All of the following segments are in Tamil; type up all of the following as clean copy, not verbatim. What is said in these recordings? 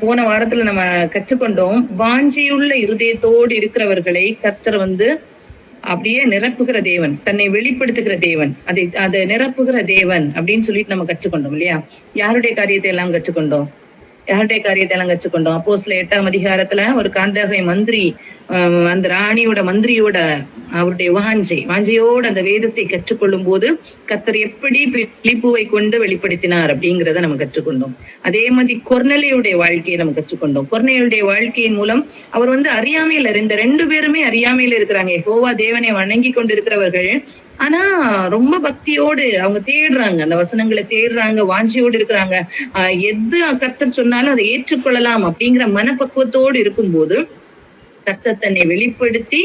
போன வாரத்துல நம்ம கற்றுக்கொண்டோம், வாஞ்சியுள்ள இருதயத்தோடு இருக்கிறவர்களை கர்த்தர் அப்படியே நிரப்புகிற தேவன், தன்னை வெளிப்படுத்துகிற தேவன், அதை நிரப்புகிற தேவன் அப்படின்னு சொல்லிட்டு நம்ம கற்றுக்கொண்டோம் இல்லையா? யாருடைய காரியத்தை எல்லாம் கற்றுக்கொண்டோம்? அப்போஸ்தலர் 8ஆம் அதிகாரத்துல ஒரு காந்தகை மந்திரி, அந்த ராணியோட மந்திரியோட அவருடைய வாஞ்சையோட அந்த வேதத்தை கற்றுக்கொள்ளும் போது கர்த்தர் எப்படி பிலிப்புவை கொண்டு வெளிப்படுத்தினார் அப்படிங்கிறத நம்ம கற்றுக்கொண்டோம். அதே மாதிரி கொர்நேலியுடைய வாழ்க்கையை நம்ம கற்றுக்கொண்டோம். கொர்நேலியுடைய வாழ்க்கையின் மூலம் அவர் அறியாமையில, இந்த 2 பேருமே அறியாமையில இருக்கிறாங்க. யெகோவா தேவனை வணங்கி கொண்டு இருக்கிறவர்கள், ஆனா ரொம்ப பக்தியோடு அவங்க தேடுறாங்க, அந்த வசனங்களை தேடுறாங்க, வாஞ்சியோடு இருக்கிறாங்க. எது கர்த்தர் சொன்னாலும் அதை ஏற்றுக்கொள்ளலாம் அப்படிங்கிற மனப்பக்குவத்தோடு இருக்கும்போது கர்த்தர் தன்னை வெளிப்படுத்தி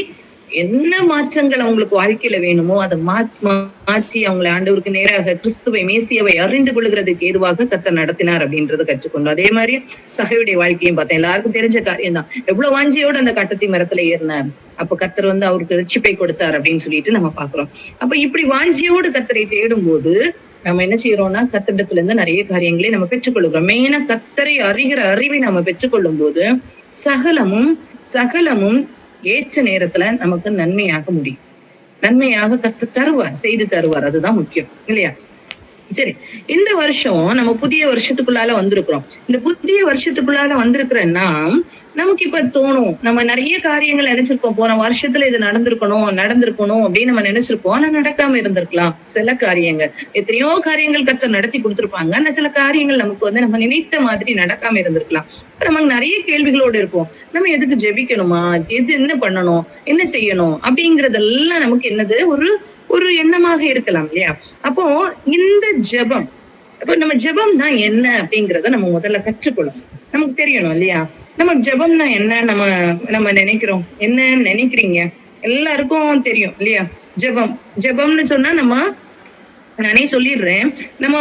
என்ன மாற்றங்கள் அவங்களுக்கு வாழ்க்கையில வேணுமோ அதை மாற்றி அவங்களை ஆண்டவருக்கு நேராக கிறிஸ்துவை, மேசியாவை அறிந்து கொள்கிறதுக்கு ஏதுவாக கர்த்தர் நடத்தினார் அப்படின்றத கற்றுக்கொண்டோம். அதே மாதிரி சகையுடைய வாழ்க்கையும் பார்த்தேன். எல்லாருக்கும் தெரிஞ்ச காரியம் தான். எவ்வளவு வாஞ்சியோடு அந்த கட்டத்தி மரத்துல ஏறினார். அப்ப கர்த்தர் அவருக்கு ரட்சிப்பை கொடுத்தார் அப்படின்னு சொல்லிட்டு நம்ம பாக்குறோம். அப்ப இப்படி வாஞ்சியோடு கர்த்தரை தேடும் போது நம்ம என்ன செய்யறோம்னா, கர்த்தரிடத்துல இருந்து நிறைய காரியங்களை நம்ம பெற்றுக்கொள்கிறோம். மெயினா கர்த்தரை அறிகிற அறிவை நம்ம பெற்றுக்கொள்ளும் போது சகலமும் ஏற்ற நேரத்துல நமக்கு நன்மையாக முடியும். நன்மையாக கர்த்தர் தருவார், செய்து தருவார். அதுதான் முக்கியம் இல்லையா? சரி, இந்த வருஷம் நம்ம புதிய வருஷத்துக்குள்ளால வந்திருக்கிறோம். இந்த புதிய வருஷத்துக்குள்ளால வந்திருக்கிறேன்னா நமக்கு இப்ப தோணும், நம்ம நிறைய காரியங்கள் நினைச்சிருக்கோம், போன வருஷத்துல இது நடந்திருக்கணும் அப்படின்னு நம்ம நினைச்சிருப்போம். ஆனா நடக்காம இருந்திருக்கலாம் சில காரியங்கள். எத்தனையோ காரியங்கள் கர்த்தர் நடத்தி கொடுத்திருப்பாங்க. ஆனா சில காரியங்கள் நமக்கு நம்ம நினைத்த மாதிரி நடக்காம இருந்திருக்கலாம். நமக்கு நிறைய கேள்விகளோடு இருப்போம். நம்ம எதுக்கு ஜெபிக்கணுமா, என்ன பண்ணணும், என்ன செய்யணும் அப்படிங்கறதெல்லாம் நமக்கு என்னது ஒரு எண்ணமாக இருக்கலாம் இல்லையா? அப்போ இந்த ஜெபம், அப்ப நம்ம ஜெபம்னா என்ன அப்படிங்கறத நம்ம முதல்ல கற்றுக்கொள்ளணும். நமக்கு தெரியணும் இல்லையா? நம்ம ஜெபம்னா என்ன நம்ம நினைக்கிறோம், என்ன நினைக்கிறீங்க? எல்லாருக்கும் தெரியும் இல்லையா? ஜெபம்னு சொன்னா நானே சொல்லிடுறேன், நம்ம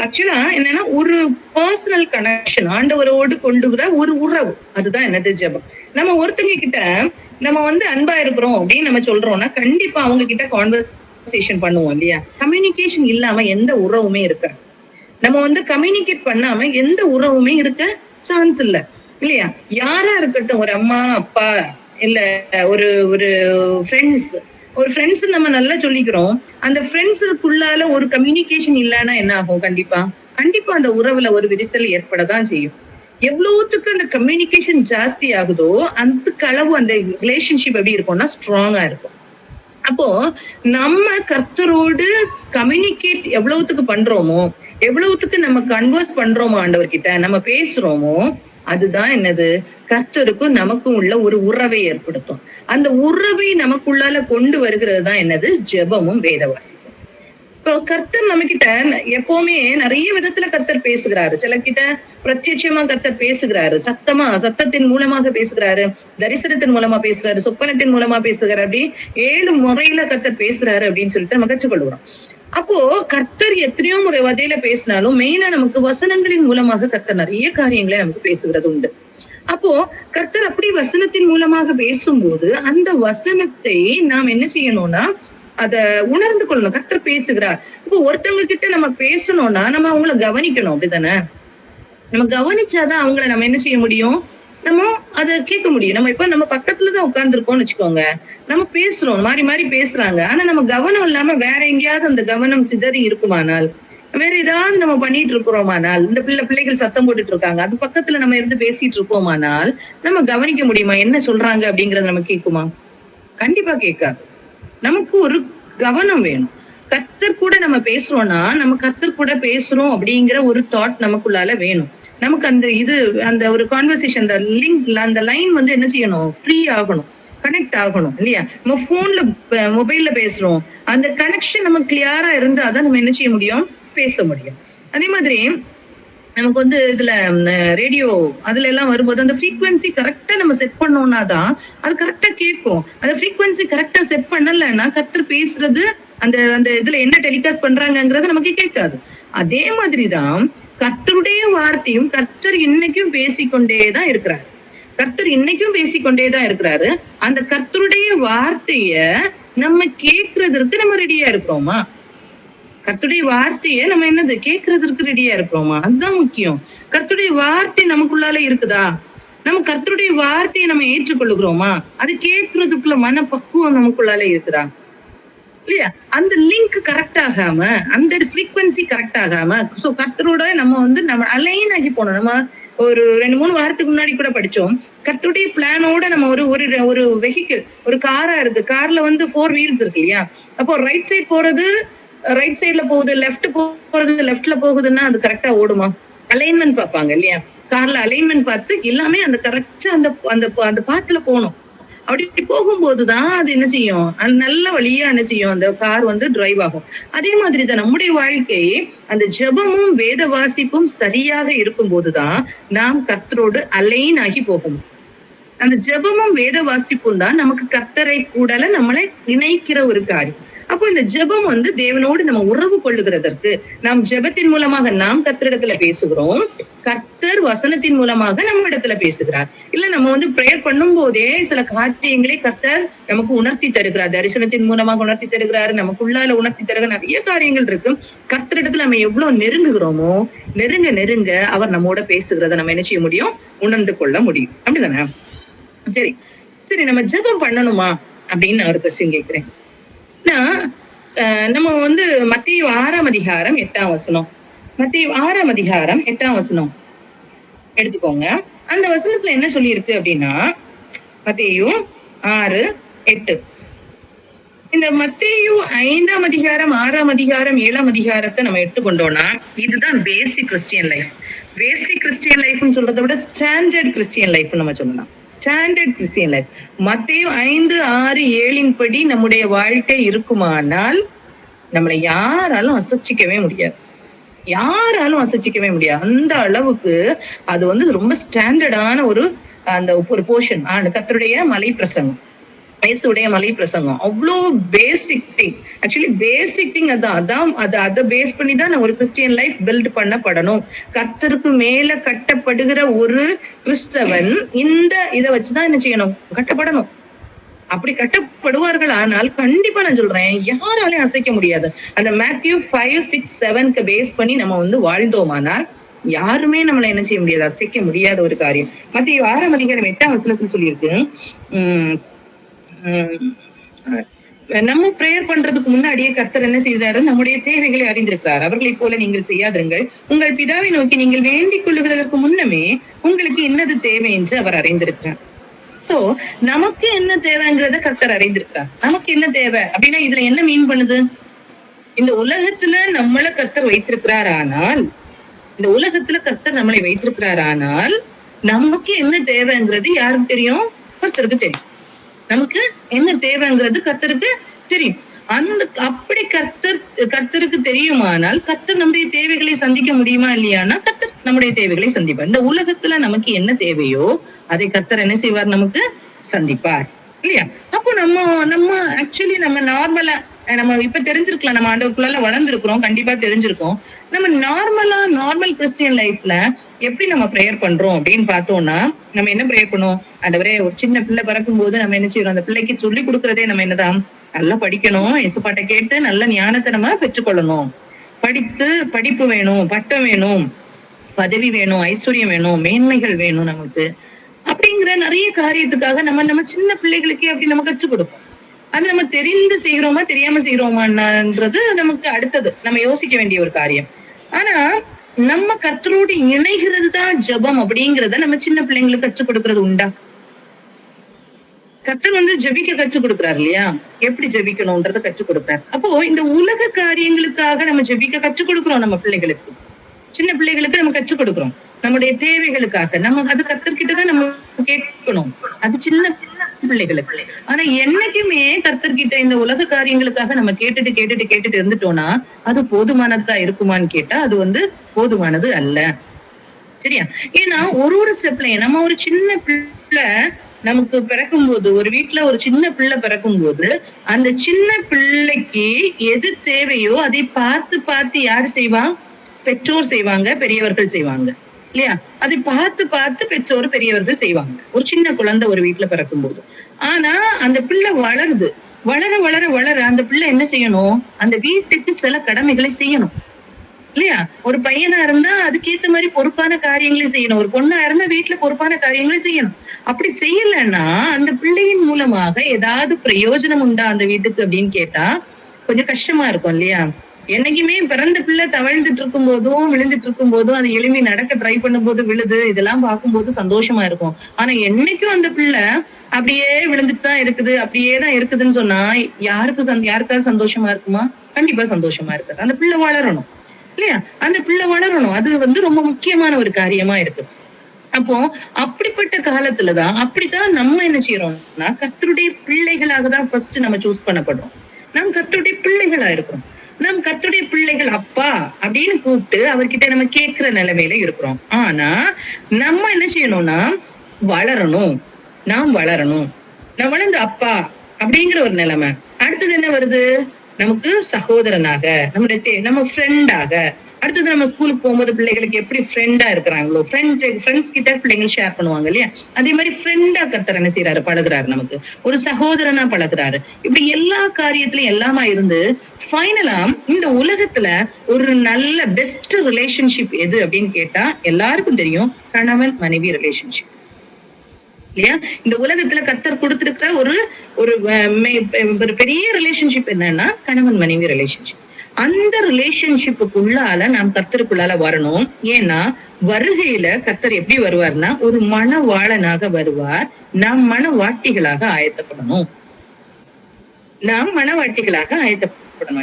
ஆக்சுவலா என்னன்னா ஒரு பர்சனல் கனெக்ஷன், ஆண்டவரோடு கொண்டுகிற ஒரு உறவு, அதுதான் என்னது ஜெபம். நம்ம ஒருத்தங்க கிட்ட நம்ம அன்பா இருக்கிறோம் அப்படின்னு நம்ம சொல்றோம்னா கண்டிப்பா அவங்க கிட்ட கான்வர்சேஷன் பண்ணுவோம் இல்லையா? கம்யூனிகேஷன் இல்லாம எந்த உறவுமே இருக்க, நம்ம கம்யூனிகேட் பண்ணாம எந்த உறவுமே இருக்க சான்ஸ் இல்ல இல்லையா? யாரா இருக்கட்டும், ஒரு அம்மா அப்பா இல்ல ஒரு ஃப்ரெண்ட்ஸ் நம்ம நல்லா சொல்லிக்கிறோம். அந்த ஃப்ரெண்ட்ஸுக்குள்ளால ஒரு கம்யூனிகேஷன் இல்லைன்னா என்ன ஆகும்? கண்டிப்பா அந்த உறவுல ஒரு விரிசல் ஏற்படதான் செய்யும். எவ்வளவுத்துக்கு அந்த கம்யூனிகேஷன் ஜாஸ்தி ஆகுதோ அந்த அளவு அந்த ரிலேஷன்ஷிப் எப்படி இருக்கும்னா ஸ்ட்ராங்கா இருக்கும். அப்போ நம்ம கர்த்தரோடு கம்யூனிகேட் எவ்வளவுத்துக்கு பண்றோமோ, எவ்வளவுத்துக்கு நம்ம கன்வர்ஸ் பண்றோமோ, ஆண்டவர்கிட்ட நம்ம பேசுறோமோ, அதுதான் என்னது? கர்த்தருக்கும் நமக்கும் உள்ள ஒரு உறவை ஏற்படுத்தும். அந்த உறவை நமக்குள்ளால கொண்டு வருகிறது தான் என்னது? ஜெபமும் வேதவாசிக்கும். இப்போ கர்த்தர் நம்ம கிட்ட எப்பவுமே நிறைய விதத்துல கர்த்தர் பேசுகிறாரு. சில கிட்ட பிரத்யட்சமா கர்த்தர் பேசுகிறாரு, சத்தத்தின் மூலமாக பேசுகிறாரு, தரிசனத்தின் மூலமா பேசுறாரு, சொப்பனத்தின் மூலமா பேசுகிறாரு. அப்படி 7 முறையில கர்த்தர் பேசுறாரு அப்படின்னு சொல்லிட்டு நம்ம கற்றுக்கொள்கிறோம். அப்போ கர்த்தர் எத்தனையோ முறை வதையில பேசினாலும் மெயினா நமக்கு வசனங்களின் மூலமாக கர்த்தர் நிறைய காரியங்களை நமக்கு பேசுகிறது உண்டு. அப்போ கர்த்தர் அப்படி வசனத்தின் மூலமாக பேசும்போது அந்த வசனத்தை நாம் என்ன செய்யணும்னா அத உணர்ந்து கொள்ளணும். கர்த்தர் பேசுகிறார். இப்போ ஒருத்தவங்க கிட்ட நம்ம பேசணும்னா நம்ம அவங்கள கவனிக்கணும், அப்படித்தானே? நம்ம கவனிச்சாதான் அவங்கள நம்ம என்ன செய்ய முடியும், நம்ம அதை கேட்க முடியும். நம்ம பக்கத்துலதான் உட்கார்ந்துருக்கோம்னு வச்சுக்கோங்க, நம்ம பேசுறோம், மாறி பேசுறாங்க, ஆனா நம்ம கவனம் இல்லாம வேற எங்கேயாவது அந்த கவனம் சிதறி இருக்குமானால், வேற ஏதாவது நம்ம பண்ணிட்டு இருக்கிறோமானால், இந்த பிள்ளைகள் சத்தம் போட்டுட்டு இருக்காங்க, அது பக்கத்துல நம்ம இருந்து பேசிட்டு இருக்கோமானால் நம்ம கவனிக்க முடியுமா என்ன சொல்றாங்க அப்படிங்கறத நம்ம கேட்குமா? கண்டிப்பா கேட்காது. நமக்கு ஒரு கவனம் வேணும். கர்த்தர் கூட நம்ம பேசுறோம்னா நம்ம கர்த்தர் கூட பேசுறோம் அப்படிங்கிற ஒரு தாட் நமக்குள்ளால வேணும். நமக்கு அந்த ஒரு கான்வர்சேஷன், அந்த லிங்க், அந்த லைன் என்ன செய்யணும்? ஃப்ரீ ஆகணும், கனெக்ட் ஆகணும் இல்லையா? நம்ம போன்ல மொபைல்ல பேசுறோம், அந்த கனெக்ஷன் நம்ம கிளியரா இருந்தா அதான் நம்ம என்ன செய்ய முடியும்? பேச முடியும். அதே மாதிரி நமக்கு இதுல ரேடியோ அதுல எல்லாம் வரும்போது அந்த ஃப்ரீக்வன்சி கரெக்டா நம்ம செட் பண்ணோம்னா தான் அது கரெக்டா கேட்கும். அந்த ஃப்ரீக்வன்சி கரெக்டா செட் பண்ணலன்னா கர்த்தர் பேசுறது அந்த இதுல என்ன டெலிகாஸ்ட் பண்றாங்கிறது நமக்கு கேட்காது. அதே மாதிரிதான் கர்த்தருடைய வார்த்தையும் கர்த்தர் இன்னைக்கும் பேசிக்கொண்டேதான் இருக்கிறாரு. அந்த கர்த்தருடைய வார்த்தைய நம்ம கேட்கறதுக்கு நம்ம ரெடியா இருக்கிறோமா? கர்த்தருடைய வார்த்தையை நம்ம என்னது கேட்கறதுக்கு ரெடியா இருக்கிறோமா? அதுதான் முக்கியம். கர்த்தருடைய வார்த்தை நமக்குள்ளால இருக்குதா? நம்ம கர்த்தருடைய வார்த்தையை நம்ம ஏற்றுக்கொள்ளுகிறோமா? அது கேட்கறதுக்குள்ள மனப்பக்குவம் நமக்குள்ளால இருக்குதா? இல்லையா? அந்த லிங்க் கரெக்ட் ஆகாம, அந்த ஃப்ரீக்வன்சி கரெக்ட் ஆகாம, சோ கர்த்தரோட நம்ம அலைன் ஆகி போனோம். நம்ம ஒரு 2-3 வாரத்துக்கு முன்னாடி கூட படிச்சோம். கர்த்தருடைய பிளானோட நம்ம ஒரு வெஹிக்கிள், ஒரு காரா இருக்கு. கார்ல 4 வீல்ஸ் இருக்கு இல்லையா? அப்போ ரைட் சைடு போறது ரைட் சைட்ல போகுது, லெஃப்ட் போறது லெஃப்ட்ல போகுதுன்னா அது கரெக்டா ஓடுமா? அலைன்மெண்ட் பார்ப்பாங்க இல்லையா? கார்ல அலைன்மெண்ட் பார்த்து எல்லாமே அந்த கரெக்டா அந்த பாத்துல போகணும். அப்படி போகும்போதுதான் அது என்ன செய்யும், நல்ல வழியா என்ன செய்யும், அந்த கார் டிரைவ் ஆகும். அதே மாதிரிதான் நம்முடைய வாழ்க்கை, அந்த ஜெபமும் வேத வாசிப்பும் சரியாக இருக்கும் போதுதான் நாம் கர்த்தரோடு அலைன் ஆகி போகும். அந்த ஜெபமும் வேத வாசிப்பும் தான் நமக்கு கர்த்தரை கூடல நம்மளை இணைக்கிற ஒரு காரியம். அப்போ இந்த ஜெபம் தேவனோடு நம்ம உறவு கொள்ளுகிறதற்கு, நாம் ஜெபத்தின் மூலமாக நாம் கர்த்தரிடத்துல பேசுகிறோம், கர்த்தர் வசனத்தின் மூலமாக நம்ம இடத்துல பேசுகிறார். இல்ல நம்ம பிரேயர் பண்ணும் போதே சில காரியங்களை கர்த்தர் நமக்கு உணர்த்தி தருகிறார், தரிசனத்தின் மூலமாக உணர்த்தி தருகிறாரு, நமக்குள்ளால உணர்த்தி தருகிற நிறைய காரியங்கள் இருக்கு. கர்த்தரிடத்துல நம்ம எவ்வளவு நெருங்குகிறோமோ, நெருங்க நெருங்க அவர் நம்மோட பேசுகிறத நம்ம என்ன செய்ய முடியும், உணர்ந்து கொள்ள முடியும். அப்படிதானே? சரி சரி, நம்ம ஜெபம் பண்ணணுமா அப்படின்னு நான் ஒரு கொஸ்டின் கேட்கிறேன். நம்ம மத்தேயு 6ஆம் அதிகாரம் 8ஆம் வசனம், மத்தேயு 6ஆம் அதிகாரம் 8ஆம் வசனம் எடுத்துக்கோங்க. அந்த வசனத்துல என்ன சொல்லி இருக்கு அப்படின்னா, மத்தேயு 6:8. இந்த மத்தேயு 5ஆம் அதிகாரம், 6ஆம் அதிகாரம், 7ஆம் அதிகாரத்தை நம்ம எடுத்துக்கொண்டோம்னா இதுதான் பேசிக் கிறிஸ்டியன் லைஃப். பேசிக் கிறிஸ்டியன் லைஃப்னு சொல்றதை விட ஸ்டாண்டர்ட் கிறிஸ்டியன் லைஃப் நம்ம சொல்லலாம். ஸ்டாண்டர்ட் கிறிஸ்டியன் லைஃப் மத்தேயு 5:6-7 படி நம்முடைய வாழ்க்கை இருக்குமானால் நம்மளை யாராலும் அசைச்சிக்கவே முடியாது. யாராலும் அசைச்சிக்கவே முடியாது. அந்த அளவுக்கு அது ரொம்ப ஸ்டாண்டர்டான ஒரு போர்ஷன். கர்த்தருடைய மலை பிரசங்கம், இயேசுடைய மலை பிரசங்கம் அவ்வளோ basic thing. Actually basic thing அதான். அதை பேஸ் பண்ணி தான் ஒரு கிறிஸ்டியன் லைஃப் பில்ட் பண்ணப்படணும். கர்த்தருக்கு மேல கட்டப்படுகிற ஒரு கிறிஸ்தவன் இதை வச்சுதான் என்ன செய்யணும், கட்டப்படணும். அப்படி கட்டப்படுவார்கள். ஆனால் கண்டிப்பா நான் சொல்றேன், யாராலையும் அசைக்க முடியாது. அந்த மேத்யூ 5-6-7 பேஸ் பண்ணி நம்ம வாழ்ந்தோமானால் யாருமே நம்மளை என்ன செய்ய முடியாது, அசைக்க முடியாத ஒரு காரியம். மத்தேயு 6ஆம் அதிகாரம் 8ஆம் வசனத்துல சொல்லியிருக்கு, நம்ம பிரேயர் பண்றதுக்கு முன்னாடியே கர்த்தர் என்ன செய்யறாரு, நம்முடைய தேவைகளை அறிந்திருக்கிறார். அவர்களைப் போல நீங்கள் செய்யாதிருங்கள், உங்கள் பிதாவை நோக்கி நீங்கள் வேண்டிக் கொள்ளுகிறதற்கு முன்னமே உங்களுக்கு என்னது தேவை என்று அவர் அறிந்திருக்கிறார். சோ நமக்கு என்ன தேவைங்கிறத கர்த்தர் அறிந்திருக்கார். நமக்கு என்ன தேவை அப்படின்னா இதுல என்ன மீன் பண்ணுது, இந்த உலகத்துல நம்மளை கர்த்தர் வைத்திருக்கிறார். ஆனால் இந்த உலகத்துல கர்த்தர் நம்மளை வைத்திருக்கிறார். ஆனால் நமக்கு என்ன தேவைங்கிறது யாருக்கு தெரியும், கர்த்தருக்கு தெரியும். நமக்கு என்ன தேவைங்கிறது கர்த்தருக்கு தெரியும். அப்படி கர்த்தருக்கு தெரியுமானால் கர்த்தர் நம்முடைய தேவைகளை சந்திக்க முடியுமா இல்லையானா கர்த்தர் நம்முடைய தேவைகளை சந்திப்பார். இந்த உலகத்துல நமக்கு என்ன தேவையோ அதை கர்த்தர் என்ன செய்வார், நமக்கு சந்திப்பார் இல்லையா? அப்போ நம்ம ஆக்சுவலி நம்ம நார்மலா நம்ம இப்ப தெரிஞ்சிருக்கலாம், நம்ம ஆண்டவருக்குள்ள வளர்ந்துருக்கிறோம், கண்டிப்பா தெரிஞ்சிருக்கோம். நம்ம நார்மல் கிறிஸ்டியன் லைஃப்ல எப்படி நம்ம பிரேயர் பண்றோம் அப்படின்னு பார்த்தோம்னா, நம்ம என்ன பிரேயர் பண்ணுவோம், ஆண்டவரே ஒரு சின்ன பிள்ளை பிறக்கும் போது நம்ம என்ன செய்யறோம், அந்த பிள்ளைக்கு சொல்லி கொடுக்கறதே நம்ம என்னதான், நல்லா படிக்கணும், இயேசுபாட்டை கேட்டு நல்ல ஞானத்தை நம்ம பெற்றுக்கொள்ளணும், படிப்பு வேணும், பட்டம் வேணும், பதவி வேணும், ஐஸ்வர்யம் வேணும், மேன்மைகள் வேணும் நமக்கு அப்படிங்கிற நிறைய காரியத்துக்காக நம்ம சின்ன பிள்ளைகளுக்கே அப்படி நம்ம கற்றுக் கொடுப்போம். அது நம்ம தெரிந்து செய்கிறோமா தெரியாம செய்கிறோமான்றது நமக்கு அடுத்தது, நம்ம யோசிக்க வேண்டிய ஒரு காரியம். ஆனா நம்ம கர்த்தரோடு இணைகிறது தான் ஜெபம் அப்படிங்கறத நம்ம சின்ன பிள்ளைங்களுக்கு கற்றுக் கொடுக்கறது உண்டா? கர்த்தர் ஜெபிக்க கற்றுக் கொடுக்குறாரு இல்லையா, எப்படி ஜெபிக்கணும்ன்றத கற்றுக் கொடுக்குறாரு. அப்போ இந்த உலக காரியங்களுக்காக நம்ம ஜெபிக்க கற்றுக் கொடுக்கிறோம், நம்ம பிள்ளைகளுக்கு, சின்ன பிள்ளைகளுக்கு நம்ம கற்றுக் கொடுக்கிறோம், நம்முடைய தேவைகளுக்காக. நம்ம அது கர்த்தர்கிட்டதான் நம்ம கேட்கணும், அது சின்ன பிள்ளைகளுக்கு. ஆனா என்னைக்குமே கர்த்தர்கிட்ட இந்த உலக காரியங்களுக்காக நம்ம கேட்டுட்டு இருந்துட்டோம்னா அது போதுமானதா இருக்குமான்னு கேட்டா அது போதுமானது அல்ல. சரியா? ஏன்னா ஒரு ஸ்டெப்ல நம்ம ஒரு சின்ன பிள்ளை நமக்கு பிறக்கும் போது, ஒரு வீட்டுல ஒரு சின்ன பிள்ளை பிறக்கும் போது அந்த சின்ன பிள்ளைக்கு எது தேவையோ அதை பார்த்து யாரு செய்வா, பெற்றோர் செய்வாங்க, பெரியவர்கள் செய்வாங்க இல்லையா? அதை பார்த்து பெற்றோர் பெரியவர்கள் செய்வாங்க, ஒரு சின்ன குழந்தை ஒரு வீட்டுல பிறக்கும் போது. ஆனா அந்த பிள்ளை வளருது, வளர வளர வளர அந்த பிள்ளை என்ன செய்யணும், அந்த வீட்டுக்கு சில கடமைகளை செய்யணும் இல்லையா? ஒரு பையனா இருந்தா அதுக்கேத்த மாதிரி பொறுப்பான காரியங்களை செய்யணும், ஒரு பொண்ணா இருந்தா வீட்டுல பொறுப்பான காரியங்களை செய்யணும். அப்படி செய்யலன்னா அந்த பிள்ளையின் மூலமாக ஏதாவது பிரயோஜனம் உண்டா அந்த வீட்டுக்கு அப்படின்னு கேட்டா கொஞ்சம் கஷ்டமா இருக்கும் இல்லையா? என்னைக்குமே பிறந்த பிள்ளை தவழ்ந்துட்டு இருக்கும் போதும் விழுந்துட்டு இருக்கும் போதும் அது எலும்பி நடக்க ட்ரை பண்ணும் போது விழுது, இதெல்லாம் பார்க்கும்போது சந்தோஷமா இருக்கும். ஆனா என்னைக்கும் அந்த பிள்ளை அப்படியே விழுந்துட்டு தான் இருக்குது, அப்படியே தான் இருக்குதுன்னு சொன்னா யாருக்காவது சந்தோஷமா இருக்குமா? கண்டிப்பா சந்தோஷமா இருக்காது. அந்த பிள்ளை வளரணும் இல்லையா? அந்த பிள்ளை வளரணும், அது ரொம்ப முக்கியமான ஒரு காரியமா இருக்கு. அப்போ அப்படிப்பட்ட காலத்துலதான் அப்படித்தான் நம்ம என்ன செய்யறோம்னா கர்த்தருடைய பிள்ளைகளாக தான் ஃபர்ஸ்ட் நம்ம சூஸ் பண்ணப்படுறோம். நாம் கர்த்தருடைய பிள்ளைகளா இருக்கிறோம். நாம் கர்த்தருடைய பிள்ளைகள் அப்பா அப்படின்னு கூப்பிட்டு அவர்கிட்ட நம்ம கேட்கிற நிலைமையில இருக்கிறோம். ஆனா நம்ம என்ன செய்யணும்னா வளரணும், நாம் வளரணும். நான் வளர்ந்து அப்பா அப்படிங்கிற ஒரு நிலைமை. அடுத்தது என்ன வருது, நமக்கு சகோதரனாக, நம்ம ஃப்ரெண்டாக. அடுத்தது நம்ம ஸ்கூலுக்கு போகும்போது பிள்ளைகளுக்கு எப்படி ஃப்ரெண்டா இருக்கிறாங்களோ, ஃப்ரெண்ட்ஸ் கிட்ட பிள்ளைங்க ஷேர் பண்ணுவாங்க இல்லையா? அதே மாதிரி ஃப்ரெண்டா கர்த்தர் என்ன செய்யறாரு, பழகுறாரு, நமக்கு ஒரு சகோதரனா பழகுறாரு. இப்படி எல்லா காரியத்திலயும் எல்லாமா இருந்து ஃபைனலா இந்த உலகத்துல ஒரு நல்ல பெஸ்ட் ரிலேஷன்ஷிப் எது அப்படின்னு கேட்டா எல்லாருக்கும் தெரியும், கணவன் மனைவி ரிலேஷன்ஷிப் இல்லையா? இந்த உலகத்துல கர்த்தர் கொடுத்திருக்கிற ஒரு பெரிய ரிலேஷன்ஷிப் என்னன்னா கணவன் மனைவி ரிலேஷன்ஷிப். அந்த ரிலேஷன்ஷிப்புக்குள்ளால நாம் கர்த்தருக்குள்ளால வரணும். ஏன்னா வருகையில கர்த்தர் எப்படி வருவார்னா ஒரு மணவாளனாக வருவார். நாம் மணவாட்டிகளாக ஆயத்தப்படணும்.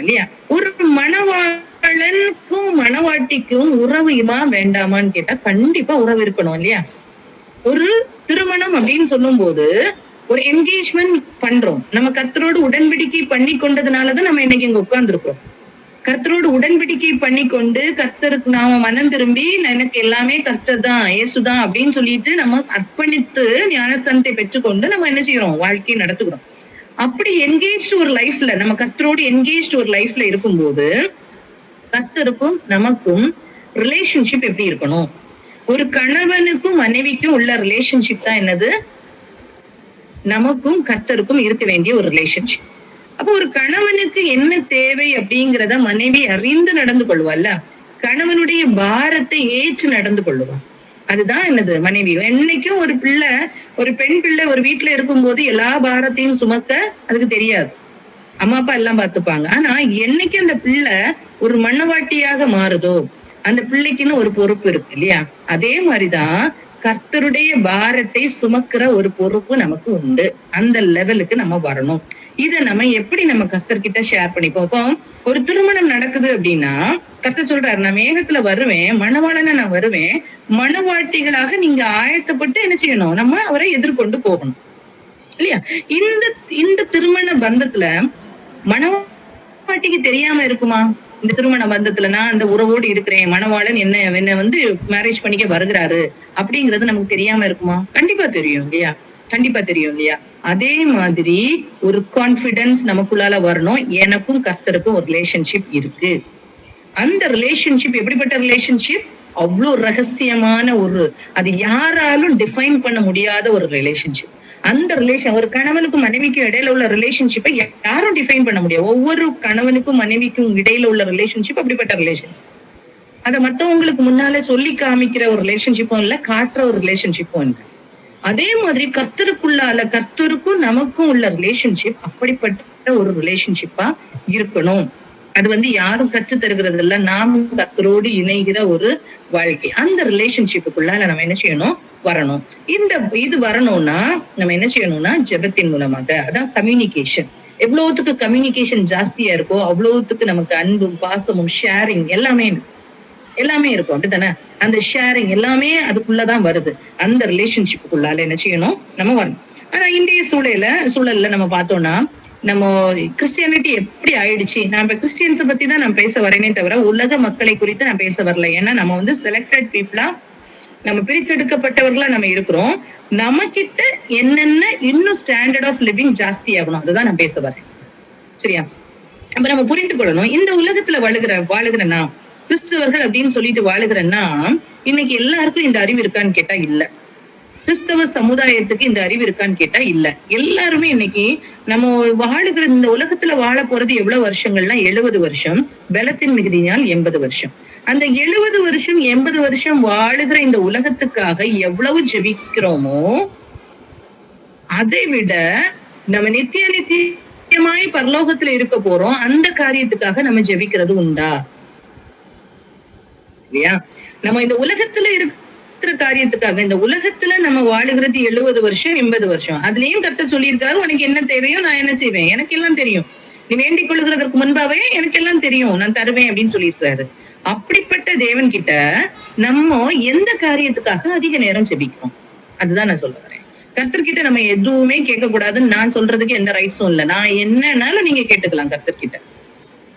இல்லையா? ஒரு மணவாளனுக்கும் மணவாட்டிக்கும் உறவுமா வேண்டாமான்னு கேட்டா கண்டிப்பா உறவு இருக்கணும் இல்லையா? ஒரு திருமணம் அப்படின்னு சொல்லும் போது ஒரு என்கேஜ்மெண்ட் பண்றோம். நம்ம கர்த்தரோடு உடன்படிக்கை பண்ணி கொண்டதுனாலதான் நம்ம இன்னைக்கு இங்க உட்கார்ந்துருக்கோம். கர்த்தரோடு உடன்படிக்கை பண்ணி கொண்டு கர்த்தருக்கு நாம மனம் திரும்பி எனக்கு எல்லாமே கர்த்தர் தான், இயேசுதான் அப்படின்னு சொல்லிட்டு நம்ம அர்ப்பணித்து ஞானஸ்தானத்தை பெற்றுக்கொண்டு நம்ம என்ன செய்யறோம், வாழ்க்கையை நடத்துகிறோம். அப்படி என்கேஜ்டு ஒரு லைஃப்ல, நம்ம கர்த்தரோடு என்கேஜ்டு ஒரு லைஃப்ல இருக்கும்போது கர்த்தருக்கும் நமக்கும் ரிலேஷன்ஷிப் எப்படி இருக்கணும்? ஒரு கணவனுக்கும் மனைவிக்கும் உள்ள ரிலேஷன்ஷிப் தான் என்னது, நமக்கும் கர்த்தருக்கும் இருக்க வேண்டிய ஒரு ரிலேஷன்ஷிப். அப்போ ஒரு கணவனுக்கு என்ன தேவை அப்படிங்கிறத மனைவி அறிந்து நடந்து கொள்வாள்ல, கணவனுடைய பாரத்தை ஏற்று நடந்து கொள்ளுவான். அதுதான் என்னது மனைவி. என்னைக்கும் ஒரு பெண் பிள்ளை ஒரு வீட்டுல இருக்கும்போது எல்லா பாரத்தையும் சுமக்க அதுக்கு தெரியாது, அம்மா அப்பா எல்லாம் பார்த்துப்பாங்க. ஆனா என்னைக்கு அந்த பிள்ளை ஒரு மண்ணவாட்டியாக மாறுதோ அந்த பிள்ளைக்குன்னு ஒரு பொறுப்பு இருக்கு இல்லையா? அதே மாதிரிதான் கர்த்தருடைய பாரத்தை சுமக்கிற ஒரு பொறுப்பு நமக்கு உண்டு. அந்த லெவலுக்கு நம்ம வரணும். இத நம்ம எப்படி நம்ம கர்த்தர்கிட்ட ஷேர் பண்ணிப்போம். இப்போ ஒரு திருமணம் நடக்குது அப்படின்னா கர்த்தர் சொல்றாரு, நான் மேகத்துல வருவேன், மணவாளனா நான் வருவேன், மணவாட்டிகளாக நீங்க ஆயத்தப்பட்டு என்ன செய்யணும், நம்ம அவரை எதிர்கொண்டு போகணும் இல்லையா? இந்த திருமண பந்தத்துல மணவாட்டிக்கு தெரியாம இருக்குமா? இந்த திருமண பந்தத்துல நான் அந்த உறவோடு இருக்கிறேன், மணவாளன் என்ன வந்து மேரேஜ் பண்ணிக்க வருகிறாரு அப்படிங்கறது நமக்கு தெரியாம இருக்குமா? கண்டிப்பா தெரியும் இல்லையா? கண்டிப்பா தெரியும் இல்லையா? அதே மாதிரி ஒரு கான்பிடன்ஸ் நமக்குள்ளால வரணும். எனக்கும் கர்த்தருக்கும் ஒரு ரிலேஷன்ஷிப் இருக்கு. அந்த ரிலேஷன்ஷிப் எப்படிப்பட்ட ரிலேஷன்ஷிப்? அவ்வளவு ரகசியமான அது யாராலும் டிஃபைன் பண்ண முடியாத ஒரு ரிலேஷன்ஷிப். அந்த ரிலேஷன் ஒரு கணவனுக்கும் மனைவிக்கும் இடையில உள்ள ரிலேஷன்ஷிப்பை யாரும் டிஃபைன் பண்ண முடியாது. ஒவ்வொரு கணவனுக்கும் மனைவிக்கும் இடையில உள்ள ரிலேஷன்ஷிப் அப்படிப்பட்ட ரிலேஷன். அதை மத்தவங்களுக்கு முன்னாலே சொல்லி காமிக்கிற ஒரு ரிலேஷன்ஷிப்பும் இல்ல, காட்டுற ஒரு ரிலேஷன்ஷிப்பும் இல்லை. அதே மாதிரி கர்த்தருக்கும் நமக்கும் உள்ள ரிலேஷன்ஷிப் அப்படிப்பட்ட ஒரு ரிலேஷன்ஷிப்பா இருக்கணும். அது யாரும் கற்று தருகிறது இல்ல, நாமும் கர்த்தரோடு இணைகிற ஒரு வாழ்க்கை. அந்த ரிலேஷன்ஷிப்புக்குள்ளால நம்ம என்ன செய்யணும், வரணும். இது வரணும்னா நம்ம என்ன செய்யணும்னா ஜெபத்தின் மூலமாக, அதான் கம்யூனிகேஷன். எவ்வளவுத்துக்கு கம்யூனிகேஷன் ஜாஸ்தியா இருக்கோ அவ்வளவுத்துக்கு நமக்கு அன்பும் பாசமும் ஷேரிங் எல்லாமே இருக்கும். அப்படித்தானே? அந்த ஷேரிங் எல்லாமே அதுக்குள்ளதான் வருது. அந்த ரிலேஷன்ஷிப்புக்குள்ளால என்ன செய்யணும், நம்ம வரணும். ஆனா இன்றைய சூழல்ல நம்ம பார்த்தோம்னா நம்ம கிறிஸ்டியானிட்டி எப்படி ஆயிடுச்சு. நான் இப்ப கிறிஸ்டியன்ஸை பத்தி தான் நான் பேச வரேனே தவிர உலக மக்களை குறித்து நான் பேச வரல. ஏன்னா நம்ம செலக்டட் பீப்புளா, நம்ம பிரித்தெடுக்கப்பட்டவர்களா நம்ம இருக்கிறோம். நம்ம கிட்ட என்னென்ன இன்னும் ஸ்டாண்டர்ட் ஆஃப் லிவிங் ஜாஸ்தி ஆகணும், அதுதான் நான் பேச வரேன். சரியா? அப்ப நம்ம புரிந்து கொள்ளணும், இந்த உலகத்துல வாழுகிறனா கிறிஸ்தவர்கள் அப்படின்னு சொல்லிட்டு வாழுகிறன்னா இன்னைக்கு எல்லாருக்கும் இந்த அறிவு இருக்கான்னு கேட்டா இல்ல. கிறிஸ்தவ சமுதாயத்துக்கு இந்த அறிவு இருக்கான்னு கேட்டா இல்ல. எல்லாருமே இன்னைக்கு நம்ம வாழுகிற இந்த உலகத்துல வாழ போறது எவ்வளவு வருஷங்கள்னா 70 வருஷம், பலத்தின் மிகுதியால் 80 வருஷம். அந்த 70 வருஷம் 80 வருஷம் வாழுகிற இந்த உலகத்துக்காக எவ்வளவு ஜெபிக்கிறோமோ அதை விட நம்ம நித்தியமாய் பரலோகத்துல இருக்க போறோம், அந்த காரியத்துக்காக நம்ம ஜெபிக்கிறது உண்டா இல்லையா? நம்ம இந்த உலகத்துல இருக்கிற காரியத்துக்காக, இந்த உலகத்துல நம்ம வாழுகிறது 70 வருஷம் 80 வருஷம். அதுலயும் கர்த்தர் சொல்லியிருக்காரு, உனக்கு என்ன தேவையோ நான் என்ன செய்வேன், எனக்கு எல்லாம் தெரியும், நீ வேண்டிக் கொள்ளுகிறதற்கு முன்பாவே எனக்கு எல்லாம் தெரியும், நான் தருவேன் அப்படின்னு சொல்லியிருக்காரு. அப்படிப்பட்ட தேவன் கிட்ட நம்ம எந்த காரியத்துக்காக அதிக நேரம் ஜெபிக்கிறோம்? அதுதான் நான் சொல்ல வரேன். கர்த்தர்கிட்ட நம்ம எதுவுமே கேட்க கூடாதுன்னு நான் சொல்றதுக்கு எந்த ரைட்ஸும் இல்லை. நான் என்னன்னாலும் நீங்க கேட்டுக்கலாம் கர்த்தர்கிட்ட.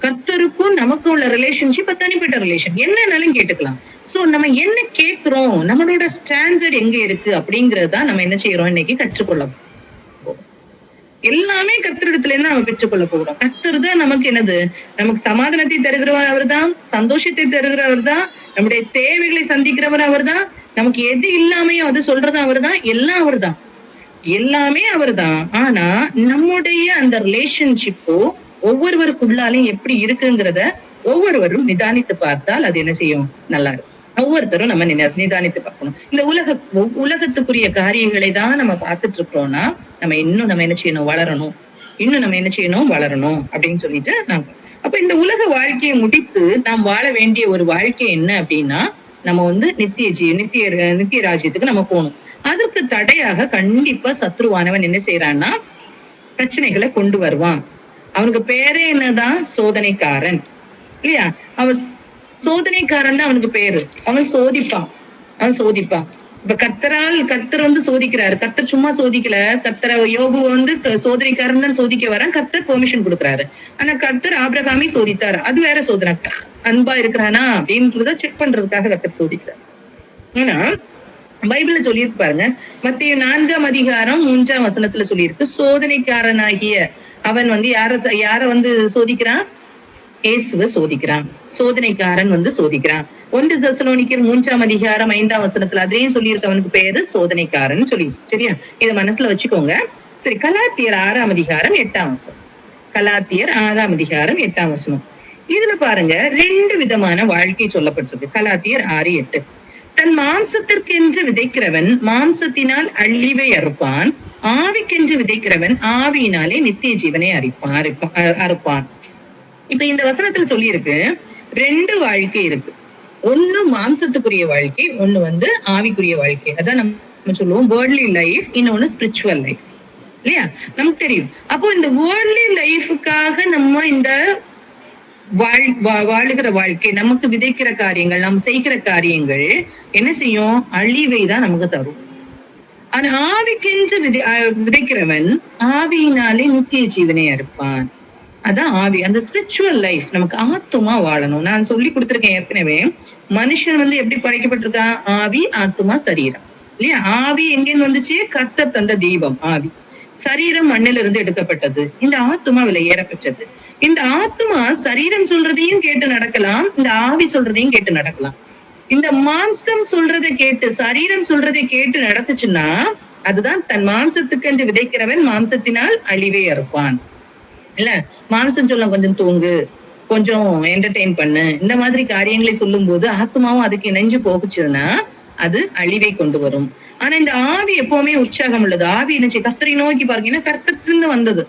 கர்த்தருக்கும் நமக்கும் உள்ள ரிலேஷன்ஷிப் தனிப்பட்ட ரிலேஷன், என்னன்னாலும் கேட்டுக்கலாம். சோ நம்ம என்ன கேட்கிறோம், நம்மளோட ஸ்டாண்டர்ட் எங்க இருக்கு அப்படிங்கறதுதான் நம்ம என்ன செய்யறோம் இன்னைக்கு கற்றுக்கொள்ள. எல்லாமே கர்த்தரிடத்துல இருந்து நம்ம பெற்றுக்கொள்ள போகிறோம். கர்த்தர் தான் நமக்கு என்னது, நமக்கு சமாதானத்தை தருகிறவர் அவர் தான், சந்தோஷத்தை தருகிறவர் தான், நம்முடைய தேவைகளை சந்திக்கிறவர் அவர் தான், நமக்கு எது இல்லாமையோ அது சொல்றது அவர் தான், எல்லாம் அவர் தான், எல்லாமே அவர் தான். ஆனா நம்முடைய அந்த ரிலேஷன்ஷிப்போ ஒவ்வொருவருக்குள்ளாலையும் எப்படி இருக்குங்கிறத ஒவ்வொருவரும் நிதானித்து பார்த்தால் அது என்ன செய்யும், நல்லா இருக்கும். ஒவ்வொருத்தரும் நம்ம நிதானித்து பார்க்கணும். இந்த உலகத்துக்குரிய காரியங்களை தான் நம்ம பார்த்துட்டு இருக்கிறோம்னா நம்ம இன்னும் நம்ம என்ன செய்யணும், வளரணும், இன்னும் நம்ம என்ன செய்யணும், வளரணும் அப்படின்னு சொல்லிட்டு அப்ப இந்த உலக வாழ்க்கையை முடித்து நாம் வாழ வேண்டிய ஒரு வாழ்க்கை என்ன அப்படின்னா, நம்ம நித்திய ராஜ்யத்துக்கு நம்ம போகணும். அதற்கு தடையாக கண்டிப்பா சத்ருவானவன் என்ன செய்யறான்னா பிரச்சனைகளை கொண்டு வருவான். அவனுக்கு பேரே என்னதான், சோதனைக்காரன் இல்லையா? அவன் சோதனைக்காரன் தான் அவனுக்கு பேரு. அவன் சோதிப்பான். இப்ப கர்த்தர் வந்து சோதிக்கிறாரு. கர்த்தர் சும்மா சோதிக்கல. கர்த்தர் யோபு வந்து சோதனைக்காரன் தான் சோதிக்க வரான். கர்த்தர் பெர்மிஷன் கொடுக்குறாரு. ஆனா கர்த்தர் ஆபிரகாமை சோதித்தாரு. அது வேற சோதனை. அன்பா இருக்கிறானா அப்படின்றத செக் பண்றதுக்காக கர்த்தர் சோதிக்கிறார். ஆனா பைபிள்ல சொல்லியிருக்கு பாருங்க, மத்தேயு 4ஆம் அதிகாரம் 3ஆம் வசனத்துல சொல்லியிருக்கு, சோதனைக்காரனாகிய அவன் வந்து யார வந்து சோதிக்கிறான், இயேசுவை சோதிக்கிறான். சோதனைக்காரன் வந்து சோதிக்கிறான். 1 தெசலோனிக்கர் 3ஆம் அதிகாரம் 5ஆம் வசனத்துல அதையும் சொல்லியிருக்கு, அவனுக்கு பேரு சோதனைக்காரன் சொல்லி. சரியா, இதை மனசுல வச்சுக்கோங்க. சரி, கலாத்தியர் 6ஆம் அதிகாரம் 8ஆம் வசனம். கலாத்தியர் 6ஆம் அதிகாரம் 8ஆம் வசனம். இதுல பாருங்க 2 விதமான வாழ்க்கை சொல்லப்பட்டிருக்கு. கலாத்தியர் 6:8. தன் மாம்சத்திற்கென்று விதைக்கிறவன் மாம்சத்தினால் அழிவை அறுப்பான், ஆவிக்கென்று விதைக்கிறவன் ஆவியினாலே நித்திய ஜீவனை அறுப்பான். இப்ப இந்த வசனத்துல சொல்லி இருக்கு 2 வாழ்க்கை இருக்கு. ஒண்ணு மாம்சத்துக்குரிய வாழ்க்கை, ஒண்ணு வந்து ஆவிக்குரிய வாழ்க்கை. அதான் நம்ம சொல்லுவோம் வேர்ல்ட்லி லைஃப், இன்னொன்னு ஸ்பிரிச்சுவல் லைஃப் இல்லையா? நமக்கு தெரியும். அப்போ இந்த வேர்ல்ட்லி லைஃபுக்காக நம்ம இந்த வாழுகிற வாழ்க்கை, நமக்கு விதைக்கிற காரியங்கள், நாம் செய்கிற காரியங்கள் என்ன செய்யும், அழிவை தான் நமக்கு தரும். ஆனா ஆவிக்கென்று விதைக்கிறவன் ஆவியினாலே நித்திய ஜீவனை அறுப்பான். அதான் ஆவி, அந்த ஸ்பிரிச்சுவல் லைஃப். நமக்கு ஆத்துமா வாழணும். நான் சொல்லி கொடுத்திருக்கேன் ஏற்கனவே. மனுஷன் வந்து எப்படி படைக்கப்பட்டிருக்கான், ஆவி, ஆத்துமா, சரீரம் இல்லையா? ஆவி எங்கேன்னு வந்துச்சு, கர்த்தர் தந்த தெய்வம் ஆவி. சரீரம் மண்ணில இருந்து எடுக்கப்பட்டது. இந்த ஆத்துமா விலையேற பெற்றது. இந்த ஆத்துமா சரீரம் சொல்றதையும் கேட்டு நடக்கலாம், இந்த ஆவி சொல்றதையும் கேட்டு நடக்கலாம். இந்த மாம்சம் சொல்றதை கேட்டு, சரீரம் சொல்றதை கேட்டு நடத்துச்சுன்னா அதுதான் தன் மாம்சத்துக்கு விதைக்கிறவன் மாம்சத்தினால் அழிவை அறுப்பான் இல்ல. மாம்சம் சொல்ல கொஞ்சம் தூங்கு, கொஞ்சம் என்டர்டெயின் பண்ணு, இந்த மாதிரி காரியங்களை சொல்லும் போது ஆத்மாவும் அதுக்கு இணைஞ்சு போகுச்சுன்னா அது அழிவை கொண்டு வரும். ஆனா இந்த ஆவி எப்பவுமே உற்சாகம் உள்ளது. ஆவி என்ன, கர்த்தரை நோக்கி பாருங்க, கர்த்தத்திலிருந்து வந்தது.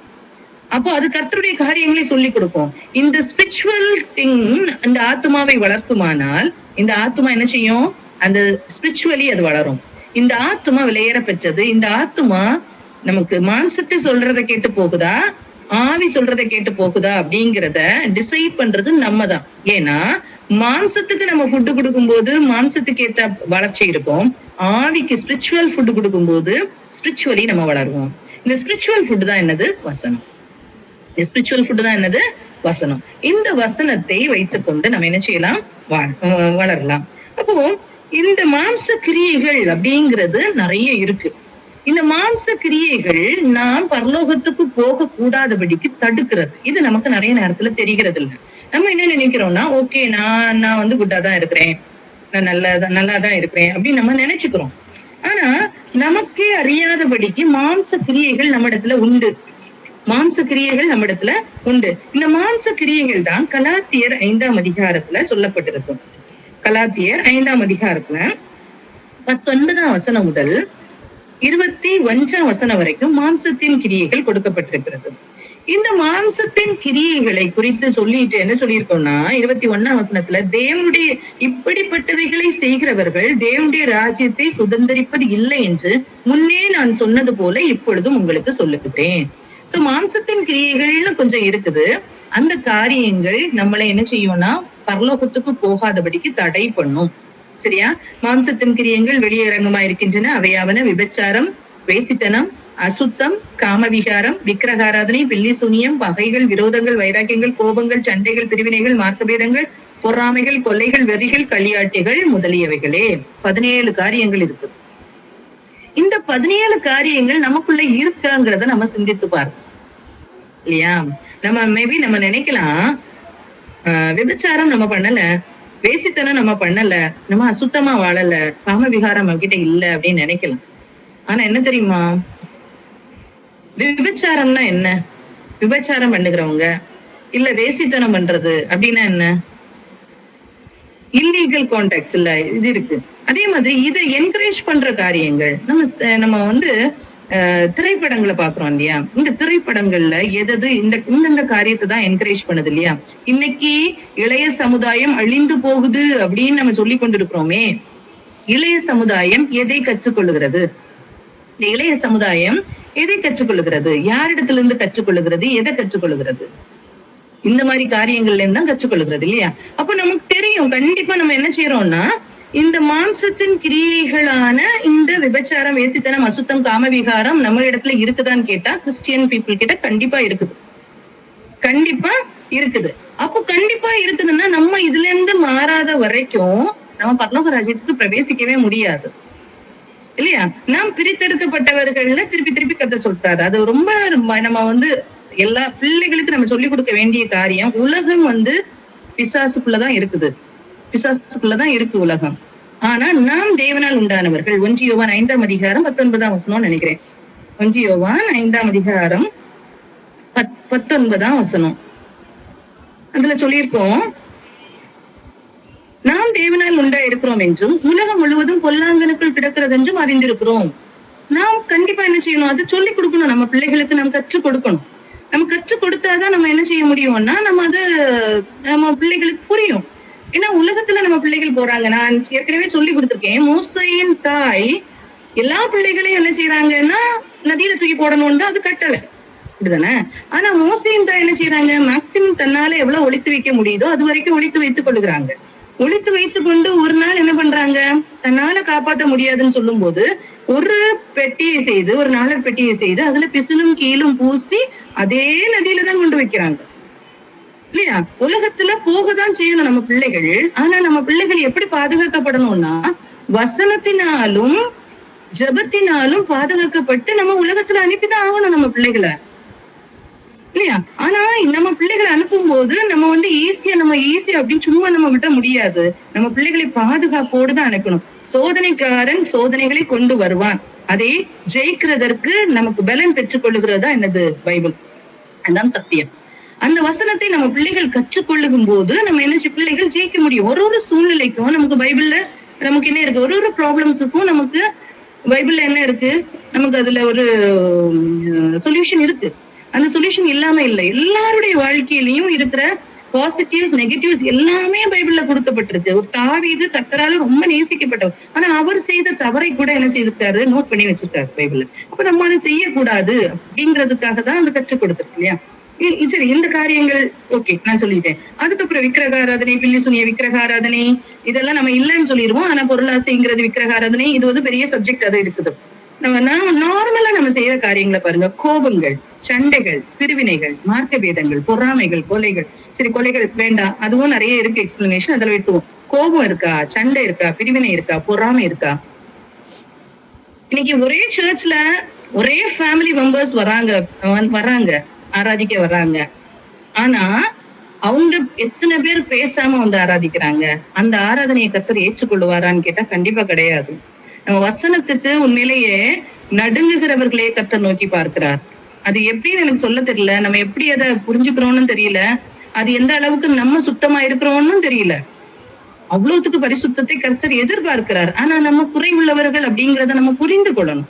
அப்போ அது கர்த்தருடைய காரியங்களை சொல்லி கொடுக்கும். இந்த ஸ்பிரிச்சுவல் திங் இந்த ஆத்மாவை வளர்க்குமானால் இந்த ஆத்மா என்ன செய்யும், அந்த ஸ்பிரிச்சுவலி அது வளரும். இந்த ஆத்மா விலையேற பெற்றது. இந்த ஆத்மா நமக்கு மாம்சத்தை சொல்றதை கேட்டு போகுதா, ஆவி சொல்றதை கேட்டு போகுதா அப்படிங்கிறத டிசைட் பண்றது நம்ம தான். ஏன்னா மாம்சத்துக்கு நம்ம ஃபுட்டு கொடுக்கும் போது மாம்சத்துக்கு ஏத்த வளர்ச்சி இருக்கும். ஆவிக்கு ஸ்பிரிச்சுவல் ஃபுட்டு கொடுக்கும் போது ஸ்பிரிச்சுவலி நம்ம வளருவோம். இந்த ஸ்பிரிச்சுவல் ஃபுட் தான் என்னது, வசனம். ஸ்பிரிச்சுவல் ஃபுட் தான் என்னது, வசனம். இந்த வசனத்தை வைத்துக் கொண்டு நம்ம என்ன செய்யலாம், வளரலாம். அப்போ இந்த மாம்ச கிரியைகள் அப்படிங்கிறது நிறைய இருக்கு. இந்த மாம்ச கிரியைகள் நாம் பரலோகத்துக்கு போக கூடாதபடிக்கு தடுக்கிறது. இது நமக்கு நிறைய நேரத்துல தெரிகிறது இல்லை. நம்ம என்ன நினைக்கிறோம்னா, ஓகே நான் வந்து குட்டா தான் இருக்கிறேன், நான் நல்லாதான் இருக்கிறேன் அப்படின்னு நம்ம நினைச்சுக்கிறோம். ஆனா நமக்கே அறியாதபடிக்கு மாம்ச கிரியைகள் நம்மிடத்துல உண்டு. மாம்ச கிரியைகள் நம்மிடத்துல உண்டு. இந்த மாம்ச கிரியைகள் தான் கலாத்தியர் 5ஆம் அதிகாரத்துல சொல்லப்பட்டிருக்கும். கலாத்தியர் 5ஆம் அதிகாரத்துல 19ஆம் வசனம் முதல் 21ஆம் வசனம் வரைக்கும் மாம்சத்தின் கிரியைகள் கொடுக்கப்பட்டிருக்கிறது. இந்த மாம்சத்தின் கிரியைகளை குறித்து சொல்லிட்டு என்ன சொல்லியிருக்கோம்னா 21ஆம் வசனத்துல தேவனுடைய இப்படிப்பட்டவைகளை செய்கிறவர்கள் தேவனுடைய ராஜ்யத்தை சுதந்திரிப்பது இல்லை என்று முன்னே நான் சொன்னது போல இப்பொழுதும் உங்களுக்கு சொல்லுகிறேன். சோ மாம்சத்தின் கிரியைகள்னு கொஞ்சம் இருக்குது. அந்த காரியங்கள் நம்மளை என்ன செய்யும்னா பரலோகத்துக்கு போகாதபடிக்கு தடை பண்ணும். சரியா? மாம்சத்தின் கிரியைகள் வெளியரங்கமா இருக்கின்றன. அவையாவன விபச்சாரம், வேசித்தனம், அசுத்தம், காமவிகாரம், விக்கிரகாராதனை, பில்லி சூனியம், பகைகள், விரோதங்கள், வைராக்கியங்கள், கோபங்கள், சண்டைகள், பிரிவினைகள், மார்க்கபேதங்கள், பொறாமைகள், கொலைகள், வெறிகள், களியாட்டிகள் முதலியவைகளே. 17 காரியங்கள் இருக்கு. இந்த 17 காரியங்கள் நமக்குள்ள இருக்காங்கிறத நம்ம சிந்தித்து பார்க்கணும் இல்லையா? நம்ம மேபி நம்ம நினைக்கலாம் விபச்சாரம் நம்ம பண்ணல, வேசித்தனம் நம்ம பண்ணல, நம்ம அசுத்தமா வாழல, காமவிகாரம் நம்ம கிட்ட இல்ல அப்படின்னு நினைக்கலாம். ஆனா என்ன தெரியுமா, விபச்சாரம்னா என்ன? விபச்சாரம் பண்ணுகிறவங்க இல்ல வேசித்தனம் பண்றது அப்படின்னா என்ன? இல்லீகல் கான்டாக்ட்ஸ் இல்ல இது இருக்கு. அதே மாதிரி இதை என்கரேஜ் பண்ற காரியங்கள் நம்ம வந்து திரைப்படங்களை பாக்குறோம் இல்லையா? இந்த திரைப்படங்கள்ல எது இந்த காரியத்தை தான் என்கரேஜ் பண்ணுது இல்லையா? இன்னைக்கு இளைய சமுதாயம் அழிந்து போகுது அப்படின்னு நம்ம சொல்லி கொண்டிருக்கிறோமே. இளைய சமுதாயம் எதை கற்றுக்கொள்ளுகிறது? இந்த இளைய சமுதாயம் எதை கற்றுக்கொள்ளுகிறது? யாரிடத்துல இருந்து கற்றுக்கொள்ளுகிறது? எதை கற்றுக்கொள்ளுகிறது? இந்த மாதிரி காரியங்கள்ல இருந்து தான் கற்றுக்கொள்ளுகிறது இல்லையா? அப்ப நமக்கு தெரியும் கண்டிப்பா நம்ம என்ன செய்யறோம்னா இந்த மாம்சத்தின் கிரியைகளான இந்த விபச்சாரம், வேசித்தனம், அசுத்தம், காமவிகாரம் நம்ம இடத்துல இருக்குதான்னு கேட்டா கிறிஸ்டியன் பீப்புள் கிட்ட கண்டிப்பா இருக்குது. கண்டிப்பா இருக்குது. அப்போ கண்டிப்பா இருக்குதுன்னா நம்ம இதுல இருந்து மாறாத வரைக்கும் நம்ம பரலோக ராஜ்யத்துக்கு பிரவேசிக்கவே முடியாது இல்லையா? நாம் பிரித்தெடுக்கப்பட்டவர்கள்ல திருப்பி திருப்பி கத்த சொல்றாரு. அது ரொம்ப நம்ம வந்து எல்லா பிள்ளைகளுக்கும் நம்ம சொல்லிக் கொடுக்க வேண்டிய காரியம். உலகம் வந்து பிசாசுக்குள்ளதான் இருக்குது. பிசாசுக்குள்ளதான் இருக்கு உலகம். ஆனா நாம் தேவனால் உண்டானவர்கள். 1 யோவான் 5ஆம் அதிகாரம் 19ஆம் வசனம் நினைக்கிறேன். 1 யோவான் 5ஆம் அதிகாரம் 19ஆம் வசனம். அதுல சொல்லியிருக்கோம், நாம் தேவனால் உண்டா இருக்கிறோம் என்றும் உலகம் முழுவதும் பொல்லாங்கனுக்குள் கிடக்கிறது என்றும் அறிந்திருக்கிறோம். நாம் கண்டிப்பா என்ன செய்யணும்? அதை சொல்லிக் கொடுக்கணும். நம்ம பிள்ளைகளுக்கு நம்ம கற்றுக் கொடுக்கணும். நம்ம கற்றுக் கொடுத்தாதான் நம்ம என்ன செய்ய முடியும்னா நம்ம அதை நம்ம பிள்ளைகளுக்கு புரியும். ஏன்னா உலகத்துல நம்ம பிள்ளைகள் போறாங்க. நான் ஏற்கனவே சொல்லி கொடுத்திருக்கேன், மோசையின் தாய் எல்லா பிள்ளைகளையும் என்ன செய்யறாங்கன்னா நதியில தூக்கி போடணும்னு தான் அது கட்டளை, அப்படிதானே? ஆனா மோசையின் தாய் என்ன செய்யறாங்க? மேக்சிமம் தன்னால எவ்வளவு ஒழித்து வைக்க முடியுதோ அது வரைக்கும் ஒழித்து வைத்துக் கொள்ளுகிறாங்க. ஒழித்து வைத்துக் கொண்டு ஒரு நாள் என்ன பண்றாங்க? தன்னால காப்பாற்ற முடியாதுன்னு சொல்லும் போது ஒரு பெட்டியை செய்து, ஒரு நாளர் பெட்டியை செய்து அதுல பிசினும் கீழும் பூசி அதே நதியில தான் கொண்டு வைக்கிறாங்க இல்லையா? உலகத்துல போகதான் செய்யணும் நம்ம பிள்ளைகள். ஆனா நம்ம பிள்ளைகள் எப்படி பாதுகாக்கப்படணும்னா வசனத்தினாலும் ஜபத்தினாலும் பாதுகாக்கப்பட்டு நம்ம உலகத்துல அனுப்பிதான் ஆகணும் நம்ம பிள்ளைகளை இல்லையா? ஆனா நம்ம பிள்ளைகளை அனுப்பும் போது நம்ம வந்து ஈஸியா அப்படின்னு சும்மா நம்ம விட முடியாது. நம்ம பிள்ளைகளை பாதுகாப்போடுதான் அனுப்பணும். சோதனைக்காரன் சோதனைகளை கொண்டு வருவான். அதை ஜெயிக்கிறதற்கு நமக்கு பலன் பெற்றுக் கொள்ளுகிறதா என்னது? பைபிள். அதுதான் சத்தியம். அந்த வசனத்தை நம்ம பிள்ளைகள் கற்றுக்கொள்ளும் போது நம்ம என்ன பிள்ளைகள் ஜெயிக்க முடியும். ஒரு சூழ்நிலைக்கும் நமக்கு பைபிள்ல நமக்கு என்ன இருக்கு? ஒரு ப்ராப்ளம்ஸுக்கும் நமக்கு பைபிள்ல என்ன இருக்கு? நமக்கு அதுல ஒரு சொல்யூஷன் இருக்கு. அந்த சொல்யூஷன் இல்லாம இல்லை. எல்லாருடைய வாழ்க்கையிலயும் இருக்கிற பாசிட்டிவ்ஸ் நெகட்டிவ்ஸ் எல்லாமே பைபிள்ல கொடுக்கப்பட்டிருக்கு. ஒரு தாவீது கர்த்தரால ரொம்ப நேசிக்கப்பட்டவர். ஆனா அவர் செய்த தவறை கூட என்ன செய்திருக்காரு? நோட் பண்ணி வச்சிருக்காரு பைபிள்ல. அப்ப நம்ம அதை செய்யக்கூடாது அப்படிங்கிறதுக்காக தான் அது கற்றுக் கொடுத்துருக்கு இல்லையா? சரி, இந்த காரியங்கள் ஓகே நான் சொல்லிட்டேன். அதுக்கப்புறம் விக்கிரகாராதனை, பில்லி சூனிய விக்கிரகாராதனை இதெல்லாம் நம்ம இல்லைன்னு சொல்லிடுவோம். ஆனா பொருளாசைங்கிறது விக்கிரகாராதனை இது வந்து பெரிய சப்ஜெக்ட் அது இருக்குது. நம்ம நார்மலா நம்ம செய்யற காரியங்களை பாருங்க. கோபங்கள், சண்டைகள், பிரிவினைகள், மார்க்கபேதங்கள், பொறாமைகள், கொலைகள். சரி, கொலைகள் வேண்டாம், அதுவும் நிறைய இருக்கு எக்ஸ்பிளனேஷன், அதில் விட்டுவோம். கோபம் இருக்கா? சண்டை இருக்கா? பிரிவினை இருக்கா? பொறாமை இருக்கா? இன்னைக்கு ஒரே சர்ச்ல ஒரே ஃபேமிலி மெம்பர்ஸ் வராங்க ஆராதிக்க வர்றாங்க. ஆனா அவங்க எத்தனை பேர் பேசாம வந்து ஆராதிக்கிறாங்க? அந்த ஆராதனையை கர்த்தர் ஏற்றுக்கொள்ளுவாரான்னு கேட்டா கண்டிப்பா கிடையாது. நம்ம வசனத்துக்கு உண்மையிலேயே நடுங்குகிறவர்களே கர்த்தர் நோக்கி பார்க்கிறார். அது எப்படின்னு எனக்கு சொல்ல தெரியல, நம்ம எப்படி அதை புரிஞ்சுக்கிறோம்னு தெரியல, அது எந்த அளவுக்கு நம்ம சுத்தமா இருக்கிறோம்னு தெரியல. அவ்வளவுத்துக்கு பரிசுத்தத்தை கர்த்தர் எதிர்பார்க்கிறார். ஆனா நம்ம குறைவுள்ளவர்கள் அப்படிங்கறத நம்ம புரிந்து கொள்ளணும்.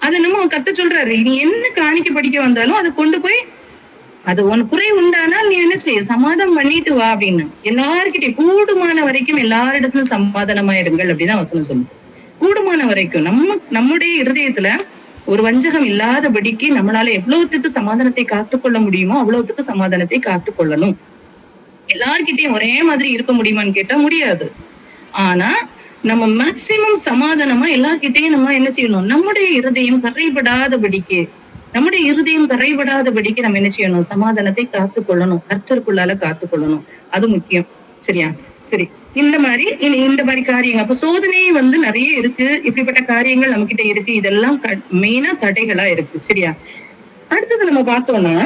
அது நம்ம கர்த்தர் சொல்றாரு, நீ என்ன காணிக்க படிக்க வந்தாலும் அதை கொண்டு போய், அது உன் குறை உண்டானால் நீ என்ன செய்ய, சமாதானம் பண்ணிட்டு வா அப்படின்னு. எல்லார்கிட்டயும் கூடுமான வரைக்கும் எல்லாரிடத்திலும் சமாதானமாயிருங்கள் அப்படிதான் வசனம் சொல்லுது. கூடுமான வரைக்கும் நம்முடைய இருதயத்துல ஒரு வஞ்சகம் இல்லாதபடிக்கு நம்மளால எவ்வளவுத்துக்கு சமாதானத்தை காத்துக்கொள்ள முடியுமோ அவ்வளவுத்துக்கு சமாதானத்தை காத்துக்கொள்ளணும். எல்லார்கிட்டயும் ஒரே மாதிரி இருக்க முடியுமான்னு கேட்டா முடியாது. ஆனா நம்ம மேக்சிமம் சமாதானமா எல்லார்கிட்டையும் நம்ம என்ன செய்யணும், நம்முடைய இருதயம் கரைபடாதபடிக்கு நம்ம என்ன செய்யணும், சமாதானத்தை காத்துக்கொள்ளணும், கர்த்தருக்குள்ளால காத்துக்கொள்ளணும். அது முக்கியம். சரியா? சரி, இந்த மாதிரி காரியங்கள். அப்ப சோதனை நிறைய இருக்கு, இப்படிப்பட்ட காரியங்கள் நம்ம கிட்ட இருக்கு. இதெல்லாம் மெயினா தடைகளா இருக்கு. சரியா? அடுத்தது நம்ம பார்த்தோம்னா,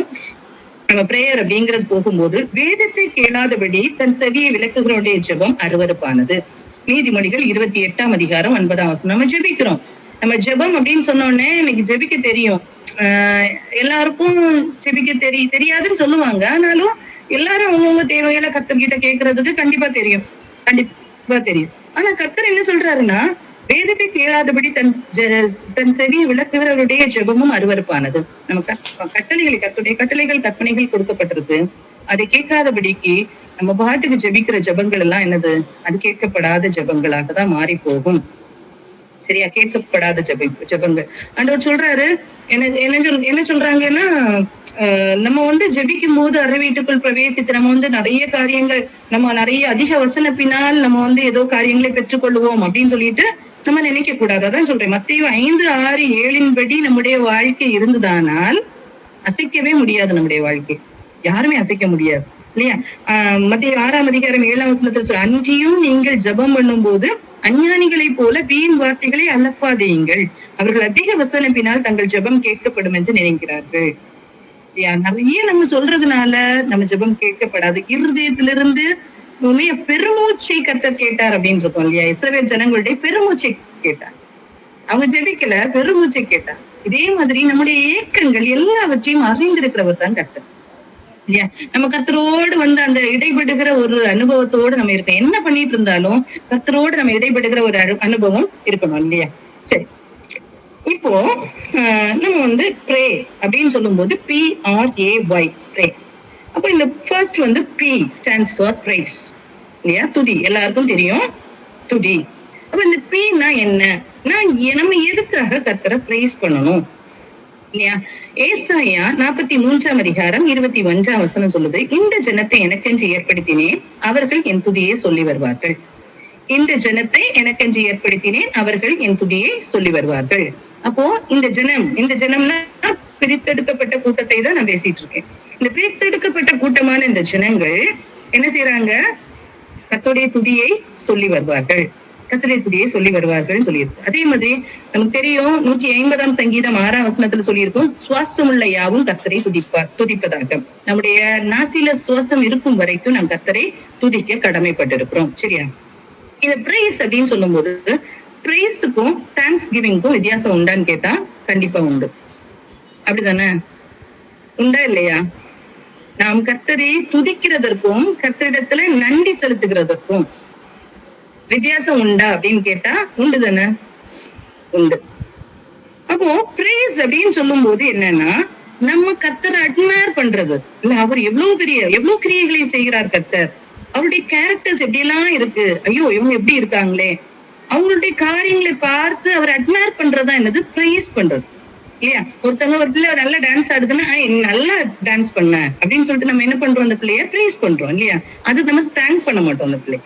நம்ம பிரேயர் அப்படிங்கிறது போகும்போது, வேதத்தை கேளாதபடி தன் செவியை விளக்குகிறோடைய ஜெபம் அருவருப்பானது. நீதிமொழிகள் 28ஆம் அதிகாரம் 9ஆம் வசனம். நம்ம ஜெபிக்கிறோம். நம்ம ஜெபம் அப்படின்னு சொன்னோடனே எனக்கு ஜெபிக்க தெரியும், எல்லாருக்கும் ஜெபிக்க தெரியாதுன்னு சொல்லுவாங்க. ஆனாலும் எல்லாரும் அவங்கவுங்க தேவைகளை கர்த்தர்கிட்ட கேட்கறதுக்கு கண்டிப்பா தெரியும். ஆனா கர்த்தர் என்ன சொல்றாருன்னா, வேதத்தை கேளாதபடி தன் செவியை விளக்குகிறவருடைய ஜெபமும் அருவருப்பானது. நம்ம கர்த்தருடைய கட்டளைகள் கற்பனைகள் கொடுக்கப்பட்டிருக்கு. அதை கேட்காதபடிக்கு நம்ம பாட்டுக்கு ஜெபிக்கிற ஜெபங்கள் எல்லாம் என்னது, அது கேட்கப்படாத ஜெபங்களாக தான் மாறி போகும். சரியா? கேட்கப்படாத ஜெபங்கள். ஆண்டவர் சொல்றாரு, என்ன சொல்றாங்கன்னா, நம்ம ஜெபிக்கும் போது அறை வீட்டுக்குள் பிரவேசித்து நம்ம நிறைய காரியங்கள், நம்ம நிறைய அதிக வசனப்பினால் நம்ம ஏதோ காரியங்களை பெற்றுக்கொள்வோம் அப்படின்னு சொல்லிட்டு நம்ம நினைக்க கூடாது. அதான் சொல்றேன், மத்தேயு 5:6-7 படி நம்முடைய வாழ்க்கை இருந்ததானால் அசைக்கவே முடியாது. நம்முடைய வாழ்க்கை யாருமே அசைக்க முடியாது, இல்லையா? மத்தேயு 6ஆம் அதிகாரம் 7ஆம் வசனத்துல சொல்ற, அன்றியும் நீங்கள் ஜெபம் பண்ணும் போது அஞ்ஞானிகளை போல வீண் வார்த்தைகளை அலப்பாதேயுங்கள், அவர்கள் அதிக வசனப்பினால் தங்கள் ஜெபம் கேட்கப்படும் என்று நினைக்கிறார்கள். நிறைய நம்ம சொல்றதுனால நம்ம ஜெபம் கேட்கப்படாது. இருதயத்திலிருந்து உண்மைய பெருமூச்சை கர்த்தர் கேட்டார் அப்படின்னு இருக்கோம், இல்லையா? இஸ்ரவேல் ஜனங்களுடைய பெருமூச்சை கேட்டார். அவங்க ஜெபிக்கல, பெருமூச்சை கேட்டார். இதே மாதிரி நம்முடைய ஏக்கங்கள் எல்லாவற்றையும் அறிந்திருக்கிறவர் தான் கர்த்தர், இல்லையா? நம்ம கர்த்தரோடு அந்த இடைபடுகிற ஒரு அனுபவத்தோடு நம்ம இருக்கோம். என்ன பண்ணிட்டு இருந்தாலும் கர்த்தரோடு நம்ம இடைபடுகிற ஒரு அனுபவம் இருக்கணும், இல்லையா? சரி, இப்போ நம்ம ப்ரே அப்படின்னு சொல்லும் போது PRAY, ப்ரே. அப்போ இந்த first P stands for praise, இல்லையா? துதி. எல்லாருக்கும் தெரியும் துதி. அப்ப இந்த Pனா என்ன, நம்ம எதுக்காக கர்த்தரை பிரைஸ் பண்ணணும், இல்லையா? ஏசாயா 43ஆம் அதிகாரம் 21ஆம் வசனம் சொல்லுது, இந்த ஜனத்தை எனக்கென்று ஏற்படுத்தினேன், அவர்கள் என் துதியை சொல்லி வருவார்கள். இந்த ஜனத்தை எனக்கென்று ஏற்படுத்தினேன், அவர்கள் என் துதியை சொல்லி வருவார்கள். அப்போ இந்த ஜனம்னா பிரித்தெடுக்கப்பட்ட கூட்டத்தை தான் நான் பேசிட்டு இருக்கேன். இந்த பிரித்தெடுக்கப்பட்ட கூட்டமான இந்த ஜனங்கள் என்ன செய்யறாங்க, கர்த்தருடைய துதியை சொல்லி வருவார்கள், கர்த்தருடைய துதியை சொல்லி வருவார்கள் சொல்லியிருக்கு. அதே மாதிரி நமக்கு தெரியும், 150ஆம் சங்கீதம் 6ஆம் வசனத்துல சொல்லியிருக்கோம், சுவாசமுள்ள யாவும் கர்த்தரை துதிப்பதாக. நம்முடைய நாசில சுவாசம் இருக்கும் வரைக்கும் நாம் கர்த்தரை துதிக்க கடமைப்பட்டிருக்கிறோம். சரியா? இந்த பிரைஸ் அப்படின்னு சொல்லும் போது, பிரைஸுக்கும் தேங்க்ஸ் கிவிங்க்கும் வித்தியாசம் உண்டான்னு கேட்டா கண்டிப்பா உண்டு. அப்படிதானே? உண்டா இல்லையா? நாம் கர்த்தரை துதிக்கிறதற்கும் கர்த்தரிடத்துல நன்றி செலுத்துகிறதற்கும் வித்தியாசம் உண்டா அப்படின்னு கேட்டா உண்டு தானே? உண்டு. அப்போ பிரைஸ் அப்படின்னு சொல்லும் போது என்னன்னா, நம்ம கர்த்தரை அட்மையர் பண்றது இல்ல, அவர் எவ்வளவு கிரியைகளை செய்கிறார் கர்த்தர், அவருடைய கேரக்டர்ஸ் எப்படி எல்லாம் இருக்கு, ஐயோ இவங்க எப்படி இருக்காங்களே, அவங்களுடைய காரியங்களை பார்த்து அவர் அட்மையர் பண்றதா என்னது, பிரைஸ் பண்றது, இல்லையா? ஒருத்தவங்க ஒரு பிள்ளை நல்லா டான்ஸ் ஆடுதுன்னா நல்லா டான்ஸ் பண்ண அப்படின்னு சொல்லிட்டு நம்ம என்ன பண்றோம், அந்த பிள்ளைய பிரைஸ் பண்றோம், இல்லையா? அது நம்ம தேங்க் பண்ண மாட்டோம் அந்த பிள்ளை,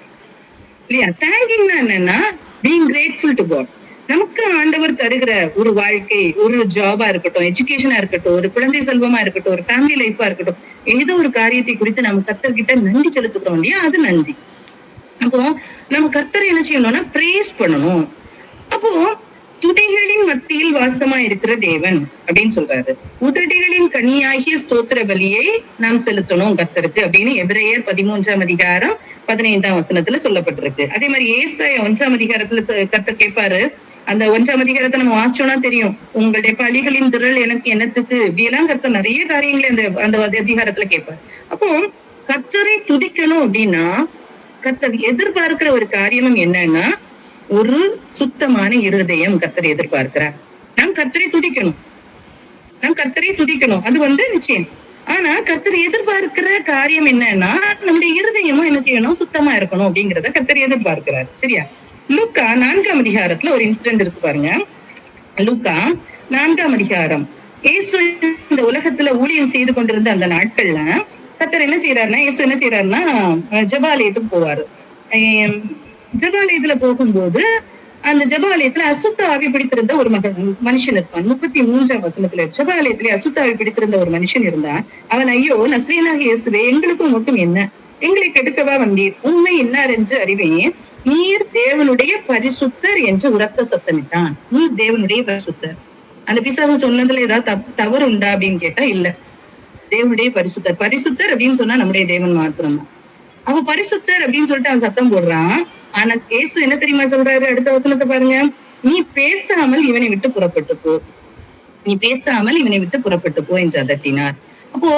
இல்லையா? தேங்கிங்னா என்னன்னா பீயிங் கிரேட்ஃபுல் டு காட். நமக்கு ஆண்டவர் தருகிற ஒரு வாழ்க்கை, ஒரு ஜாபா இருக்கட்டும், எஜுகேஷனா இருக்கட்டும், ஒரு குழந்தை செல்வமா இருக்கட்டும், ஒரு ஃபேமிலி லைஃபா இருக்கட்டும், ஏதோ ஒரு காரியத்தை குறித்து நம்ம கர்த்தர்கிட்ட நன்றி செலுத்துக்கிறோம், இல்லையா? அது நன்றி. அப்போ நம்ம கர்த்தரை என்ன செய்யணும்னா பிரேஸ் பண்ணணும். அப்போ துதிகளின் மத்தியில் வாசமா இருக்கிற தேவன் அப்படின்னு சொல்றாரு. உதடுகளின் கனியாகிய ஸ்தோத்திர பலியை நாம் செலுத்தணும் கர்த்தருக்கு அப்படின்னு எபிரேயர் 13:15 சொல்லப்பட்டிருக்கு. அதே மாதிரி ஏசாயா 1 கர்த்தர் கேட்பாரு. அந்த 1 நம்ம வாசிச்சோம்னா தெரியும், உங்களுடைய பலிகளின் திரள் எனக்கு என்னத்துக்கு இப்படி எல்லாம் கர்த்தர் நிறைய காரியங்களை அந்த அதிகாரத்துல கேட்பாரு. அப்போ கர்த்தரை துதிக்கணும் அப்படின்னா கர்த்தர் எதிர்பார்க்கிற ஒரு காரியமும் என்னன்னா ஒரு சுத்தமான இருதயம் கர்த்தரை எதிர்பார்க்கிறார். நாம் கர்த்தரை துதிக்கணும், அது நிச்சயம். ஆனா கர்த்தர் எதிர்பார்க்கிற காரியம் என்னன்னா நம்முடைய இருதயமும் என்ன செய்யணும், சுத்தமா இருக்கணும் அப்படிங்கறத கர்த்தர் எதிர்பார்க்கிறார். சரியா? லூக்கா 4 ஒரு இன்சிடென்ட் இருக்கு பாருங்க. லூக்கா 4 இயேசு இந்த உலகத்துல ஊழியம் செய்து கொண்டிருந்த அந்த நாட்கள்ல கர்த்தர் என்ன செய்யறாருன்னா, இயேசு என்ன செய்யறாருன்னா ஜெபாலயத்துக்கு போவாரு. ஜெபாலயத்துல போகும்போது அந்த ஜெபாலயத்துல அசுத்த ஆவி பிடித்திருந்த ஒரு மனுஷன் இருப்பான். 33 ஜெபாலயத்திலே அசுத்த ஆவி பிடித்திருந்த ஒரு மனுஷன் இருந்தான். அவன், ஐயோ நசரேயனாகிய இயேசுவே, எங்களுக்கும் மட்டும் என்ன, எங்களை கெடுக்கவா வந்தீர்? உண்மை இன்னார் என்று அறிவேன், நீர் தேவனுடைய பரிசுத்தர் என்று உரத்த சத்தமிட்டான். நீர் தேவனுடைய பரிசுத்தர். அந்த பிசாசு சொன்னதுல ஏதாவது தவறு உண்டா அப்படின்னு கேட்டா இல்ல. தேவனுடைய பரிசுத்தர் அப்படின்னு சொன்னா நம்முடைய தேவன் மாத்திரம் தான். அவ பரிசுத்தர் அப்படின்னு சொல்லிட்டு அவன் சத்தம் போடுறான். ஆனா இயேசு என்ன தெரியுமா சொல்றாரு? அடுத்த வசனத்தை பாருங்க. நீ பேசாமல் இவனை விட்டு புறப்பட்டு போ என்று அதட்டினார். அப்போ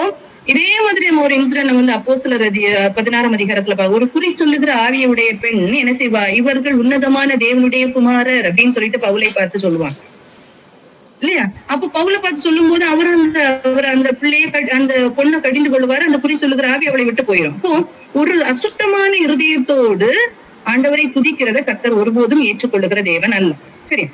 இதே மாதிரி நம்ம ஒரு இன்சிடென்ட் நம்ம அப்போஸ்தலர் 16 ஒரு குறி சொல்லுகிற ஆவியுடைய பெண் என்ன செய்வா, இவர்கள் உன்னதமான தேவனுடைய குமாரர் அப்படின்னு சொல்லிட்டு பவுலை பார்த்து சொல்லுவாங்க இல்லையா? அப்ப பவுலை பார்த்து சொல்லும் போது அவர் அந்த பிள்ளைய அந்த பொண்ணை கடிந்து கொள்வாரு. அந்த குறி சொல்லுகிற ஆவி அவளை விட்டு போயிடும். அப்போ ஒரு அசுத்தமான இருதயத்தோடு ஆண்டவரை துதிக்கிறத கர்த்தர் ஒருபோதும் ஏற்றுக்கொள்ளுகிற தேவன் அல்ல. சரி,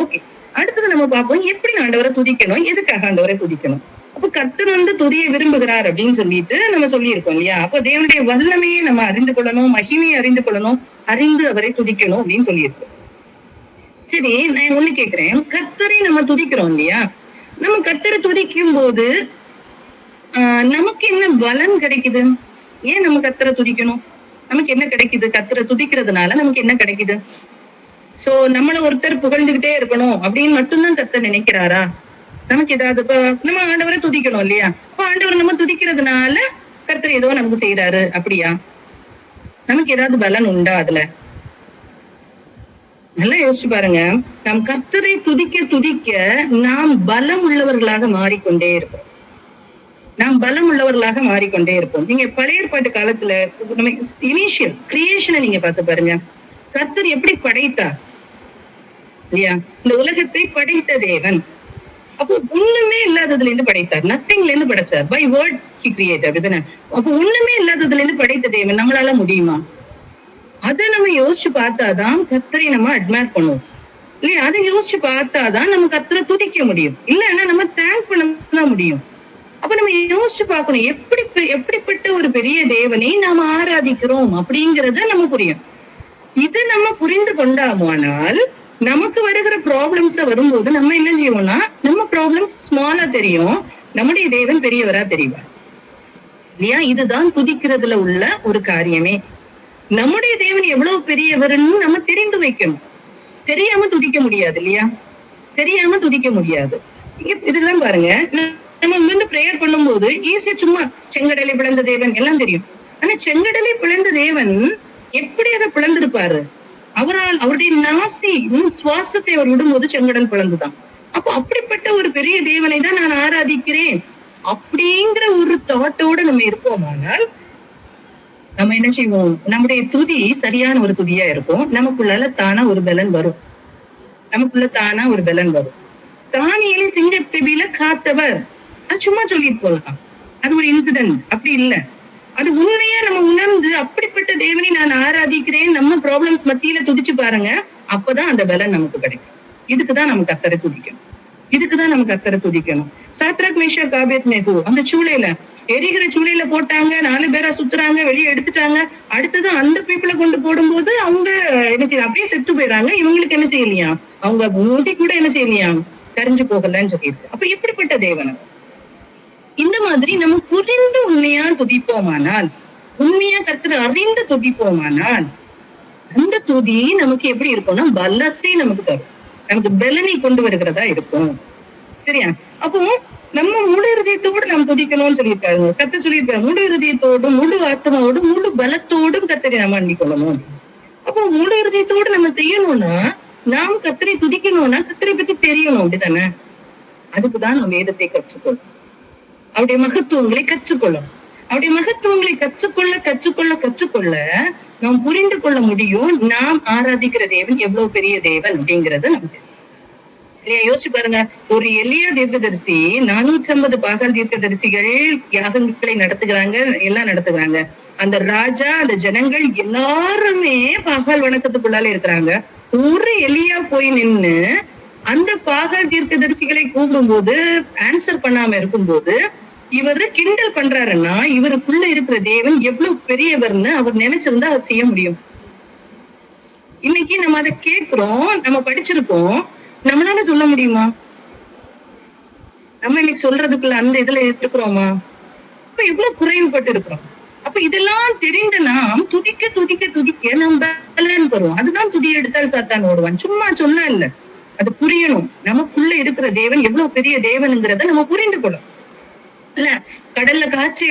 ஓகே. அடுத்தது நம்ம பார்ப்போம், எப்படி ஆண்டவரை துதிக்கணும், எதுக்காக ஆண்டவரை துதிக்கணும். அப்ப கர்த்தர் துதியை விரும்புகிறார் அப்படின்னு சொல்லிட்டு நம்ம சொல்லியிருக்கோம் இல்லையா? அப்போ தேவனுடைய வல்லமையை நம்ம அறிந்து கொள்ளணும், மகிமையை அறிந்து கொள்ளணும், அறிந்து அவரை துதிக்கணும் அப்படின்னு சொல்லியிருக்கோம். சரி, நான் ஒண்ணு கேக்குறேன். கர்த்தரை நம்ம துதிக்கிறோம் இல்லையா? நம்ம கர்த்தரை துதிக்கும் போது நமக்கு என்ன பலன் கிடைக்குது? ஏன் நம்ம கர்த்தரை துதிக்கணும்? நமக்கு என்ன கிடைக்குது? கர்த்தரை துதிக்கிறதுனால நமக்கு என்ன கிடைக்குது? சோ நம்மள ஒருத்தர் புகழ்ந்துகிட்டே இருக்கணும் அப்படின்னு மட்டும்தான் கர்த்தர் நினைக்கிறாரா? நமக்கு ஏதாவது நம்ம ஆண்டவரை துதிக்கணும் இல்லையா? இப்ப ஆண்டவரை நம்ம துதிக்கிறதுனால கர்த்தர் ஏதோ நமக்கு செய்யறாரு அப்படியா? நமக்கு ஏதாவது பலன் உண்டா அதுல? நல்லா யோசிச்சு பாருங்க. நாம் கர்த்தரை துதிக்க நாம் பலம் உள்ளவர்களாக மாறிக்கொண்டே இருப்போம். நீங்க பழைய ஏற்பாட்டு காலத்துல நம்ம இனிஷியல் கிரியேஷனை நீங்க பார்த்து பாருங்க. கர்த்தர் எப்படி படைத்தார் இல்லையா? இந்த உலகத்தை படைத்த தேவன். அப்போ ஒண்ணுமே இல்லாததுல இருந்து படைத்தார். நத்திங்ல இருந்து படைச்சார். பை வேர்ட் ஹி கிரியேட், அப்படிதானே? அப்போ ஒண்ணுமே இல்லாததுல இருந்து படைத்த தேவன் நம்மளால முடியுமா? அதை நம்ம யோசிச்சு பார்த்தாதான் கர்த்தரை நம்ம அட்மையர் பண்ணுவோம் இல்லையா? அதை யோசிச்சு பார்த்தாதான் நம்ம கர்த்தரை துதிக்க முடியும். இல்லைன்னா நம்ம தேங்க் பண்ணதான் முடியும். அப்ப நம்ம யோசிச்சு பார்க்கணும், எப்படிப்பட்ட ஒரு பெரிய தேவனை நாம ஆராதிக்கிறோம் அப்படிங்கறத நம்ம புரியும். இது நம்ம புரிந்து கொண்டாமானால் நமக்கு வருகிற ப்ராப்ளம்ஸ் வரும்போது நம்ம என்ன செய்வோம்னா, நம்ம ப்ராப்ளம்ஸ் ஸ்மாலா தெரியும், நம்முடைய தேவன் பெரியவரா தெரிவார் இல்லையா? இதுதான் துதிக்கிறதுல உள்ள ஒரு காரியமே. நம்முடைய தேவன் எவ்வளவு பெரியவர்னு நம்ம தெரிந்து வைக்கணும். தெரியாம துதிக்க முடியாது இல்லையா? இதுதான் பாருங்க, நம்ம பிரேயர் பண்ணும்போது ஈஸியா சும்மா செங்கடலை பிளந்த தேவன் எல்லாம் தெரியும். ஆனா செங்கடலை பிளந்த தேவன் எப்படி அதை பிளந்திருப்பாரு? அவருடைய நாசி சுவாசத்தை அவர் விடும்போது செங்கடல் பிளந்துதான். அப்போ அப்படிப்பட்ட ஒரு பெரிய தேவனை தான் நான் ஆராதிக்கிறேன் அப்படிங்கிற ஒரு தாட்டோட நம்ம இருப்போமானால் நம்ம என்ன செய்வோம்? நம்முடைய துதி சரியான ஒரு துதியா இருக்கும். நமக்குள்ள தானா ஒரு பலன் வரும். தானியேலை சிங்கப்பிபில காத்தவர், அது சும்மா சொல்லிட்டு போகலாம், அது ஒரு இன்சிடென்ட். அப்படி இல்ல, அது உண்மையா நம்ம உணர்ந்து அப்படிப்பட்ட தேவனை நான் ஆராதிக்கிறேன் நம்ம ப்ராப்ளம்ஸ் மத்தியில துதிச்சு பாருங்க. அப்பதான் அந்த பலன் நமக்கு கிடைக்கும். இதுக்குதான் நம்ம கர்த்தரை துதிக்கணும். சாத்ராக் மேஷாக் ஆபேத்நேகோ அந்த சூளையில எரிகிற சூளையில போட்டாங்க, 4 பேரா சுத்துறாங்க, வெளியே எடுத்துட்டாங்க. அடுத்தது அந்த பீப்புளை கொண்டு போடும்போது அவங்க என்ன செய்ய, அப்படியே செத்து போயிடுறாங்க. இவங்களுக்கு என்ன செய்யலையா, அவங்க மூடி கூட என்ன செய்யலையா, தெரிஞ்சு போகலன்னு சொல்லியிருக்கு. அப்ப எப்படிப்பட்ட தேவன்? இந்த மாதிரி நம்ம புரிந்து உண்மையா துதிப்போமானால், உண்மையா கர்த்தரை அறிந்து துதிப்போமானால், அந்த துதி நமக்கு எப்படி இருக்கும்னா பலத்தை நமக்கு தரும். நமக்கு பலனை கொண்டு வருகிறதா இருக்கும். சரியா? அப்போ நம்ம முழு இருதயத்தோடு நாம் துதிக்கணும்னு சொல்லியிருக்காங்க. கர்த்தர் சொல்லியிருக்காரு, முழு இருதயத்தோடும் முழு ஆத்மாவோடும் முழு பலத்தோடும் கர்த்தரை நம்ம அண்டிக் கொள்ளணும். அப்போ முழு இருதயத்தோடு நம்ம செய்யணும்னா, நாம் கர்த்தரை துதிக்கணும்னா கர்த்தரை பத்தி தெரியணும், அப்படித்தானே? அதுக்குதான் நம்ம வேதத்தை கற்றுக்கொள்ளும், அவருடைய மகத்துவங்களை கற்றுக்கொள்ளும். அவருடைய மகத்துவங்களை கற்றுக்கொள்ள நாம் புரிந்து கொள்ள முடியும், நாம் ஆராதிக்கிற தேவன் எவ்வளவு பெரிய தேவன் அப்படிங்கறது நமக்கு இல்லையா? யோசிச்சு பாருங்க, ஒரு எளிய தீர்க்கதரிசி 450 பாகால் தீர்க்கதரிசிகள் யாகங்களை நடத்துகிறாங்க, எல்லாம் நடத்துகிறாங்க. அந்த ராஜா, அந்த ஜனங்கள் எல்லாருமே பாகால் வணக்கத்துக்குள்ளால இருக்கிறாங்க. ஒரு எலியா போய் நின்னு அந்த பாகால் தீர்க்கதரிசிகளை கூப்பிடும் போது ஆன்சர் பண்ணாம இருக்கும்போது இவரு கிண்டல் பண்றாருன்னா, இவருக்குள்ள இருக்கிற தேவன் எவ்வளவு பெரியவர்னு அவர் நினைச்சிருந்தா அதை செய்ய முடியும். இன்னைக்கு நம்ம அதை கேட்கிறோம், நம்ம படிச்சிருக்கோம், நம்மளால சொல்ல முடியுமா? நம்ம இன்னைக்கு சொல்றதுக்குள்ள அந்த இதுல இருக்கிறோமா? அப்ப எவ்வளவு குறைவுபட்டு இருக்கிறோம். அப்ப இதெல்லாம் தெரிந்த நாம் துதிக்க நாம் பலன் பெறுவோம். அதுதான் துதி எடுத்தால் சாத்தான் ஓடுவான். சும்மா சொன்னா இல்ல, அது புரியணும். நமக்குள்ள இருக்கிற தேவன் எவ்வளவு பெரிய தேவனுங்கிறத நம்ம புரிந்து கொள்ளும். இல்ல, கடல்ல காட்சி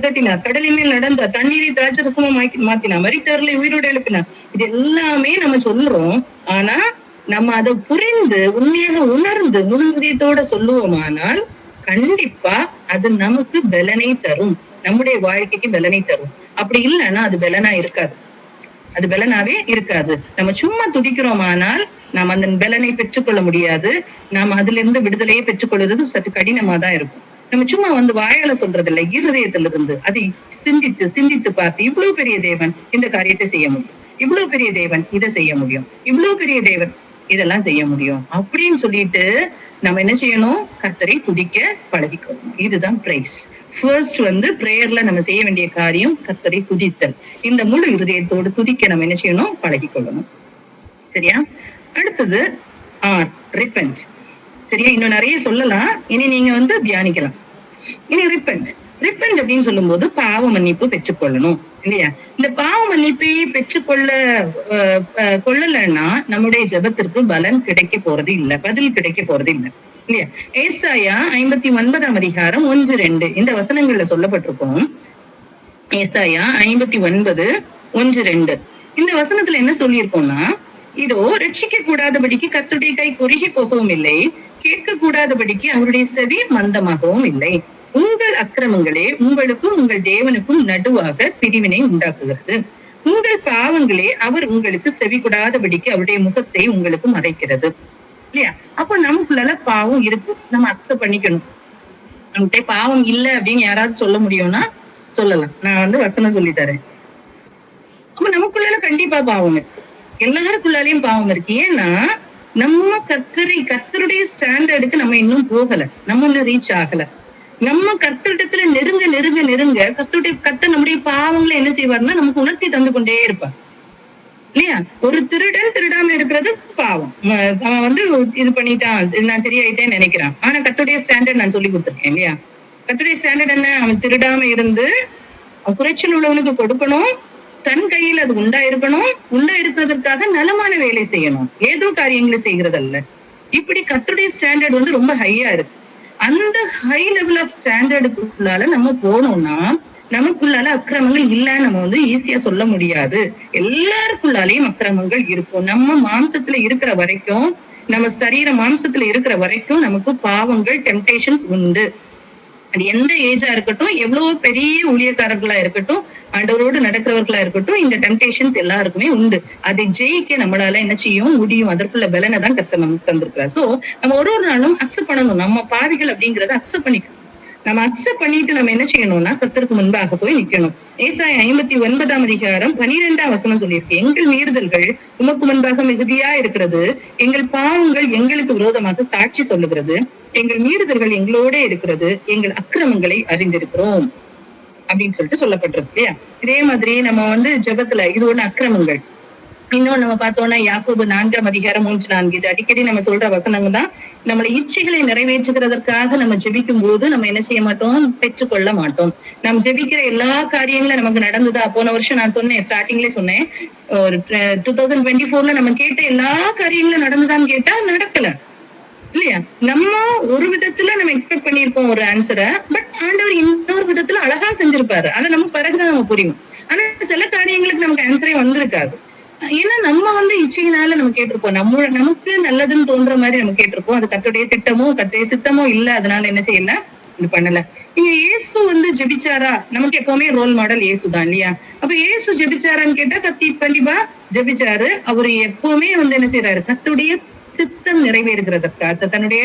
தட்டினா, கடலின் மேல் நடந்தா, தண்ணீரை திராட்சரசமா மாத்தினா, மரித்தவர்களை உயிரோடு எழுப்பினா, இது எல்லாமே நம்ம சொல்றோம். ஆனா நம்ம அதை புரிந்து உண்மையாக உணர்ந்து முழு இதயத்தோட சொல்லுவோமானால் கண்டிப்பா அது நமக்கு பலனை தரும், நம்முடைய வாழ்க்கைக்கு பலனை தரும். அப்படி இல்லைன்னா அது பலனா இருக்காது, அது பலனாவே இருக்காது. நம்ம சும்மா துதிக்கிறோமானால் நாம் அந்த பலனை பெற்றுக்கொள்ள முடியாது. நாம் அதுல இருந்து விடுதலையை பெற்றுக்கொள்றது சற்று கடினமா தான் இருக்கும். நம்ம சும்மா வாயால சொல்றது இல்லை, இருதயத்துல இருந்து அதை சிந்தித்து பார்த்து, இவ்வளவு பெரிய தேவன் இந்த காரியத்தை செய்ய முடியும், இவ்வளவு பெரிய தேவன் இதை செய்ய முடியும், இவ்வளவு பெரிய தேவன் இதெல்லாம் செய்ய முடியும் அப்படின்னு சொல்லிட்டு நம்ம என்ன செய்யணும்? கர்த்தரை துதிக்க பழகிக்கணும். இதுதான் பிரைஸ். ஃபர்ஸ்ட் பிரேயர்ல நம்ம செய்ய வேண்டிய காரியம் கர்த்தரை துதித்தல். இந்த முழு இருதயத்தோடு துதிக்க நம்ம என்ன செய்யணும்? பழகிக்கொள்ளணும். சரியா? அடுத்தது ரிப்பென்ட். சரியா? இன்னும் நிறைய சொல்லலாம், இனி நீங்க தியானிக்கலாம். இனி ரிப்பென்ட் அப்படின்னு சொல்லும் போது பாவ மன்னிப்பு பெற்றுக்கொள்ளணும் இல்லையா? இந்த பாவ மன்னிப்பை கொள்ளலைன்னா நம்முடைய ஜெபத்திற்கு பலன் கிடைக்க போறது இல்லை, பதில் கிடைக்க போறது இல்லை இல்லையா? ஏசாயா 59 அதிகாரம் 1-2 இந்த வசனங்கள்ல சொல்லப்பட்டிருக்கும். ஏசாயா 59:1-2 இந்த வசனத்துல என்ன சொல்லியிருக்கோம்னா, இதோ ரட்சிக்க கூடாதபடிக்கு கர்த்தருடைய கை குறுகி போகவும் இல்லை, கேட்க கூடாதபடிக்கு அவருடைய செவி மந்தமாகவும் இல்லை. உங்கள் அக்கிரமங்களே உங்களுக்கும் உங்கள் தேவனுக்கும் நடுவாக பிரிவினை உண்டாக்குகிறது. உங்கள் பாவங்களே அவர் உங்களுக்கு செவி கூடாதபடிக்கு அவருடைய முகத்தை உங்களுக்கு மறைக்கிறது இல்லையா? அப்போ நமக்குள்ள பாவம் இருக்கு, நம்ம அக்செப்ட் பண்ணிக்கணும். நம்மகிட்ட பாவம் இல்லை அப்படின்னு யாராவது சொல்ல முடியும்னா சொல்லலாம். நான் வசனம் சொல்லி தரேன். அப்ப நமக்குள்ள கண்டிப்பா பாவம் இருக்கு, எல்லாருக்குள்ளாலையும் பாவம் இருக்கு. ஏன்னா நம்ம கர்த்தருடைய ஸ்டாண்டர்டுக்கு நம்ம இன்னும் போகல, நம்ம இன்னும் ரீச் ஆகல. நம்ம கர்த்தரிடத்துல நெருங்க கர்த்தர் நம்முடைய பாவங்களை என்ன செய்வார்னா நமக்கு உணர்த்தி தந்து கொண்டே இருப்பார் இல்லையா? ஒரு திருடன் திருடாம இருக்கிறது பாவம். அவன் இது பண்ணிட்டான், நான் சரியாயிட்டேன்னு நினைக்கிறான். ஆனா கர்த்தருடைய ஸ்டாண்டர்ட் நான் சொல்லி கொடுத்துருக்கேன் இல்லையா? கர்த்தருடைய ஸ்டாண்டர்ட் என்ன? அவன் திருடாம இருந்து குறைச்சல் உள்ளவனுக்கு கொடுக்கணும், தன் கையில் அது உண்டா இருக்கிறதற்காக நலமான வேலை செய்யணும், ஏதோ காரியங்களை செய்கிறது அல்ல. இப்படி கர்த்தருடைய ஸ்டாண்டர்ட் ரொம்ப ஹையா இருக்கு. அந்த ஹை லெவல் ஆஃப் ஸ்டாண்டர்டுக்குள்ளால நம்ம போனோம்னா நமக்குள்ளால அக்கிரமங்கள் இல்லைன்னு நம்ம ஈஸியா சொல்ல முடியாது. எல்லாருக்குள்ளாலையும் அக்கிரமங்கள் இருக்கும். நம்ம மாம்சத்துல இருக்கிற வரைக்கும், நம்ம சரீர மாம்சத்துல இருக்கிற வரைக்கும் நமக்கு பாவங்கள், டெம்டேஷன்ஸ் உண்டு. அது எந்த ஏஜா இருக்கட்டும், எவ்வளவு பெரிய ஊழியக்காரர்களா இருக்கட்டும், ஆண்டவரோடு நடக்கிறவர்களா இருக்கட்டும், இந்த டெம்டேஷன்ஸ் எல்லாருக்குமே உண்டு. அதை ஜெயிக்க நம்மளால என்ன செய்யும் முடியும்? அதற்குள்ள பலனை தான் கர்த்தர் நமக்கு தந்திருக்கிறார். சோ நம்ம ஒரு நாளும் அக்செப்ட் பண்ணணும், நம்ம பாவிகள் அப்படிங்கறத அக்செப்ட் பண்ணிக்கணும். நம்ம அக்செப்ட் பண்ணிட்டு நம்ம என்ன செய்யணும்னா கர்த்தருக்கு முன்பாக போய் நிக்கணும். ஏசாயா 59 அதிகாரம் 12 வசனம் சொல்லியிருக்கு, எங்கள் மீறுதல்கள் உமக்கு முன்பாக மிகுதியா இருக்கிறது, எங்கள் பாவங்கள் எங்களுக்கு விரோதமாக சாட்சி சொல்லுகிறது, எங்கள் மீறுதல்கள் எங்களோட இருக்கிறது, எங்கள் அக்கிரமங்களை அறிந்திருக்கிறோம் அப்படின்னு சொல்லிட்டு சொல்லப்பட்டிருக்கு இல்லையா? இதே மாதிரி நம்ம ஜெபத்துல இது ஒண்ணு அக்கிரமங்கள் இன்னும் நம்ம பார்த்தோம்னா யாக்கோபு 4:3-4 இது அடிக்கடி நம்ம சொல்ற வசனங்க தான். நம்மளை இச்சைகளை நிறைவேற்றுகிறதற்காக நம்ம ஜெபிக்கும் போது நம்ம என்ன செய்ய மாட்டோம், பெற்றுக்கொள்ள மாட்டோம். நம்ம ஜெபிக்கிற எல்லா காரியங்களும் நமக்கு நடந்ததா? போன வருஷம் நான் சொன்னேன், ஸ்டார்டிங்ல சொன்னேன், ஒரு 2024ல நம்ம கேட்ட எல்லா காரியங்களும் நடந்ததான்னு கேட்டா நடக்கல இல்லையா? நம்ம ஒரு விதத்துல நம்ம எக்ஸ்பெக்ட் பண்ணிருப்போம் ஒரு ஆன்சரை, பட் ஆண்டவர் இன்னொரு விதத்துல அழகா செஞ்சிருப்பாரு. அதை நமக்கு பிறகுதான் நம்ம புரியும். ஆனா சில காரியங்களுக்கு நமக்கு ஆன்சரே வந்திருக்காது. ஏன்னா நம்ம இச்சையினால நம்ம கேட்டிருப்போம், நமக்கு நல்லதுன்னு தோன்ற மாதிரி நம்ம கேட்டிருப்போம். அது கர்த்தருடைய திட்டமோ கர்த்தருடைய சித்தமோ இல்ல, அதனால என்ன செய்யல, இது பண்ணல. இங்க இயேசு ஜெபிச்சாரா? நமக்கு எப்பவுமே ரோல் மாடல் இயேசுதான் இல்லையா? அப்ப இயேசு ஜெபிச்சாரான்னு கேட்டா கண்டிப்பா ஜெபிச்சாரு. அவரு எப்பவுமே என்ன செய்யறாரு, கர்த்தருடைய சித்தம் நிறைவேறுகிறதற்காக, தன்னுடைய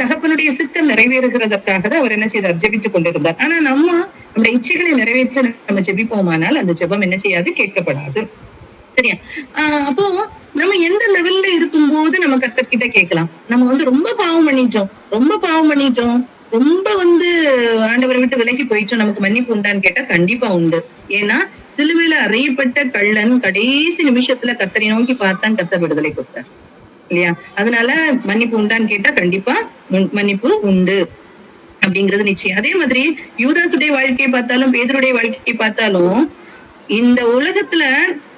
தகப்பனுடைய சித்தம் நிறைவேறுகிறதற்காக தான் அவர் என்ன செய்தார், ஜெபித்துக் கொண்டிருந்தார். ஆனா நம்முடைய இச்சைகளை நிறைவேற்ற நம்ம ஜெபிப்போமானால் அந்த ஜெபம் என்ன செய்யாது, கேட்கப்படாது. சரியா? அப்போ நம்ம எந்த லெவல்ல இருக்கும்போது நம்ம கர்த்தர்கிட்ட கேட்கலாம். நம்ம ரொம்ப பாவம் பண்ணிட்டோம், ரொம்ப ஆண்டவரை விட்டு விலகி போயிட்டோம், நமக்கு மன்னிப்பு உண்டான்னு கேட்டா கண்டிப்பா உண்டு. ஏன்னா சிலுவையில அறையப்பட்ட கள்ளன் கடைசி நிமிஷத்துல கர்த்தரை நோக்கி பார்த்தான், கர்த்தர் விடுதலை கொடுத்தார் இல்லையா? அதனால மன்னிப்பு உண்டான்னு கேட்டா கண்டிப்பா மன்னிப்பு உண்டு அப்படிங்கிறது நிச்சயம். அதே மாதிரி யூதாசுடைய வாழ்க்கையை பார்த்தாலும் பேதுருடைய வாழ்க்கையை பார்த்தாலும், இந்த உலகத்துல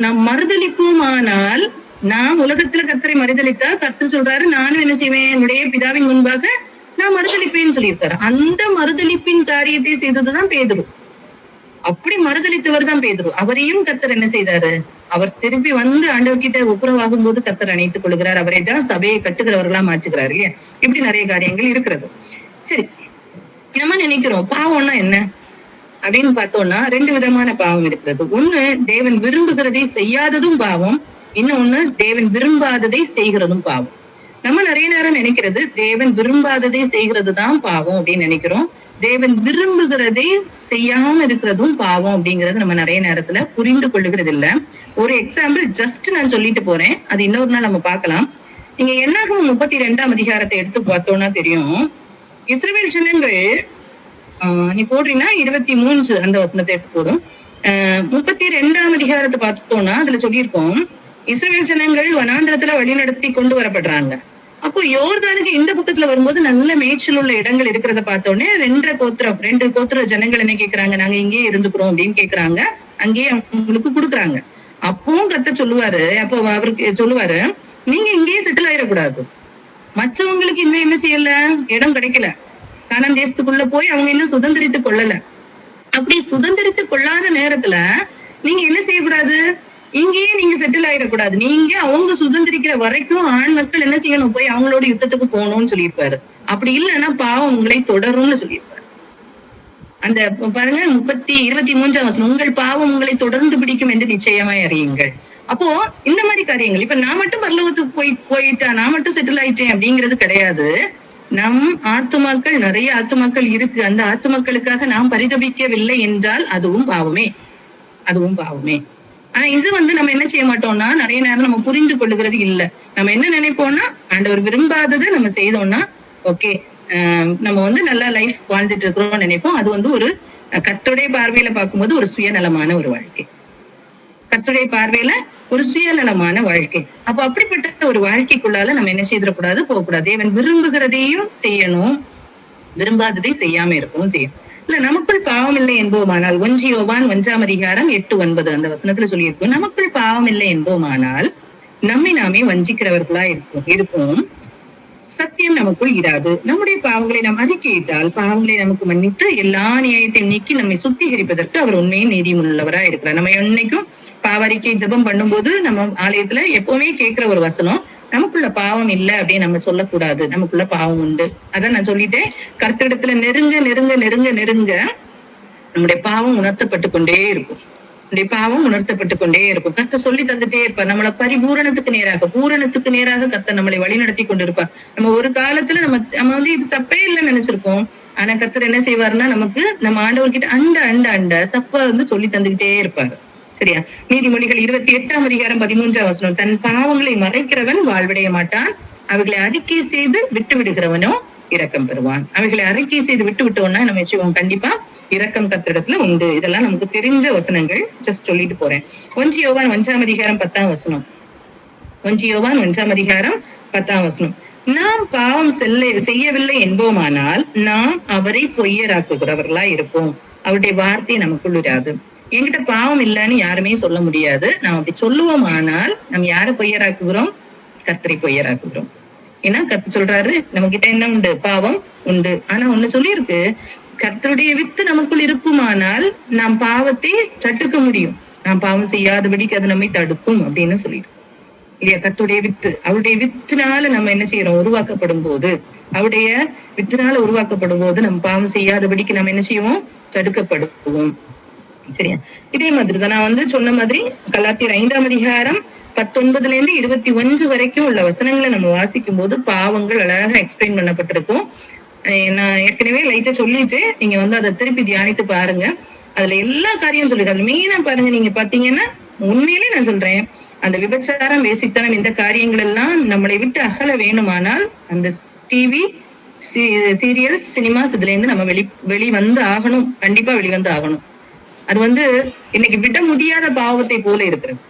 நாம் மறுதலிப்போமானால், நாம் உலகத்துல கர்த்தரை மறுதலித்தா கர்த்தர் சொல்றாரு, நானும் என்ன செய்வேன், என்னுடைய பிதாவின் முன்பாக நான் மறுதலிப்பேன்னு சொல்லியிருக்காரு. அந்த மறுதலிப்பின் காரியத்தை செய்ததுதான் பேதுரு. அப்படி மறுதலித்தவர் தான் பேதுரு. அவரையும் கர்த்தர் என்ன செய்தாரு, அவர் திருப்பி ஆண்டவர்கிட்ட ஒப்புரவாகும் போது கர்த்தர் அணைத்துக் கொள்கிறார். அவரை தான் சபையை கட்டுகிறவர்களா மாற்றுகிறாரு இல்லையா? இப்படி நிறைய காரியங்கள் இருக்கிறது. சரி, நம்ம நினைக்கிறோம் பாவம்னா என்ன அப்படின்னு பார்த்தோம்னா, 2 விதமான பாவம் இருக்கிறது. ஒண்ணு தேவன் விரும்புகிறதை செய்யாததும் பாவம், இன்னொன்னு தேவன் விரும்பாததை செய்கிறதும் பாவம். நம்ம நிறைய நேரம் நினைக்கிறது தேவன் விரும்பாததை செய்கிறதுதான் பாவம் அப்படின்னு நினைக்கிறோம். தேவன் விரும்புகிறதை செய்யாம இருக்கிறதும் பாவம் அப்படிங்கறது நம்ம நிறைய நேரத்துல புரிந்து கொள்ளுகிறது இல்ல. ஒரு எக்ஸாம்பிள் ஜஸ்ட் நான் சொல்லிட்டு போறேன், அது இன்னொரு நாள் நம்ம பார்க்கலாம். நீங்க என்னாகும் 32ஆம் அதிகாரத்தை எடுத்து பார்த்தோம்னா தெரியும், இஸ்ரவேல் ஜனங்கள் நீ போடுறீங்கன்னா 23 அந்த வசனத்தை எடுத்து போடும். 32ஆம் அதிகாரத்தை பார்த்தோம்னா அதுல சொல்லியிருக்கோம், இஸ்ரவேல் ஜனங்கள் வனாந்திரத்துல வழிநடத்தி கொண்டு வரப்படுறாங்க. அப்போ யோர்தானுக்கு இந்த பக்கத்துல வரும்போது நல்ல மேய்ச்சல் உள்ள இடங்கள் இருக்கிறத பார்த்தோன்னே 2 கோத்திர ஜனங்கள் என்ன கேக்குறாங்க, நாங்க இங்கேயே இருந்துக்கிறோம் அப்படின்னு கேக்குறாங்க. அங்கேயே அவங்களுக்கு கொடுக்குறாங்க. அப்பவும் கர்த்தர் சொல்லுவாரு, அப்போ அவருக்கு சொல்லுவாரு, நீங்க இங்கேயே செட்டில் ஆயிடக்கூடாது. மற்றவங்களுக்கு இன்னும் என்ன செய்யல, இடம் கிடைக்கல, கானான் தேசத்துக்குள்ள போய் அவங்க இன்னும் சுதந்திரித்து கொள்ளல. அப்படி சுதந்திரித்து கொள்ளாத நேரத்துல நீங்க என்ன செய்யக்கூடாது, இங்கேயே நீங்க செட்டில் ஆயிடக்கூடாது. நீங்க அவங்க சுதந்திரிக்கிற வரைக்கும் ஆண் மக்கள் என்ன செய்யணும், போய் அவங்களோட யுத்தத்துக்கு போகணும்னு சொல்லியிருப்பாரு. அப்படி இல்லைன்னா பாவம் உங்களை தொடரும்னு சொல்லியிருப்பாரு. அந்த பாருங்க 23ஆம் வசனம், உங்கள் பாவம் உங்களை தொடர்ந்து பிடிக்கும் என்று நிச்சயமாய் அறியுங்கள். அப்போ இந்த மாதிரி காரியங்கள், இப்ப நான் மட்டும் பரலோகத்துக்கு போயிட்டா, நான் மட்டும் செட்டில் ஆயிட்டேன் அப்படிங்கிறது கிடையாது. நம் ஆத்துமாக்கள், நிறைய ஆத்துமாக்கள் இருக்கு. அந்த ஆத்துமாக்களுக்காக நாம் பரிதபிக்கவில்லை என்றால் அதுவும் பாவமே. ஆனா இது நம்ம என்ன செய்ய மாட்டோம்னா, நிறைய நேரம் நம்ம புரிந்து கொள்ளுகிறது இல்ல. நம்ம என்ன நினைப்போம்னா, ஆண்டவர் விரும்பாதது நம்ம செய்தோம்னா ஓகே, நம்ம நல்லா லைஃப் வாழ்ந்துட்டு இருக்கிறோம்னு நினைப்போம். அது ஒரு கர்த்தருடைய பார்வையில பார்க்கும்போது ஒரு சுயநலமான ஒரு வாழ்க்கை. கர்த்தருடைய பார்வையில ஒரு சுயநலமான வாழ்க்கை. அப்ப அப்படிப்பட்ட ஒரு வாழ்க்கைக்குள்ளால நம்ம என்ன செய்திடக்கூடாது, போகக்கூடாது. தேவன் விரும்புகிறதையும் செய்யணும், விரும்பாததை செய்யாம இருக்கவும் செய்யணும். இல்ல நமக்குள் பாவம் இல்லை என்போமானால், 1 யோவான் 1ஆம் அதிகாரம் 8-9 அந்த வசனத்துல சொல்லியிருக்கோம், நமக்குள் பாவம் இல்லை என்போமானால் நம்மை நாமே வஞ்சிக்கிறவர்களா இருப்போம், சத்தியம் நமக்குள் இராது. நம்முடைய பாவங்களை நாம் அறிக்கையிட்டால் பாவங்களை நமக்கு மன்னித்து எல்லா நியாயத்தையும் நீக்கி நம்மை சுத்திகரிப்பதற்கு அவர் உண்மையும் நீதியும் உள்ளவரா இருக்கிறார். நம்ம என்னைக்கும் பாவறிக்கை ஜெபம் பண்ணும்போது நம்ம ஆலயத்துல எப்பவுமே கேட்கிற ஒரு வசனம், நமக்குள்ள பாவம் இல்லை அப்படின்னு நம்ம சொல்லக்கூடாது, நமக்குள்ள பாவம் உண்டு. அதான் நான் சொல்லிட்டேன், கர்த்தரிடத்துல நெருங்க நெருங்க நெருங்க நெருங்க நம்முடைய பாவம் உணர்த்தப்பட்டு கொண்டே இருக்கும். கர்த்தர் சொல்லி தந்துட்டே இருப்பார். நம்மளை பூரணத்துக்கு நேராக கர்த்தர் நம்மளை வழி நடத்தி கொண்டு இருப்பார். நம்ம ஒரு காலத்துல நம்ம இது தப்பே இல்லைன்னு நினைச்சிருப்போம். ஆனா கர்த்தர் என்ன செய்வாருன்னா, நமக்கு நம்ம ஆண்டவர்கிட்ட அண்ட தப்ப சொல்லி தந்துகிட்டே இருப்பாரு. சரியா? நீதிமொழிகள் 28ஆம் அதிகாரம் 13ஆம் வசனம், தன் பாவங்களை மறைக்கிறவன் வாழ்வடைய மாட்டான், அவைகளை அறிக்கை செய்து விட்டு விடுகிறவனோ இரக்கம் பெறுவான். அவைகளை அறிக்கை செய்து விட்டு விட்டோம்னா நம்ம வச்சுக்கோங்க, கண்டிப்பா இரக்கம் கர்த்தரிடத்துல உண்டு. இதெல்லாம் நமக்கு தெரிஞ்ச வசனங்கள், ஜஸ்ட் சொல்லிட்டு போறேன். 1 யோவான் 1ஆம் அதிகாரம் 10ஆம் வசனம், யோவான் 1:10. நாம் பாவம் செய்யவில்லை என்போமானால் நாம் அவரை பொய்யராக்குகிறவர்களா இருப்போம், அவருடைய வார்த்தை நமக்குள் இராது. என்கிட்ட பாவம் இல்லைன்னு யாருமே சொல்ல முடியாது. நாம் அப்படி சொல்லுவோம், ஆனால் நம்ம யாரை பொய்யராக்குகிறோம்? கர்த்தரை பொய்யராக்குகிறோம். ஏன்னா கர்த்தர் சொல்றாரு, நம்ம கிட்ட என்ன உண்டு? பாவம் உண்டு. ஆனா ஒண்ணு சொல்லியிருக்கு, கர்த்தருடைய வித்து நமக்குள் இருக்குமானால் நாம் பாவத்தை தடுக்க முடியும். நாம் பாவம் செய்யாதபடிக்கு அது நம்மை தடுக்கும் அப்படின்னு சொல்லியிருக்கு இல்லையா? கர்த்தருடைய வித்து, அவருடைய வித்துனால நம்ம என்ன செய்யறோம்? உருவாக்கப்படும் போது, அவருடைய வித்துனால உருவாக்கப்படும் போது நம்ம பாவம் செய்யாதபடிக்கு நம்ம என்ன செய்வோம்? தடுக்கப்படுவோம். சரியா? இதே மாதிரிதான் நான் சொன்ன மாதிரி கலாத்தியர் 5:19 வரைக்கும் உள்ள வசனங்களை நம்ம வாசிக்கும் போது பாவங்கள் அழகாக எக்ஸ்பிளைன் பண்ணப்பட்டிருக்கும். நான் ஏற்கனவே லைட்டா சொல்லிட்டு நீங்க அதை திருப்பி தியானித்து பாருங்க. அதுல எல்லா காரியம் சொல்லிருக்கு. அதுல மெயினா பாருங்க, நீங்க பாத்தீங்கன்னா உண்மையிலே நான் சொல்றேன், அந்த விபச்சாரம், வேசித்தனம், இந்த காரியங்கள் எல்லாம் நம்மளை விட்டு அகல வேணுமானால் அந்த டிவி, சீரியல்ஸ், சினிமாஸ் இதுல இருந்து நம்ம வெளிவந்து ஆகணும். கண்டிப்பா வெளிவந்து ஆகணும். அது இன்னைக்கு விட முடியாத பாவத்தை போல இருக்கிறது.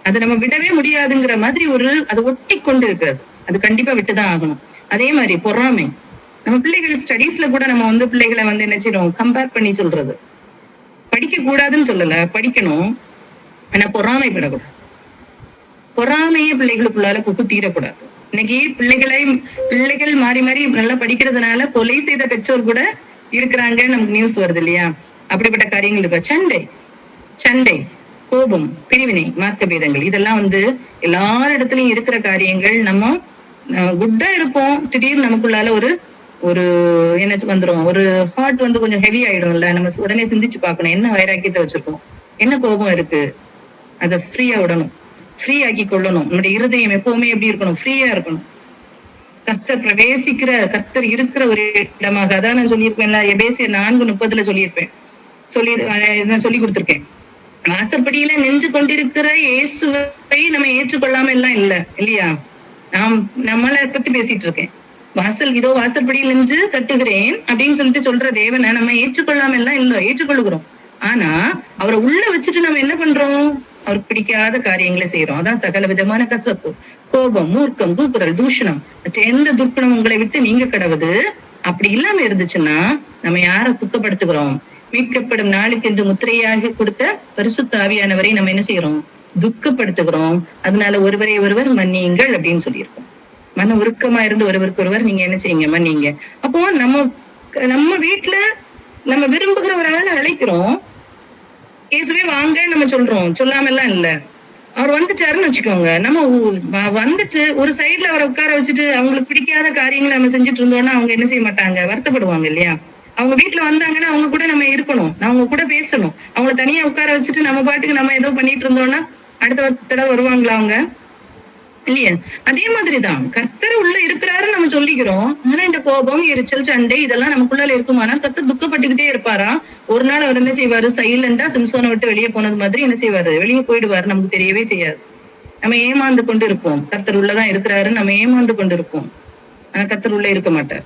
அது நம்ம விடவே முடியாதுங்கிற மாதிரி அது ஒட்டி கொண்டு இருக்கிறது. அது கண்டிப்பா விட்டுதான் ஆகணும். அதே மாதிரி பொறாமை, நம்ம பிள்ளைகள் ஸ்டடீஸ்ல கூட நம்ம பிள்ளைகளை என்ன செய்யறோம்? கம்பேர் பண்ணி சொல்றது. படிக்க கூடாதுன்னு சொல்லல, படிக்கணும். ஆனா பொறாமைப்படக்கூடாது. பொறாமையே பிள்ளைகளுக்குள்ளால புகுத்தீரக்கூடாது. இன்னைக்கு பிள்ளைகள் மாறி மாறி நல்லா படிக்கிறதுனால கொலை செய்த பெற்றோர் கூட இருக்கிறாங்க, நமக்கு நியூஸ் வருது இல்லையா? அப்படிப்பட்ட காரியங்கள் இருக்கு. சண்டை, கோபம், பிரிவினை, மார்க்க பேதங்கள், இதெல்லாம் எல்லாரிடத்துலயும் இருக்கிற காரியங்கள். நம்ம குட்டா இருப்போம், திடீர்னு நமக்குள்ளால ஒரு என்ன வந்துரும், ஒரு ஹார்ட் கொஞ்சம் ஹெவி ஆயிடும்ல. நம்ம உடனே சிந்திச்சு பார்க்கணும், என்ன வைராக்கியத்தை வச்சிருக்கோம், என்ன கோபம் இருக்கு, அதை ஃப்ரீயா விடணும், ஃப்ரீ ஆக்கி கொள்ளணும். நம்முடைய இருதயம் எப்பவுமே எப்படி இருக்கணும்? ஃப்ரீயா இருக்கணும். கர்த்தர் இருக்கிற ஒரு இடமாக, அதான் நான் சொல்லியிருப்பேன்ல, எபேசியர் 4:30 சொல்லியிருப்பேன், சொல்லி கொடுத்திருக்கேன். வாசற்படியில நின்று கொண்டிருக்கிற இயேசுவை நம்ம ஏற்றுக்கொள்ளாம எல்லாம் இல்லையா? நம்மளை பத்தி பேசிட்டு இருக்கேன். வாசற்படியில் நின்று தட்டுகிறேன் அப்படின்னு சொல்ற தேவனை நம்ம ஏற்றுக்கொள்ளாம எல்லாம் இல்ல, ஏற்றுக்கொள்ளுகிறோம். ஆனா அவரை உள்ள வச்சுட்டு நம்ம என்ன பண்றோம்? அவருக்கு பிடிக்காத காரியங்களை செய்யறோம். அதான் சகல விதமான கசப்பு, கோபம், மூர்க்கம், கூக்குரல், தூஷணம், மற்ற எந்த துர்க்குணம் உங்களை விட்டு நீங்க கடவுது. அப்படி இல்லாம இருந்துச்சுன்னா நம்ம யாரை துக்கப்படுத்துகிறோம்? மீட்கப்படும் நாளுக்கு என்று முத்திரையாக கொடுத்த பரிசுத்த ஆவியானவரை நம்ம என்ன செய்யறோம்? துக்கப்படுத்துகிறோம். அதனால ஒருவர் மன்னியுங்கள் அப்படின்னு சொல்லியிருக்கோம். மன உருக்கமா இருந்து ஒருவர் நீங்க என்ன செய்யுங்க? மன்னிங்க. அப்போ நம்ம வீட்டுல நம்ம விரும்புகிறவரால அழைக்கிறோம், இயேசுவே வாங்கன்னு நம்ம சொல்றோம், சொல்லாம எல்லாம் இல்ல. அவர் வந்துட்டாருன்னு வச்சுக்கோங்க, நம்ம வந்துட்டு ஒரு சைட்ல அவரை உட்கார வச்சுட்டு அவங்களுக்கு பிடிக்காத காரியங்களை நம்ம செஞ்சுட்டு இருந்தோம்னா அவங்க என்ன செய்ய மாட்டாங்க? வருத்தப்படுவாங்க இல்லையா? அவங்க வீட்டுல வந்தாங்கன்னா அவங்க கூட நம்ம இருக்கணும், அவங்க கூட பேசணும். அவங்கள தனியா உட்கார வச்சுட்டு நம்ம பாட்டுக்கு நம்ம ஏதோ பண்ணிட்டு இருந்தோம்னா அடுத்த தடவை வருவாங்களா அவங்க? இல்லையா? அதே மாதிரிதான் கர்த்தர் உள்ள இருக்கிறாரு நம்ம சொல்லிக்கிறோம். ஆனா இந்த கோபம், எரிச்சல், சண்டை இதெல்லாம் நமக்குள்ள இருக்குமானா கர்த்தர் துக்கப்பட்டுக்கிட்டே இருப்பாரா? ஒரு நாள் அவர் என்ன செய்வாரு? சைலண்டா சிம்சோனை விட்டு வெளியே போனது மாதிரி என்ன செய்வாரு? வெளியே போயிடுவாரு. நமக்கு தெரியவே செய்யாது. நம்ம ஏமாந்து கொண்டு இருப்போம். கர்த்தர் உள்ளதான் இருக்கிறாரு, நம்ம ஏமாந்து கொண்டு இருப்போம். ஆனா கர்த்தர் உள்ள இருக்க மாட்டார்.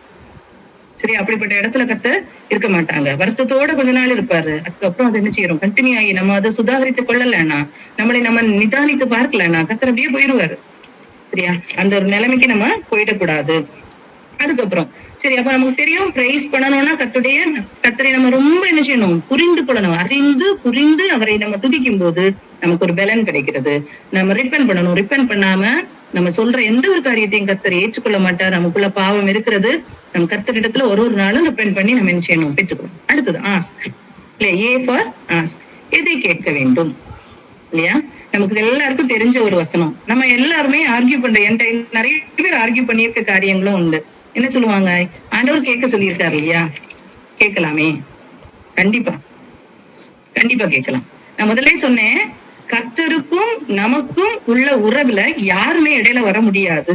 சரி, அப்படிப்பட்ட இடத்துல கர்த்தர் இருக்க மாட்டாங்க. வருத்தத்தோட கொஞ்ச நாள் இருப்பாரு. அதுக்கப்புறம் அது என்ன செய்யறோம்? கண்டினியூ ஆகி நம்ம அதை சுதாகரித்துக் கொள்ளலன்னா, நம்மளை நம்ம நிதானித்து பார்க்கலன்னா கர்த்தர் அப்படியே போயிடுவாரு. சரியா? அந்த ஒரு நிலைமைக்கு நம்ம போயிடக்கூடாது. அதுக்கப்புறம் சரி, அப்ப நமக்கு தெரியும் பிரைஸ் பண்ணணும்னா கர்த்தரை நம்ம ரொம்ப என்ன செய்யணும்? புரிந்து கொள்ளணும். அறிந்து புரிந்து அவரை நம்ம துதிக்கும் போது நமக்கு ஒரு பலன் கிடைக்கிறது. நம்ம ரிப்பெண்ட் பண்ணணும். ரிப்பெண்ட் பண்ணாம நம்ம சொல்ற எந்த ஒரு காரியத்தையும் கர்த்தர் ஏற்றுக்கொள்ள மாட்டார். நமக்குள்ள பாவம் இருக்கிறது. நம்ம கர்த்தரிடத்துல ஒரு நாளும் ரிப்பெண்ட் பண்ணி நம்ம என்ன செய்யணும்? பெற்றுக்கணும். அடுத்தது ஆஸ்க். இல்லையா? A for ask. எதை கேட்க வேண்டும் இல்லையா? நமக்கு எல்லாருக்கும் தெரிஞ்ச ஒரு வசனம். நம்ம எல்லாருமே ஆர்கியூ நிறைய பேர் ஆர்கியூ பண்ணியிருக்க காரியங்களும் உண்டு. என்ன சொல்லுவாங்க? ஆண்டவர் கேட்க சொல்லியிருக்காரு இல்லையா? கேட்கலாமே. கண்டிப்பா கேட்கலாம். நான் முதல்ல சொன்னேன், கர்த்தருக்கும் நமக்கும் உள்ள உறவுல யாருமே இடையில வர முடியாது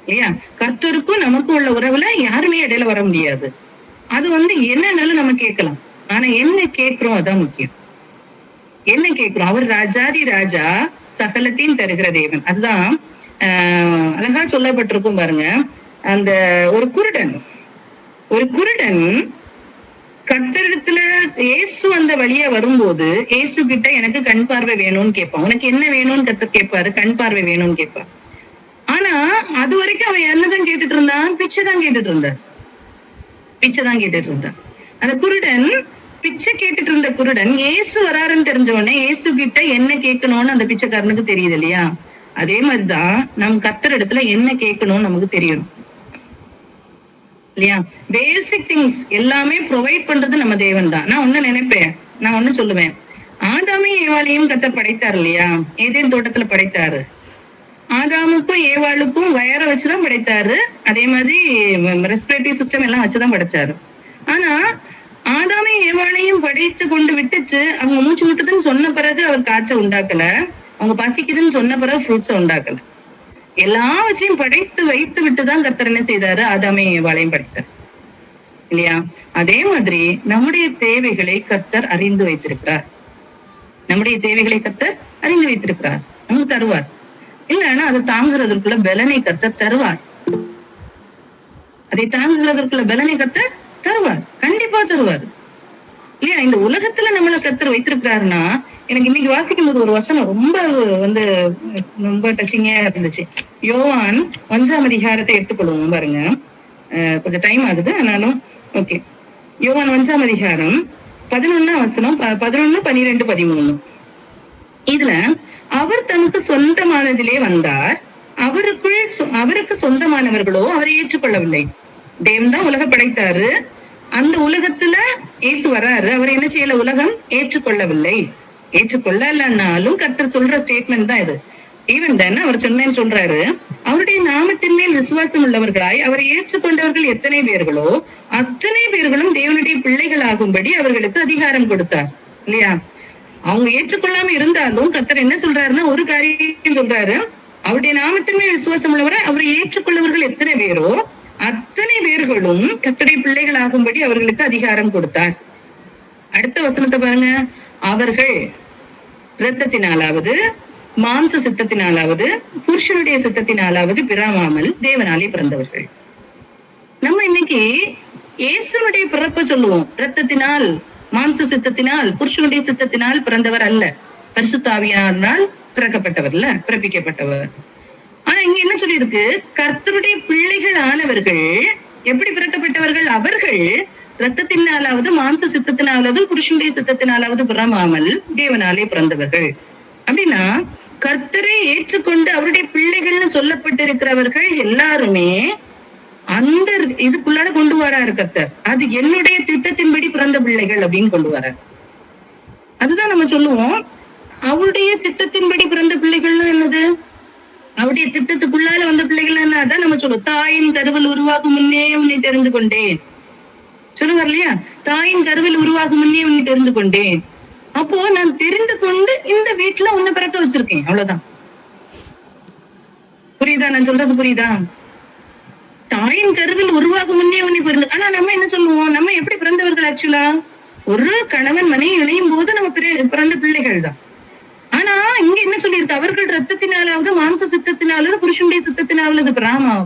இல்லையா? கர்த்தருக்கும் நமக்கும் உள்ள உறவுல யாருமே இடையில வர முடியாது. அது என்னன்னாலும் நம்ம கேட்கலாம். ஆனா என்ன கேட்கிறோம் அதான் முக்கியம். என்ன கேட்கிறோம்? அவர் ராஜாதி ராஜா, சகலத்தையும் தருகிற தேவன். அதுதான் அழகா சொல்லப்பட்டிருக்கும் பாருங்க. அந்த ஒரு குருடன் கர்த்தரிடத்துல இயேசு அந்த வழியா வரும்போது இயேசு கிட்ட எனக்கு கண் பார்வை வேணும்னு கேட்பான். உனக்கு என்ன வேணும்னு கர்த்தர் கேட்பாரு, கண் பார்வை வேணும்னு கேட்பார். ஆனா அது வரைக்கும் அவன் என்னதான் கேட்டுட்டு இருந்தான், பிச்சை தான் கேட்டுட்டு இருந்தான். அந்த குருடன், பிச்சை கேட்டுட்டு இருந்த குருடன் இயேசு வராருன்னு தெரிஞ்ச உடனே இயேசு கிட்ட என்ன கேட்கணும்னு அந்த பிச்சைக்காரனுக்கு தெரியுது இல்லையா? அதே மாதிரிதான் நம் கர்த்தர் இடத்துல என்ன கேட்கணும்னு நமக்கு தெரியணும் இல்லையா? பேசிக் திங்ஸ் எல்லாமே ப்ரொவைட் பண்றது நம்ம தேவன் தான். நான் ஒண்ணு சொல்லுவேன், ஆதாமையும் ஏவாளையும் கர்த்தர் படைத்தார் இல்லையா? ஏதேன் தோட்டத்துல படைத்தாரு. ஆதாமுக்கும் ஏவாளுக்கும் வயரை வச்சுதான் படைத்தாரு. அதே மாதிரி ரெஸ்பிரேட்டரி சிஸ்டம் எல்லாம் வச்சுதான் படைச்சாரு. ஆனா ஆதாமையும் ஏவாளையும் படைத்து கொண்டு விட்டுச்சு. அவங்க மூச்சு விட்டுதுன்னு சொன்ன பிறகு அவர் காய்ச்ச உண்டாக்கல, அவங்க பசிக்குதுன்னு சொன்ன பிறகு ஃப்ரூட்ஸை உண்டாக்கல. எல்லாவற்றையும் படைத்து வைத்து விட்டுதான் கர்த்தர் என்ன செய்தாரு, ஆதாமையும் ஏவாளையும் படைத்தார் இல்லையா? அதே மாதிரி நம்முடைய தேவைகளை கர்த்தர் அறிந்து வைத்திருக்கிறார். நமக்கு தருவார். இல்லைன்னா அதை தாங்குறதற்குள்ள பலனை கர்த்தர் தருவார். கண்டிப்பா தருவார் இல்லையா? இந்த உலகத்துல நம்மள கர்த்தர் வைத்திருக்கிறாருன்னா, எனக்கு இன்னைக்கு வாசிக்கும் போது ஒரு வசனம் ரொம்ப டச்சிங்கா இருந்துச்சு. யோவான் 1ஆம் அதிகாரத்தை எடுத்துக்கொள்வோம் பாருங்க. கொஞ்சம் டைம் ஆகுது, ஆனாலும் ஓகே. யோவான் 1ஆம் அதிகாரம் 11ஆம் வசனம், 11, 12, 13. இதுல அவர் தனக்கு சொந்தமானதிலே வந்தார், அவருக்கு சொந்தமானவர்களோ அவரை ஏற்றுக்கொள்ளவில்லை. தேவன் தான் உலகம் படைத்தாரு, அந்த உலகத்துல இயேசு வராரு, அவர் என்ன செய்யல, உலகம் ஏற்றுக்கொள்ளவில்லை. ஏற்றுக்கொள்ளலன்னாலும் கர்த்தர் சொல்ற ஸ்டேட்மெண்ட் தான் இது. ஈவன் தென் அவர் சொன்னேன்னு சொல்றாரு, அவருடைய நாமத்தின் மேல் விசுவாசம் உள்ளவர்களாய் அவரை ஏற்றுக்கொண்டவர்கள் எத்தனை பேர்களோ அத்தனை பேர்களும் தேவனுடைய பிள்ளைகள் ஆகும்படி அவர்களுக்கு அதிகாரம் கொடுத்தார் இல்லையா? அவங்க ஏற்றுக்கொள்ளாம இருந்தாலும் கர்த்தர் என்ன சொல்றாருன்னா, ஒரு காரியம் சொல்றாரு, அவருடைய நாமத்தின் மேல் விசுவாசம் உள்ளவரை அவரை ஏற்றுக்கொள்ளவர்கள் எத்தனை பேரோ அத்தனை பேர்களும் கர்த்தருடைய பிள்ளைகள் ஆகும்படி அவர்களுக்கு அதிகாரம் கொடுத்தார். அடுத்த வசனத்தை பாருங்க. அவர்கள் இரத்தத்தினாலாவது மாம்ச சித்தத்தினாலாவது புருஷனுடைய சித்தத்தினாலாவது பிறவாமல் தேவனாலே பிறந்தவர்கள். நம்ம இன்னைக்கு இயேசுனுடைய பிறப்பை சொல்லுவோம். இரத்தத்தினால், மாம்ச சித்தத்தினால், புருஷனுடைய சித்தத்தினால் பிறந்தவர் அல்ல, பரிசுத்த ஆவியானவரால் பிறப்பிக்கப்பட்டவர். ஆனா இங்க என்ன சொல்லியிருக்கு, கர்த்தருடைய பிள்ளைகள் ஆனவர்கள் எப்படி பிறக்கப்பட்டவர்கள்? அவர்கள் இரத்தத்தினாலாவது மாம்ச சித்தத்தினாலாவது புருஷனுடைய சித்தத்தினாலாவது பிறவாமல் தேவனாலே பிறந்தவர்கள். அப்படின்னா கர்த்தரை ஏற்றுக்கொண்டு அவருடைய பிள்ளைகள்னு சொல்லப்பட்டிருக்கிறவர்கள் எல்லாருமே அந்த இதுக்குள்ளார கொண்டு வராரு கர்த்தர். அது என்னுடைய திட்டத்தின்படி பிறந்த பிள்ளைகள் அப்படின்னு கொண்டு வர. அதுதான் நம்ம சொல்லுவோம், அவருடைய திட்டத்தின்படி பிறந்த பிள்ளைகள்னா என்னது, அவருடைய திட்டத்துக்குள்ளால வந்த பிள்ளைகள் என்ன, அதான் நம்ம சொல்லுவோம். தாயின் கருவில் உருவாகும் முன்னே உன்னை தெரிந்து கொண்டேன் சொல்லுவார் இல்லையா? தாயின் கருவில் உருவாகும் முன்னே உன்னை தெரிந்து கொண்டேன். அப்போ நான் தெரிந்து கொண்டு இந்த வீட்டுல உன்னை பிறக்க வச்சிருக்கேன், அவ்வளவுதான். புரியுதா நான் சொல்றது? புரியுதா? தாயின் கருவில் உருவாகும் முன்னே உன்னை பிறந்து. ஆனா நம்ம என்ன சொல்லுவோம், நம்ம எப்படி பிறந்தவர்கள்? ஆக்சுவலா ஒரு கணவன் மனைவி இணையும் போது நம்ம பிறந்த பிள்ளைகள் தான். ஆனா இங்க என்ன சொல்லியிருக்கு, அவர்கள் ரத்தத்தினாலாவது மாம்ச சித்தத்தினாலாவது புருஷனுடைய சித்தத்தினாலாவது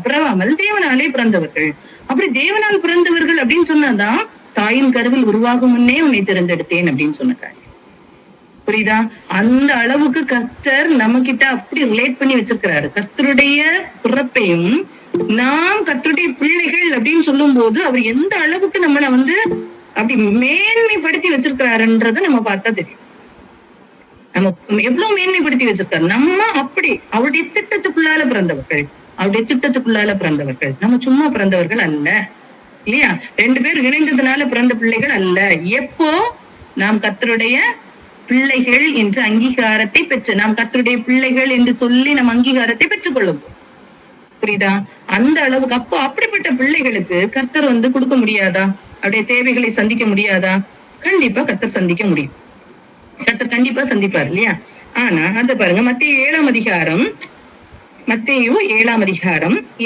பிறவாமல் தேவனாலே பிறந்தவர்கள். அப்படி தேவனால் பிறந்தவர்கள் அப்படின்னு சொன்னாதான் தாயின் கருவில் உருவாகும் முன்னே உன்னை தேர்ந்தெடுத்தேன் அப்படின்னு சொன்ன காரியம். புரியுதா? அந்த அளவுக்கு கர்த்தர் நம்ம கிட்ட அப்படி ரிலேட் பண்ணி வச்சிருக்கிறாரு. கர்த்தருடைய பிறப்பையும் நாம் கர்த்தருடைய பிள்ளைகள் அப்படின்னு சொல்லும் போது அவர் எந்த அளவுக்கு நம்மளை அப்படி மேன்மைப்படுத்தி வச்சிருக்கிறாருன்றத நம்ம பார்த்தா தெரியும். நம்ம எவ்வளவு மேன்மைப்படுத்தி வச்சிருக்காரு. நம்ம அப்படி அவருடைய திட்டத்துக்குள்ளால பிறந்தவர்கள், நம்ம சும்மா பிறந்தவர்கள் அல்ல இல்லையா? 2 பேர் இணைந்ததுனால பிறந்த பிள்ளைகள் அல்ல. எப்போ நாம் கர்த்தருடைய பிள்ளைகள் என்ற அங்கீகாரத்தை பெற்று, நாம் கர்த்தருடைய பிள்ளைகள் என்று சொல்லி நம் அங்கீகாரத்தை பெற்றுக் கொள்ளும். புரியுதா? அந்த அளவுக்கு அப்போ அப்படிப்பட்ட பிள்ளைகளுக்கு கர்த்தர் கொடுக்க முடியாதா? அவருடைய தேவைகளை சந்திக்க முடியாதா? கண்டிப்பா கர்த்தர் சந்திக்க முடியும். கர்த்தர் கண்டிப்பா சந்திப்பார் இல்லையா? ஆனா அத பாருங்க, மத்தேயு 7ஆம் அதிகாரம்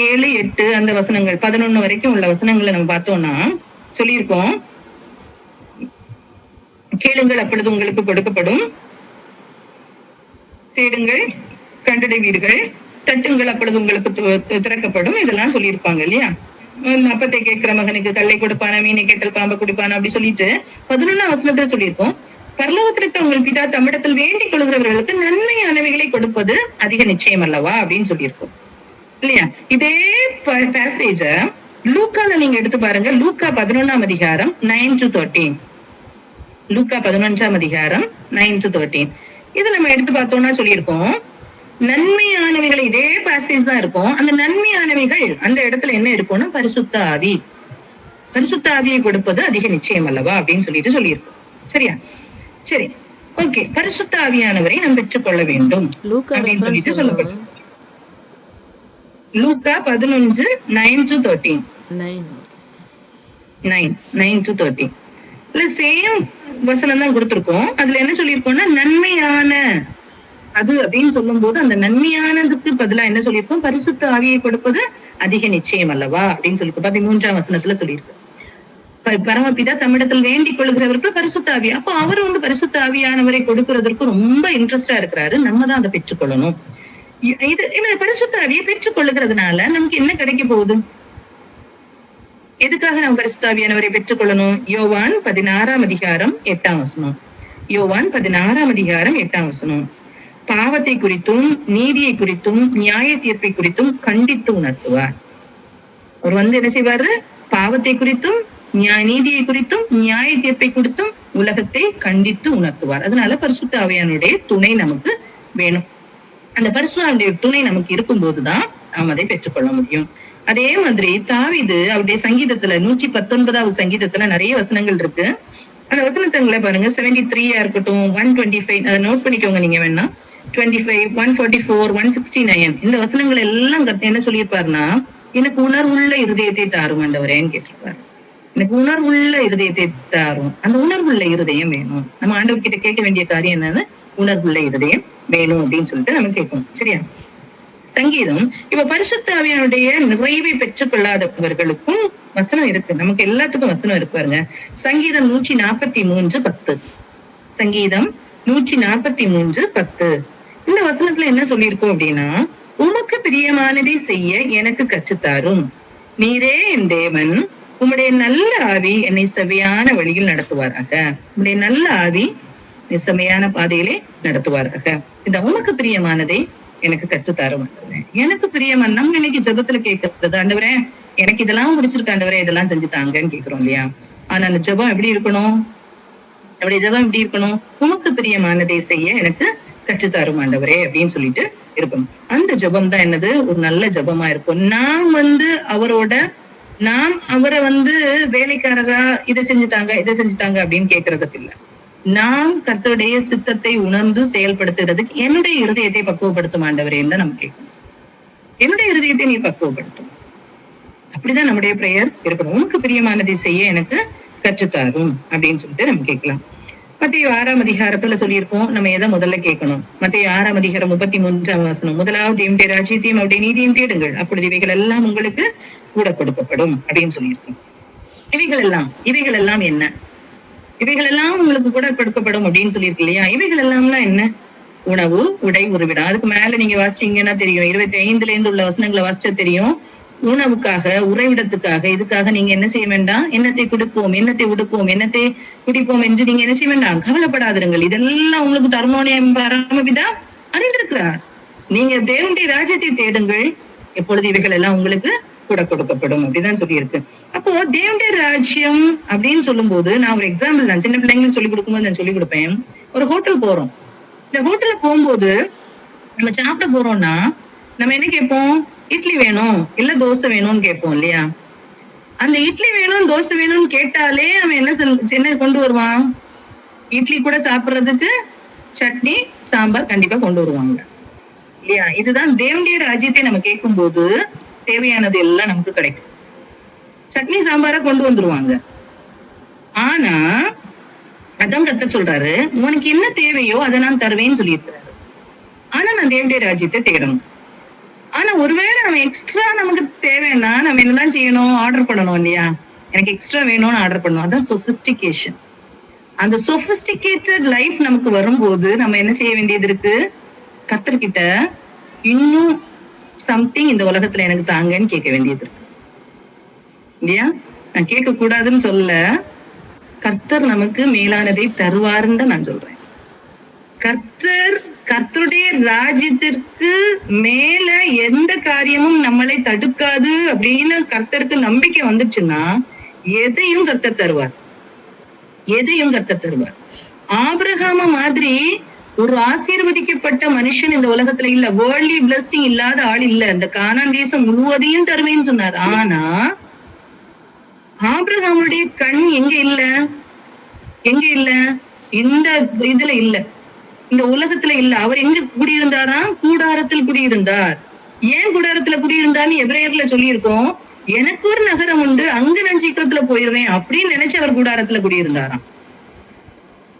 7, 8 அந்த வசனங்கள் 11 வரைக்கும் உள்ள வசனங்களை நம்ம பார்த்தோம்னா சொல்லியிருக்கோம். கேளுங்கள் அப்பொழுது உங்களுக்கு கொடுக்கப்படும், தேடுங்கள் கண்டடைவீர்கள், தட்டுங்கள் அப்பொழுது உங்களுக்கு திறக்கப்படும், இதெல்லாம் சொல்லியிருப்பாங்க இல்லையா? அப்பத்தை கேட்கிற மகனுக்கு கல்லை கொடுப்பானா, மீனை கேட்டல் பாம்பை குடிப்பானா அப்படி சொல்லிட்டு 11ஆம் வசனத்துல சொல்லியிருக்கோம், பரலோகத்தில் இருக்க உங்கள் பிதா தம்மிடத்தில் வேண்டிக் கொள்கிறவர்களுக்கு நன்மையானவைகளை கொடுப்பது அதிக நிச்சயம் அல்லவா அப்படின்னு சொல்லியிருக்கோம் இல்லையா? இதே பேசேஜ லூக்கால நீங்க எடுத்து பாருங்க. லூக்கா 11ஆம் அதிகாரம் 9 to 13. லூக்கா 11ஆம் அதிகாரம் 9 to 13. இது நம்ம எடுத்து பார்த்தோம்னா சொல்லியிருக்கோம், நன்மையானவைகள் இதே பேசேஜ் தான் இருக்கும். அந்த நன்மையானவைகள் அந்த இடத்துல என்ன இருக்கும்னா பரிசுத்த ஆவி, பரிசுத்த ஆவியை கொடுப்பது அதிக நிச்சயம் அல்லவா அப்படின்னு சொல்லிட்டு சொல்லியிருக்கோம். சரியா? சரி, ஓகே. பரிசுத்த ஆவியானவரை நாம் பெற்றுக்கொள்ள வேண்டும் அப்படின்னு சொல்லிட்டு சொல்லப்படும். லூக்கா 11 9 to 13. 9 to 13. இல்ல சேம் வசனம் தான் கொடுத்திருக்கோம். அதுல என்ன சொல்லியிருக்கோம்னா நன்மையான அது அப்படின்னு சொல்லும் போது அந்த நன்மையானதுக்கு பதிலா என்ன சொல்லியிருக்கோம், பரிசுத்த ஆவியை கொடுப்பது அதிக நிச்சயம் அல்லவா அப்படின்னு சொல்லியிருக்கோம். 13ஆம் வசனத்துல சொல்லியிருக்கு, பரமபிதா தம்மிடத்தில் வேண்டிக் கொள்கிறவருக்கு பரிசுத்த ஆவி. அப்போ அவர் பரிசுத்த ஆவியானவரை கொடுக்கறதற்கு ரொம்ப இன்ட்ரெஸ்டா இருக்கிறாரு. நம்ம தான் அதை பெற்றுக்கொள்ளணும். இது பரிசுத்த ஆவியை பெற்றுக் கொள்ளுகிறதுனால நமக்கு என்ன கிடைக்க போகுது? எதுக்காக நம்ம பரிசுத்த ஆவியானவரை பெற்றுக்கொள்ளணும்? யோவான் 16ஆம் அதிகாரம் 8ஆம் வசனம். யோவான் 16ஆம் அதிகாரம் 8ஆம் வசனம். பாவத்தை குறித்தும் நீதியை குறித்தும் நியாய தீர்ப்பை குறித்தும் கண்டித்து உணர்த்துவார். அவர் என்ன செய்வாரு? பாவத்தை குறித்தும் நீதியை குறித்தும் நியாய தீர்ப்பை குறித்தும் உலகத்தை கண்டித்து உணர்த்துவார். அதனால பரிசுத்த ஆவியானுடைய துணை நமக்கு வேணும். அந்த பரிசுத்த துணை நமக்கு இருக்கும் போதுதான் நாம் அதை பெற்றுக்கொள்ள முடியும். அதே மாதிரி தாவீது அவருடைய சங்கீதத்துல 119ஆவது சங்கீதத்துல நிறைய வசனங்கள் இருக்கு. அந்த வசனத்தங்களை பாருங்க. 73 இருக்கட்டும், 125 அதை நோட் பண்ணிக்கோங்க நீங்க வேணா. 25, 144, 169 இந்த வசனங்கள் எல்லாம் என்ன சொல்லியிருப்பாருன்னா, எனக்கு உணர்வுள்ள இருதயத்தை தாரும் ஆண்டவரேன்னு கேட்டிருப்பாரு. எனக்கு உணர்வுள்ள இருதயத்தை தாரும். அந்த உணர்வுள்ள இருதயம் வேணும். நம்ம ஆண்டவர் கிட்ட கேட்க வேண்டிய காரியம் என்னன்னு, உணர்வுள்ள இருதயம் வேணும் அப்படின்னு சொல்லிட்டு நம்ம கேட்கணும். சரியா? சங்கீதம் இப்ப பரிசுத்த ஆவியானுடைய நிறைவை பெற்றுக் கொள்ளாதவர்களுக்கும் வசனம் இருக்கு. நமக்கு எல்லாத்துக்கும் வசனம் இருக்கு பாருங்க. சங்கீதம் 143:10. சங்கீதம் 143:10. இந்த வசனத்துல என்ன சொல்லியிருக்கோம் அப்படின்னா, உமக்கு பிரியமானதை செய்ய எனக்கு கற்றுத்தாரும், நீரே என் தேவன், உம்முடைய நல்ல ஆவி என்னை செவையான வழியில் நடத்துவாராக. உம்முடைய நல்ல ஆவி செமையான பாதையிலே நடத்துவாராக. இந்த உமக்கு பிரியமானதை எனக்கு கற்றுத்தாரும். எனக்கு பிரியமான நம்ம இன்னைக்கு ஜெபத்துல கேட்கறது, ஆண்டவரே எனக்கு இதெல்லாம் முடிச்சிருக்க ஆண்டவரே, இதெல்லாம் செஞ்சு தாங்கன்னு கேட்கிறோம் இல்லையா? ஆனா அந்த ஜெபம் எப்படி இருக்கணும்? நம்முடைய ஜெபம் எப்படி இருக்கணும்? உமக்கு பிரியமானதை செய்ய எனக்கு கற்றுத்தாரும் ஆண்டவரே அப்படின்னு சொல்லிட்டு இருக்கணும். அந்த ஜெபம் தான் என்னது? ஒரு நல்ல ஜெபமா இருக்கும். நாம் அவரை வேலைக்காரரா இதை செஞ்சுட்டாங்க இதை செஞ்சுட்டாங்க அப்படின்னு கேட்கறதுக்கு இல்ல. நாம் கர்த்தருடைய சித்தத்தை உணர்ந்து செயல்படுத்துறதுக்கு என்னுடைய இருதயத்தை பக்குவப்படுத்தும் ஆண்டவரேன்னு தான் நம்ம கேட்கணும். என்னுடைய இருதயத்தை நீ பக்குவப்படுத்தும். அப்படிதான் நம்முடைய பிரேயர் இருக்கணும். உனக்கு பிரியமானதை செய்ய எனக்கு கற்றுத்தாரும் அப்படின்னு சொல்லிட்டு நம்ம கேட்கலாம். மத்தேயு 6ஆம் அதிகாரத்துல சொல்லியிருக்கோம் நம்ம எதை முதல்ல கேட்கணும். மத்தேயு 6ஆம் அதிகாரம் 33ஆம் வசனம். முதலாவது தேவனுடைய ராஜ்யத்தையும் அவருடைய நீதியையும் தேடுங்கள், அப்பொழுது இவைகள் எல்லாம் உங்களுக்கு கூட கொடுக்கப்படும் அப்படின்னு சொல்லியிருக்கோம். இவைகள் எல்லாம் என்ன? இவைகள் எல்லாம் உங்களுக்கு கூட கொடுக்கப்படும் அப்படின்னு சொல்லியிருக்கு இல்லையா? இவைகள் எல்லாம்லாம் என்ன? உணவு, உடை, உறைவிடம். அதுக்கு மேல நீங்க வாசிச்சீங்கன்னா தெரியும், 25ல இருந்து உள்ள வசனங்களை வாசிச்சா தெரியும். உணவுக்காக, உறைவிடத்துக்காக, இதுக்காக நீங்க என்ன செய்ய வேண்டாம், என்னத்தை கொடுப்போம், என்னத்தை உடுப்போம், என்னத்தை குடிப்போம் என்று நீங்க என்ன செய்ய வேண்டாம், கவலைப்படாதிருங்கள். இதெல்லாம் உங்களுக்கு தருணோனே பரமபிதா அறிந்திருக்கிறார். நீங்க தேவனுடைய ராஜ்யத்தை தேடுங்கள், எப்பொழுது இவைகள் எல்லாம் உங்களுக்கு கூட கொடுக்கப்படும் அப்படிதான் சொல்லியிருக்கு. அப்போ தேவனுடைய ராஜ்யம் அப்படின்னு சொல்லும் போது, நான் ஒரு எக்ஸாம்பிள் தான், சின்ன பிள்ளைங்களுக்கு சொல்லி கொடுக்கும்போது நான் சொல்லி கொடுப்பேன். ஒரு ஹோட்டல் போறோம். இந்த ஹோட்டல்ல போகும்போது நம்ம சாப்பிட போறோம்னா நம்ம என்ன கேட்போம்? இட்லி வேணும் இல்ல தோசை வேணும்னு கேட்போம் இல்லையா? அந்த இட்லி வேணும் தோசை வேணும்னு கேட்டாலே அவன் என்ன கொண்டு வருவான்? இட்லி கூட சாப்பிடுறதுக்கு சட்னி சாம்பார் கண்டிப்பா கொண்டு வருவாங்க இல்லையா? இதுதான் தேவனுடைய ராஜ்யத்தை நம்ம கேட்கும் போது தேவையானது எல்லாம் நமக்கு கிடைக்கும். சட்னி சாம்பார கொண்டு வந்துருவாங்க. ஆனா அதான் கர்த்தர் சொல்றாரு, உனக்கு என்ன தேவையோ அதை நான் தருவேன்னு சொல்லியிருக்கிறாரு. ஆனா நான் தேவனுடைய ராஜ்யத்தை தேடணும். ஆனா ஒருவேளை நம்ம எக்ஸ்ட்ரா நமக்கு தேவைன்னா நம்ம என்னதான் செய்யணும்? ஆர்டர் பண்ணணும் இல்லையா? எனக்கு எக்ஸ்ட்ரா வேணும்னு ஆர்டர் பண்ணணும். அதான் சொபிஸ்டிகேஷன். அந்த சொபிஸ்டிகேட்டட் லைஃப் நமக்கு வரும்போது நம்ம என்ன செய்ய வேண்டியது இருக்கு? கர்த்தர்கிட்ட இன்னும் சம்திங் இந்த உலகத்துல எனக்கு தாங்கன்னு கேட்க வேண்டியது இருக்கு. இல்லையா? நான் கேட்க கூடாதுன்னு சொல்ல, கர்த்தர் நமக்கு மேலானதை தருவாருன்னு தான் நான் சொல்றேன். கர்த்தருடைய ராஜ்யத்திற்கு மேல எந்த காரியமும் நம்மளை தடுக்காது அப்படின்னு கர்த்தருக்கு நம்பிக்கை வந்துச்சுன்னா எதையும் கர்த்தர் தருவார். எதையும் கர்த்தர் தருவார். ஆபிரகாம மாதிரி ஒரு ஆசீர்வதிக்கப்பட்ட மனுஷன் இந்த உலகத்துல இல்ல. வேர்ல்ட்லி பிளஸிங் இல்லாத ஆள் இல்ல. இந்த கானான் தேசம் முழுவதையும் தருவேன்னு சொன்னார். ஆனா ஆபிரகாமுடைய கண் எங்க இல்ல? எங்க இல்ல? இந்த இதுல இல்ல, இந்த உலகத்துல இல்ல. அவர் எங்க குடியிருந்தாரா? கூடாரத்தில் குடியிருந்தார். ஏன் கூடாரத்துல குடியிருந்தான்னு எபிரேயர்ல சொல்லியிருக்கோம். எனக்கு ஒரு நகரம் உண்டு, அங்க நான் சீக்கிரத்துல போயிருவேன் அப்படின்னு நினைச்சு அவர் கூடாரத்துல குடியிருந்தாராம்.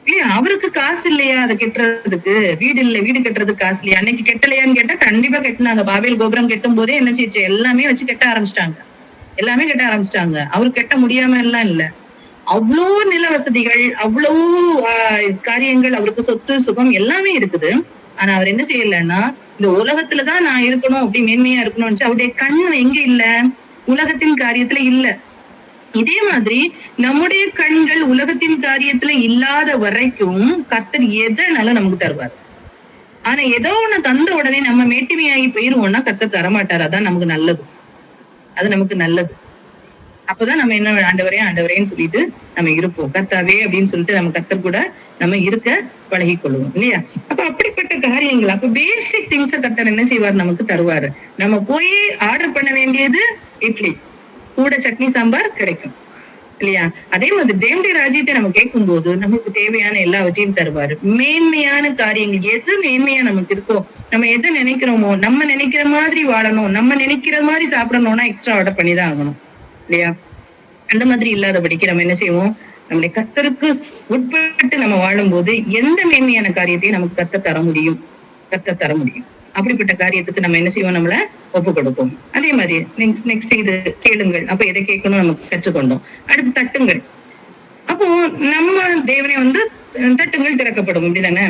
இல்லையா? அவருக்கு காசு இல்லையா அதை கெட்டுறதுக்கு? வீடு இல்ல, வீடு கட்டுறதுக்கு காசு இல்லையா? அன்னைக்கு கெட்டலையான்னு கேட்டா கண்டிப்பா கெட்டினாங்க. பாபேல் கோபுரம் கெட்டும் போதே என்ன செய்ச்சு? எல்லாமே வச்சு கெட்ட ஆரம்பிச்சிட்டாங்க. எல்லாமே கெட்ட ஆரம்பிச்சிட்டாங்க. அவரு கெட்ட முடியாம எல்லாம் இல்ல. அவ்வளோ நில வசதிகள், அவ்வளவு காரியங்கள், அவருக்கு சொத்து சுகம் எல்லாமே இருக்குது. ஆனா அவர் என்ன செய்யலன்னா, இந்த உலகத்துலதான் நான் இருக்கணும், அப்படி மேன்மையா இருக்கணும்னு அவருடைய கண் எங்க இல்ல? உலகத்தின் காரியத்துல இல்ல. இதே மாதிரி நம்முடைய கண்கள் உலகத்தின் காரியத்துல இல்லாத வரைக்கும் கர்த்தர் எதனாலும் நமக்கு தருவார். ஆனா ஏதோ ஒண்ணு தந்த உடனே நம்ம மேட்டுமையாகி போயிருவோம்னா கர்த்தர் தரமாட்டார். அதான் நமக்கு நல்லது. அது நமக்கு நல்லது. அப்பதான் நம்ம என்ன ஆண்டவரே ஆண்டவரேன்னு சொல்லிட்டு நம்ம இருப்போம். கர்த்தாவே அப்படின்னு சொல்லிட்டு நம்ம கர்த்தர் கூட நம்ம இருக்க பழகி கொள்வோம் இல்லையா? அப்ப அப்படிப்பட்ட காரியங்கள், அப்ப பேசிக் திங்ஸ கர்த்தர் என்ன செய்வார்? நமக்கு தருவாரு. நம்ம போய் ஆர்டர் பண்ண வேண்டியது இட்லி, கூட சட்னி சாம்பார் கிடைக்கும் இல்லையா? அதே மாதிரி தேவனுடைய ராஜ்யத்தை நம்ம கேட்கும் போது நமக்கு தேவையான எல்லாவற்றையும் தருவாரு. மேன்மையான காரியங்கள் எது மேன்மையா நமக்கு இருக்கோ, நம்ம எதை நினைக்கிறோமோ, நம்ம நினைக்கிற மாதிரி வாழணும், நம்ம நினைக்கிற மாதிரி சாப்பிடணும்னா எக்ஸ்ட்ரா ஆர்டர் பண்ணிதான் ஆகணும் இல்லையா? அந்த மாதிரி இல்லாதபடிக்கு நம்ம என்ன செய்வோம்? நம்முடைய கர்த்தருக்கு உட்பட்டு நம்ம வாழும் போது எந்த மேன்மையான காரியத்தையும் நமக்கு கர்த்தர் தர முடியும். கர்த்தர் தர முடியும். அப்படிப்பட்ட காரியத்துக்கு நம்ம என்ன செய்வோம்? நம்மள ஒப்பு கொடுப்போம். அதே மாதிரி நெக்ஸ்ட் இது கேளுங்கள். அப்ப எதை கேட்கணும் நமக்கு கற்றுக்கொண்டோம். அடுத்து தட்டுங்கள். அப்போ நம்ம தேவனை தட்டுங்கள் திறக்கப்படும். இப்படிதானே?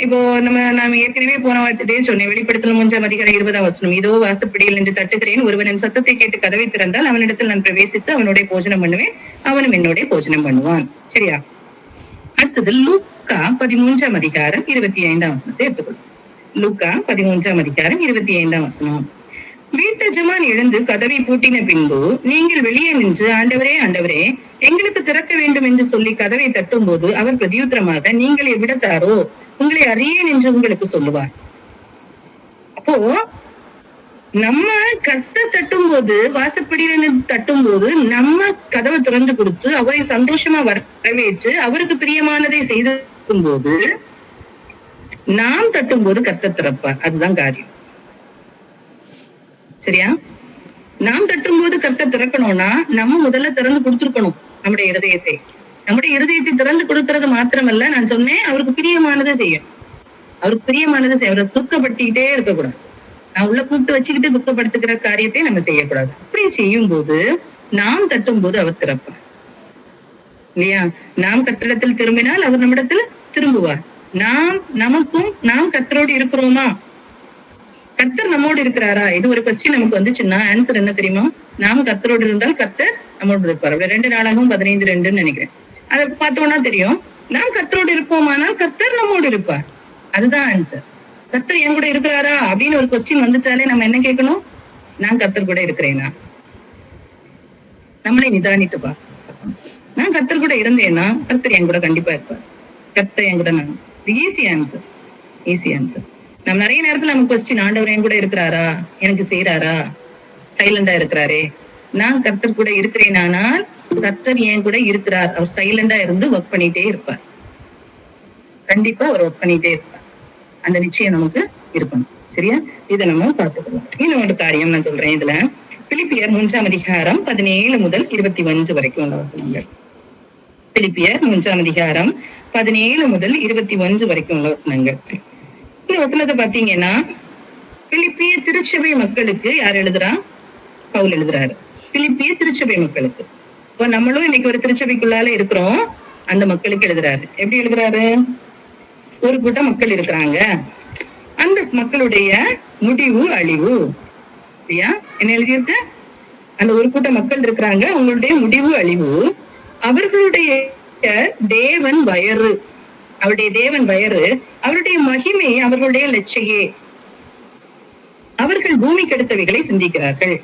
இப்போ நாம ஏற்கனவே போன வார்த்தையே சொன்னேன். வெளிப்படுத்தல் 3 அதிகாரம் 20 இதோ வாசப்படியில் நின்று தட்டுகிறேன், ஒருவன் என் சத்தத்தை கேட்டு கதவை திறந்தால் அவனிடத்தில் நான் பிரவேசித்து அவனுடைய போஜனம் பண்ணுவேன், அவனும் என்னுடைய போஜனம் பண்ணுவான். சரியா? அடுத்தது லூக்கா 13 அதிகாரம் 25 எடுத்துக்கொள்ளும். லூக்கா 13 அதிகாரம் 25 வீட்டு எஜமான் எழுந்து கதவை பூட்டின பின்பு நீங்கள் வெளியே நின்று ஆண்டவரே ஆண்டவரே எங்களுக்கு திறக்க வேண்டும் என்று சொல்லி கதவை தட்டும் போது அவர் பிரதியுத்தரமாக நீங்கள் எவ்விடத்தாரோ உங்களை அறியேன் என்று உங்களுக்கு சொல்லுவார். அப்போ நம்ம கர்த்தர் தட்டும் போது, வாசப்படியில தட்டும் போது நம்ம கதவை திறந்து கொடுத்து அவரை சந்தோஷமா வரவேற்று அவருக்கு பிரியமானதை செய்திருக்கும் போது நாம் தட்டும் போது கர்த்தர் திறப்பார். அதுதான் காரியம். சரியா? நாம் தட்டும் போது கர்த்தர் திறக்கணும்னா நம்ம முதல்ல திறந்து கொடுத்துருக்கணும் நம்முடைய இருதயத்தை. நம்முடைய இருதயத்தை திறந்து கொடுக்கறது மாத்திரமல்ல, நான் சொன்னேன் அவருக்கு பிரியமானதை செய்யும். அவருக்கு பிரியமானதை செய்ய, அவரை துக்கப்படுத்திக்கிட்டே இருக்கக்கூடாது. நான் உள்ள கூப்பிட்டு வச்சுக்கிட்டு துக்கப்படுத்துகிற காரியத்தை நம்ம செய்யக்கூடாது. அப்படி செய்யும் போது நாம் தட்டும் போது அவர் திறப்பார் இல்லையா? நாம் கர்த்தரிடத்தில் திரும்பினால் அவர் நம்மிடத்தில் திரும்புவார். நாம் கர்த்தரோடு இருக்கிறோமா? கர்த்தர் நம்மோடு இருக்கிறாரா? இது ஒரு கொஸ்டின் நமக்கு வந்துச்சுன்னா ஆன்சர் என்ன தெரியுமா? நாம் கர்த்தரோடு இருந்தால் கர்த்தர் நம்மோடு இருப்பார். 2 நாளாகவும் 15:2 நினைக்கிறேன். அதை பார்த்தோம்னா தெரியும். நாம் கர்த்தரோடு இருப்போமானால் கர்த்தர் நம்மோடு இருப்பார். அதுதான் ஆன்சர். கர்த்தர் என் கூட இருக்கிறாரா அப்படின்னு ஒரு கொஸ்டின் வந்துச்சாலே நம்ம என்ன கேட்கணும்? நான் கர்த்தர் கூட இருக்கிறேனா? நம்மளே நிதானித்து பார்க்கணும். நான் கர்த்தர் கூட இருந்தேன்னா கர்த்தர் என் கூட கண்டிப்பா இருப்பார். கர்த்தர் என் கூட நான் ஈஸி ஆன்சர். Easy answer. நம்ம நிறைய நேரத்துல நம்ம கொஸ்டின், ஆண்டவர் என் கூட இருக்கிறாரா, எனக்கு செய்யறாரா, சைலண்டா இருக்கிறாரே. நான் கர்த்தர் கூட இருக்கிறேனானால் கர்த்தர் என் கூட இருக்கிறார். அவர் சைலண்டா இருந்து ஒர்க் பண்ணிட்டே இருப்பார். கண்டிப்பா அவர் ஒர்க் பண்ணிட்டே இருப்பார். அந்த நிச்சயம் நமக்கு இருக்கணும். சரியா? இதை நம்ம பார்த்துக்கலாம். இன்னொரு காரியம் நான் சொல்றேன். இதுல பிலிப்பியர் 3 அதிகாரம் 17 முதல் 25 வரைக்கும் உள்ள வசனங்கள். பிலிப்பியர் 3 அதிகாரம் 17 முதல் 21 வரைக்கும் உள்ள வசனங்கள். இந்த வசனத்தை பாத்தீங்கன்னா பிலிப்பிய திருச்சபை மக்களுக்கு யார் எழுதுறா? பவுல் எழுதுறாரு. பிலிப்பிய திருச்சபை மக்களுக்கு. இப்போ நம்மளும் இன்னைக்கு ஒரு திருச்சபைக்குள்ளால இருக்கிறோம். அந்த மக்களுக்கு எழுதுறாரு. எப்படி எழுதுறாரு? ஒரு கூட்டம் மக்கள் இருக்கிறாங்க. அந்த மக்களுடைய முடிவு அழிவு. இல்லையா? என்ன எழுதியிருக்கு? அந்த ஒரு கூட்ட மக்கள் இருக்கிறாங்க, அவங்களுடைய முடிவு அழிவு. அவர்களுடைய தேவன் வயறு, அவருடைய தேவன் வயறு, அவருடைய மகிமை அவர்களுடைய லட்சையே. அவர்கள் பூமிக்கு அடுத்தவைகளை சிந்திக்கிறார்கள்.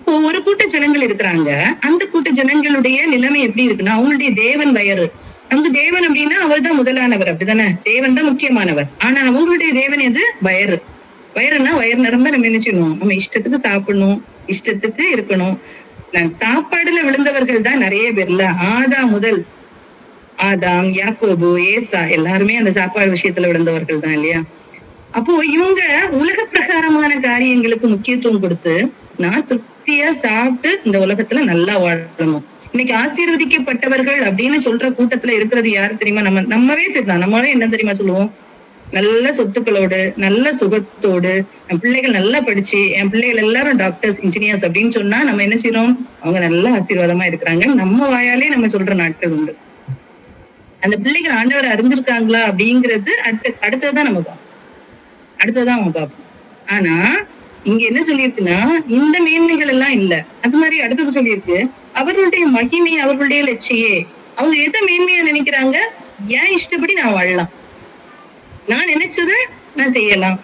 இப்போ ஒரு கூட்ட ஜனங்கள் இருக்கிறாங்க, அந்த கூட்ட ஜனங்களுடைய நிலைமை எப்படி இருக்குன்னா, அவங்களுடைய தேவன் வயறு. நமக்கு தேவன் அப்படின்னா அவர் தான் முதலானவர், அப்படிதானே? தேவன் தான் முக்கியமானவர். ஆனா அவங்களுடைய தேவன் எது? வயறு. வயறுனா வயறு நிரம்ப நம்ம என்ன செய்யணும்? நம்ம இஷ்டத்துக்கு சாப்பிடணும், இஷ்டத்துக்கு இருக்கணும். சாப்பாடுல விழுந்தவர்கள் தான் நிறைய பேர்ல. ஆதாம், யாக்கோபு, ஏசா எல்லாருமே அந்த சாப்பாடு விஷயத்துல விழுந்தவர்கள் தான் இல்லையா? அப்போ இவங்க உலக பிரகாரமான காரியங்களுக்கு முக்கியத்துவம் கொடுத்து நான் திருப்தியா சாப்பிட்டு இந்த உலகத்துல நல்லா வாழணும். இன்னைக்கு ஆசீர்வதிக்கப்பட்டவர்கள் அப்படின்னு சொல்ற கூட்டத்துல இருக்கிறது யாரு தெரியுமா? நம்மவே சரிதான். நம்மளே என்ன தெரியுமா சொல்லுவோம்? நல்ல சொத்துக்களோடு, நல்ல சுகத்தோடு, என் பிள்ளைகள் நல்லா படிச்சு, என் பிள்ளைகள் எல்லாரும் டாக்டர்ஸ், இன்ஜினியர்ஸ் அப்படின்னு சொன்னா நம்ம என்ன செய்யறோம்? அவங்க நல்ல ஆசீர்வாதமா இருக்கிறாங்க நம்ம வாயாலே நம்ம சொல்ற நாட்கள் உண்டு. அந்த பிள்ளைகள் ஆண்டவரை அறிஞ்சிருக்காங்களா அப்படிங்கிறது அடுத்ததுதான் நம்ம பார்ப்போம். அடுத்ததான் அவங்க பார்ப்போம். ஆனா இங்க என்ன சொல்லியிருக்குன்னா, இந்த மேன்மைகள் எல்லாம் இல்ல. அது மாதிரி அடுத்தது சொல்லியிருக்கு, அவர்களுடைய மகிமை அவர்களுடைய லட்சியே. அவங்க எதை மேன்மையா நினைக்கிறாங்க? ஏன் இஷ்டப்படி நான் வாழலாம், நான் நினைச்சத நான் செய்யலாம்,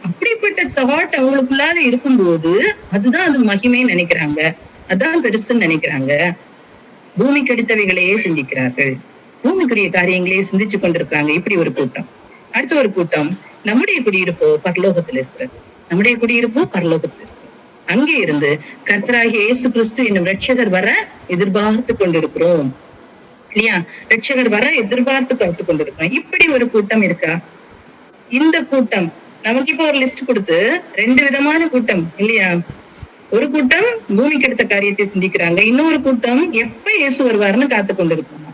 அப்படிப்பட்ட தாட் அவங்களுக்குள்ளால இருக்கும்போது அதுதான் அது மகிமைன்னு நினைக்கிறாங்க, அதான் பெருசுன்னு நினைக்கிறாங்க. பூமிக்கு அடுத்தவைகளையே சிந்திக்கிறார்கள், பூமிக்குரிய காரியங்களையே சிந்திச்சு கொண்டிருக்கிறாங்க. இப்படி ஒரு கூட்டம். அடுத்த ஒரு கூட்டம், நம்முடைய குடியிருப்போ பரலோகத்தில் இருக்கிறது. நம்முடைய குடியிருப்போ பரலோகத்தில் இருக்கு. அங்கே இருந்து கர்த்தராகிய இயேசு கிறிஸ்து என்னும் ரட்சகர் வர எதிர்பார்த்து கொண்டிருக்கிறோம் இல்லையா? ரட்சகர் வர எதிர்பார்த்து காத்து கொண்டிருக்கிறோம். இப்படி ஒரு கூட்டம் இருக்கா? இந்த கூட்டம் நமக்கு இப்ப ஒரு லிஸ்ட் கொடுத்து 2 விதமான கூட்டம் இல்லையா? ஒரு கூட்டம் பூமிக்கு எடுத்த காரியத்தை சிந்திக்கிறாங்க, இன்னொரு கூட்டம் எப்ப இயேசு வருவாருன்னு காத்து கொண்டிருக்காங்க.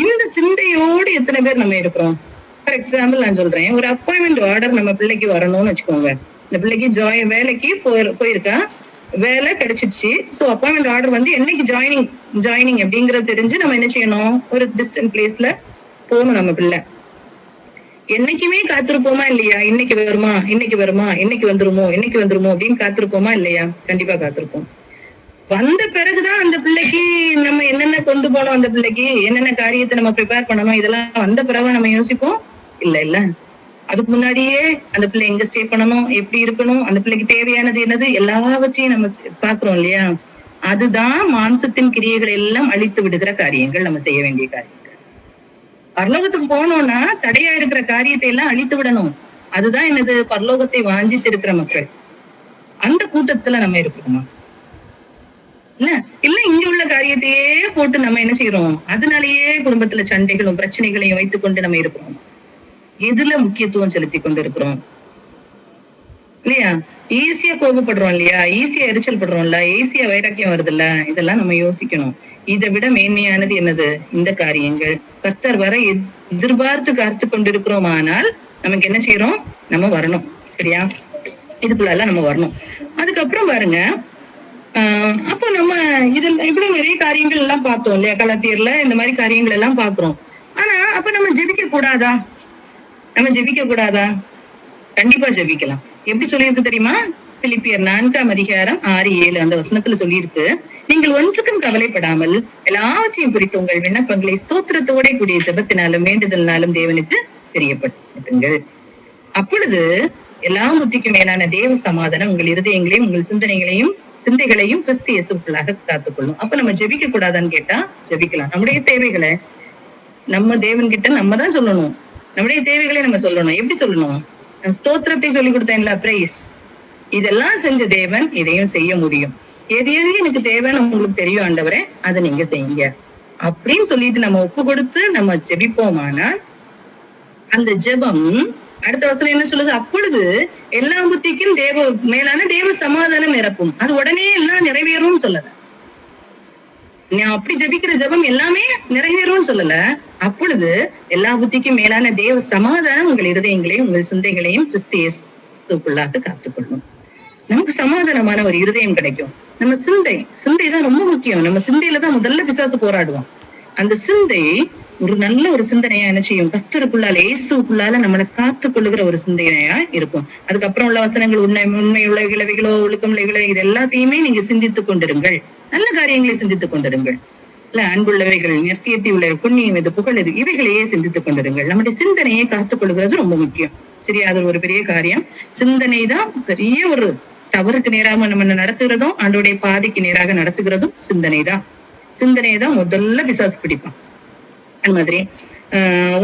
இந்த சிந்தையோடு எத்தனை பேர் நம்ம இருக்கிறோம்? ஃபார் எக்ஸாம்பிள் நான் சொல்றேன், ஒரு அப்பாயின்மெண்ட் ஆர்டர் நம்ம பிள்ளைக்கு வரணும்னு வச்சுக்கோங்க. இந்த பிள்ளைக்கு வேலைக்கு போயிருக்கா, வேலை கிடைச்சிருச்சு. சோ அப்பாயின்மெண்ட் ஆர்டர் வந்து என்னைக்கு ஜாயினிங் அப்படிங்கறது தெரிஞ்சு நம்ம என்ன செய்யணும்? ஒரு டிஸ்டன்ட் பிளேஸ்ல போகணும். நம்ம பிள்ளை என்னைக்குமே காத்திருப்போமா இல்லையா? இன்னைக்கு வருமா, இன்னைக்கு வருமா, இன்னைக்கு வந்துருமோ அப்படின்னு காத்திருப்போமா இல்லையா? கண்டிப்பா காத்திருப்போம். வந்த பிறகுதான் அந்த பிள்ளைக்கு நம்ம என்னென்ன கொண்டு போனோம், அந்த பிள்ளைக்கு என்னென்ன காரியத்தை நம்ம ப்ரிப்பேர் பண்ணணும், இதெல்லாம் வந்த பிறகு நம்ம யோசிப்போம் இல்ல. அதுக்கு முன்னாடியே அந்த பிள்ளை எங்க ஸ்டே பண்ணணும், எப்படி இருக்கணும், அந்த பிள்ளைக்கு தேவையானது என்னது, எல்லாவற்றையும் நம்ம பாக்குறோம் இல்லையா? அதுதான் மாம்சத்தின் கிரியைகள் எல்லாம் அழித்து விடுகிற காரியங்கள், நம்ம செய்ய வேண்டிய காரியங்கள். பரலோகத்துக்கு போனோம்னா தடையா இருக்கிற காரியத்தை எல்லாம் அழித்து விடணும். அதுதான் என்னது? பரலோகத்தை வாஞ்சித்து இருக்கிற மக்கள். அந்த கூட்டத்துல நம்ம இருக்கிறோமா? இல்ல இங்க உள்ள காரியத்தையே போட்டு நம்ம என்ன செய்யறோம்? அதனாலேயே குடும்பத்துல சண்டைகளும் பிரச்சனைகளையும் வைத்துக் கொண்டு நம்ம இருக்கிறோம். எதுல முக்கியத்துவம் செலுத்தி கொண்டு இருக்கிறோம் இல்லையா? ஈஸியா கோபப்படுறோம் இல்லையா? ஈஸியா எரிச்சல் படுறோம்ல, ஈஸியா வைராக்கியம் வருது இல்ல? இதெல்லாம் நம்ம யோசிக்கணும். இதை விட மேன்மையானது என்னது? இந்த காரியங்கள். கர்த்தர் வர எதிர்பார்த்து காத்து கொண்டிருக்கிறோம். ஆனால் நமக்கு என்ன செய்யறோம்? நம்ம வரணும். சரியா? இதுக்குள்ள நம்ம வரணும். அதுக்கப்புறம் பாருங்க, அப்போ நம்ம இதுல இப்படி நிறைய காரியங்கள் எல்லாம் பார்த்தோம் இல்லையா? கலாத்தியர்ல இந்த மாதிரி காரியங்கள் எல்லாம் பாக்குறோம். ஆனா அப்ப நம்ம ஜெபிக்க கூடாதா? கண்டிப்பா ஜெபிக்கலாம். எப்படி சொல்லியிருக்கு தெரியுமா? பிலிப்பியர் 4ஆம் அதிகாரம் 6-7 அந்த வசனத்துல சொல்லியிருக்கு, நீங்கள் ஒன்றுக்கும் கவலைப்படாமல் எல்லாவற்றையும் குறித்து உங்கள் விண்ணப்பங்களை ஸ்தோத்திரத்தோட கூடிய ஜெபத்தினாலும் வேண்டுதல்னாலும் தேவனுக்கு தெரியப்படுத்துங்கள். அப்பொழுது எல்லா புத்திக்கும் மேலான தேவ சமாதானம் உங்கள் இருதயங்களையும் உங்கள் சிந்தைகளையும் கிறிஸ்து இயேசுக்குள்ளாக காத்துக்கொள்ளும். அப்ப நம்ம ஜெபிக்க கூடாதான்னு கேட்டா ஜெபிக்கலாம். நம்முடைய தேவைகளை நம்ம தேவன் கிட்ட நம்ம தான் சொல்லணும். நம்முடைய தேவைகளை நம்ம சொல்லணும். எப்படி சொல்லணும்? ஸ்தோத்திரத்தை சொல்லி கொடுத்தேன்ல, பிரைஸ். இதெல்லாம் செஞ்ச தேவன் இதையும் செய்ய முடியும். எது எனக்கு தேவைன்னு உங்களுக்கு தெரியும் ஆண்டவரே, அதை நீங்க செய்யுங்க அப்படின்னு சொல்லிட்டு நம்ம ஒப்பு கொடுத்து நம்ம ஜெபிப்போமானால் அந்த ஜெபம், அடுத்த வசனம் என்ன சொல்லுது? அப்பொழுது எல்லா புத்திக்கும் மேலான தேவ சமாதானம் நிரப்பும். அது உடனே எல்லாம் நிறைவேறும் சொல்லல. நான் அப்படி ஜெபிக்கிற ஜெபம் எல்லாமே நிறைவேறும்னு சொல்லல. அப்பொழுது எல்லா புத்திக்கும் மேலான தேவ சமாதானம் உங்கள் இருதயங்களையும் உங்கள் சிந்தைகளையும் கிறிஸ்து இயேசுக்குள்ளாக காத்துக்கொள்ளும். நமக்கு சமாதானமான ஒரு இருதயம் கிடைக்கும். நம்ம சிந்தை தான் ரொம்ப முக்கியம். நம்ம சிந்தையில தான் முதல்ல பிசாசு போராடுவோம். அந்த சிந்தை ஒரு நல்ல ஒரு சிந்தனையா என்ன செய்யும்? கர்த்தருக்குள்ளால, இயேசுக்குள்ளால நம்மளை காத்துக் கொள்ளுகிற ஒரு சிந்தனையா இருக்கும். அதுக்கப்புறம் உள்ள வசனங்கள் உண்மையுள்ள விளைவுகளோ ஒழுக்கம் விளைவுகளோ இது எல்லாத்தையுமே நீங்க சிந்தித்துக் கொண்டிருங்கள், நல்ல காரியங்களை சிந்தித்துக் கொண்டிருங்கள். இல்ல, அன்புள்ளவைகள், நித்தியத்தை உள்ள புண்ணியம் இது, புகழ் இது, இவைகளையே சிந்தித்துக் கொண்டிருங்கள். நம்முடைய சிந்தனையை காத்துக் கொள்கிறது ரொம்ப முக்கியம். சரியா? அது ஒரு பெரிய காரியம். சிந்தனை தான் பெரிய ஒரு தவறுக்கு நேராக நம்ம நடத்துகிறதும், ஆண்டோடைய பாதைக்கு நேராக நடத்துகிறதும் சிந்தனை தான். சிந்தனையை தான் முதல்ல பிசாசு பிடிப்பான். அந்த மாதிரி